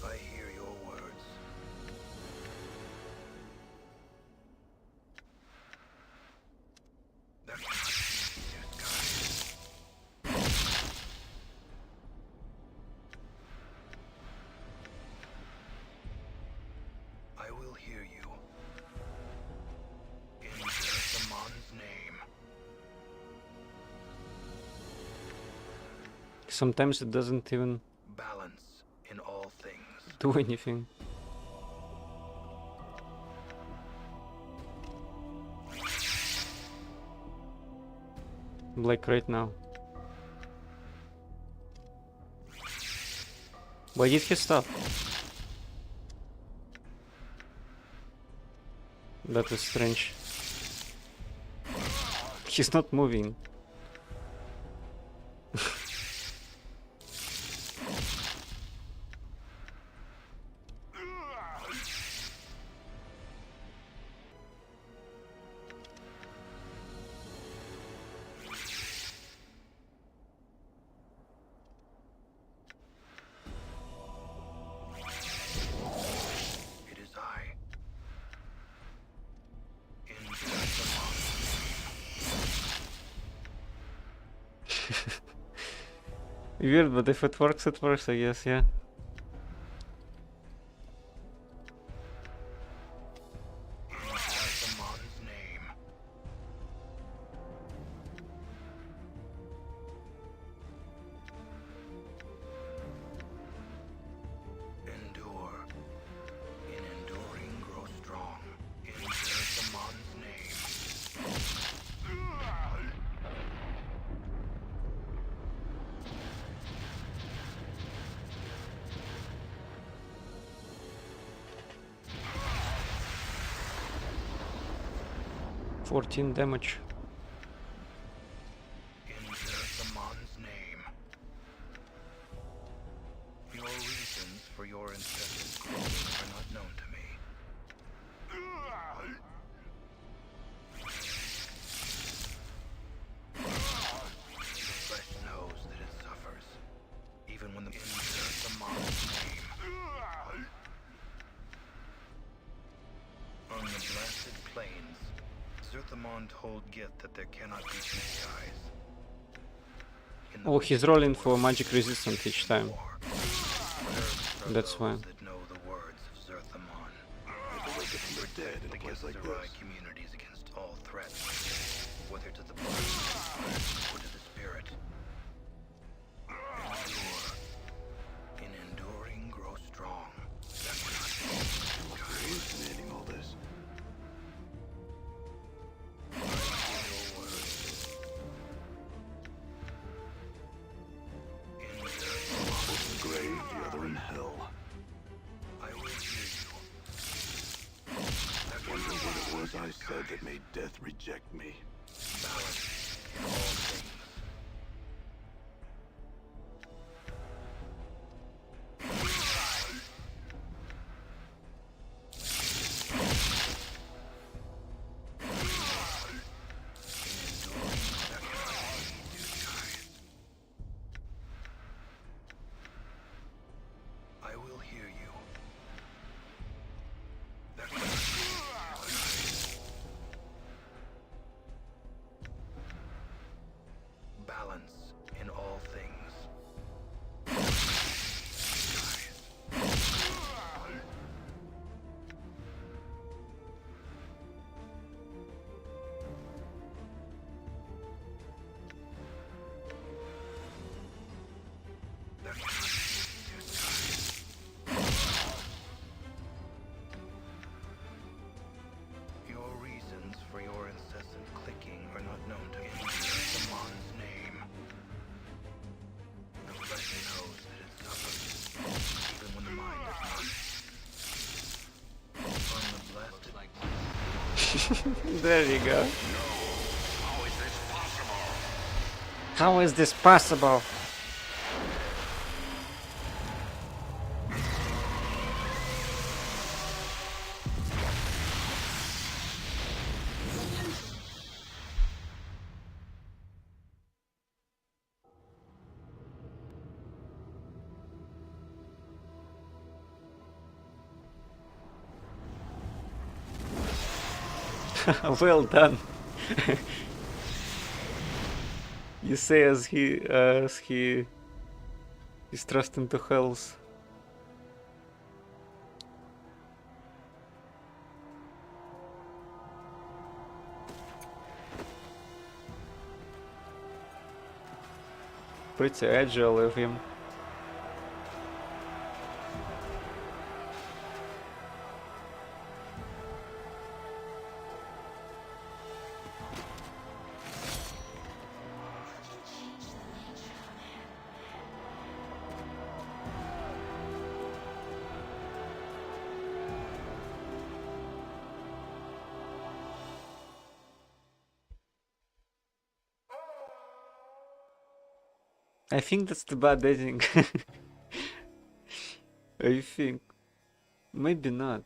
I hear your words. There cannot be two skies. I will hear you. In Zerthamon's name. Sometimes it doesn't even Balance in all things. do anything. Black right now. Why did he stop? That is strange. He's not moving. It is I. In Weird, but if it works, I guess, yeah. Zaman's name. Endure. In enduring, grow strong. In Zaman's name. 14 damage. In Zaman's name. Your reasons for your incessant craving are not known to me. The flesh knows that it suffers, even when the Zaman's name. On the blasted plains, Zerthamon told Gith that there cannot be two skies. In the Oh, he's waiting rolling for for magic resistance each time. war, there are That's why. those that know the words of Zerthamon. Awaken from the dead in a place like Zerai this. communities against all threats, whether to the body or to the spirit. Endure. In enduring, grow strong. That cannot be. Hallucinating all this. Your words. In One grave, the other in hell. I will hear you. That Wonder what it was I said that made death reject me. balance in all things. I will hear you. That balance in all things. There cannot be two skies. Your reasons for your incessant clicking are not known to me. In Zaman's name. The flesh knows that it suffers, even when the mind does not. On the blasted There you go. How is this possible? Well done. You say as he is thrust into hells. Pretty agile of him. I think that's the bad ending. I think. Maybe not.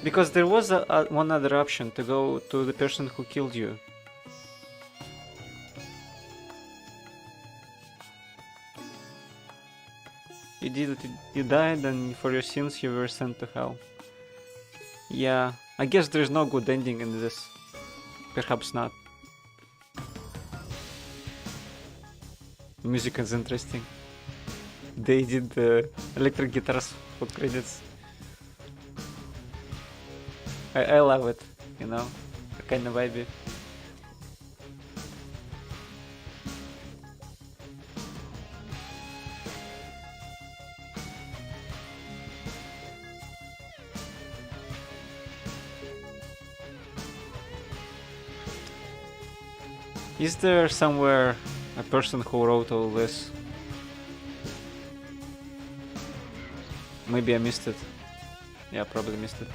Because there was one other option to go to the person who killed you. You did it, you died, and for your sins you were sent to hell. Yeah, I guess there's no good ending in this. Perhaps not. Music is interesting. They did the electric guitars for credits. I love it, you know, kind of vibey. Is there somewhere a person who wrote all this? Maybe I missed it. Yeah, probably missed it.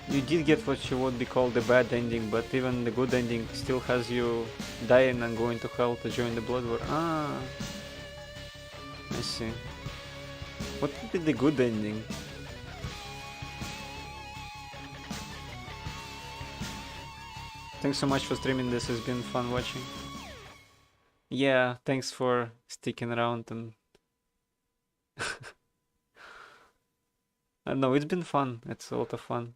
You did get what you would be called the bad ending, but even the good ending still has you dying and going to hell to join the Blood War. Ah, I see. What would be the good ending? Thanks so much for streaming this, it's been fun watching. Yeah, thanks for sticking around and... no, it's been fun, it's a lot of fun.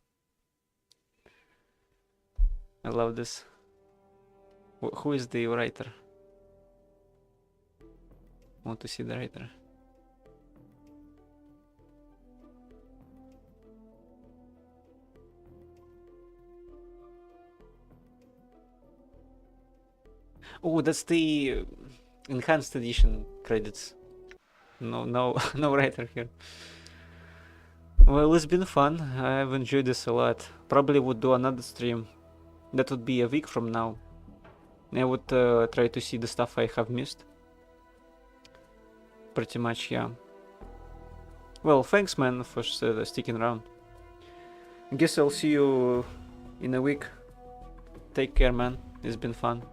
I love this. Who is the writer? Want to see the writer. Oh, that's the enhanced edition credits. No, no writer here. Well, it's been fun. I've enjoyed this a lot. Probably would do another stream. That would be a week from now. I would try to see the stuff I have missed. Pretty much, yeah. Well, thanks, man, for sticking around. I guess I'll see you in a week. Take care, man. It's been fun.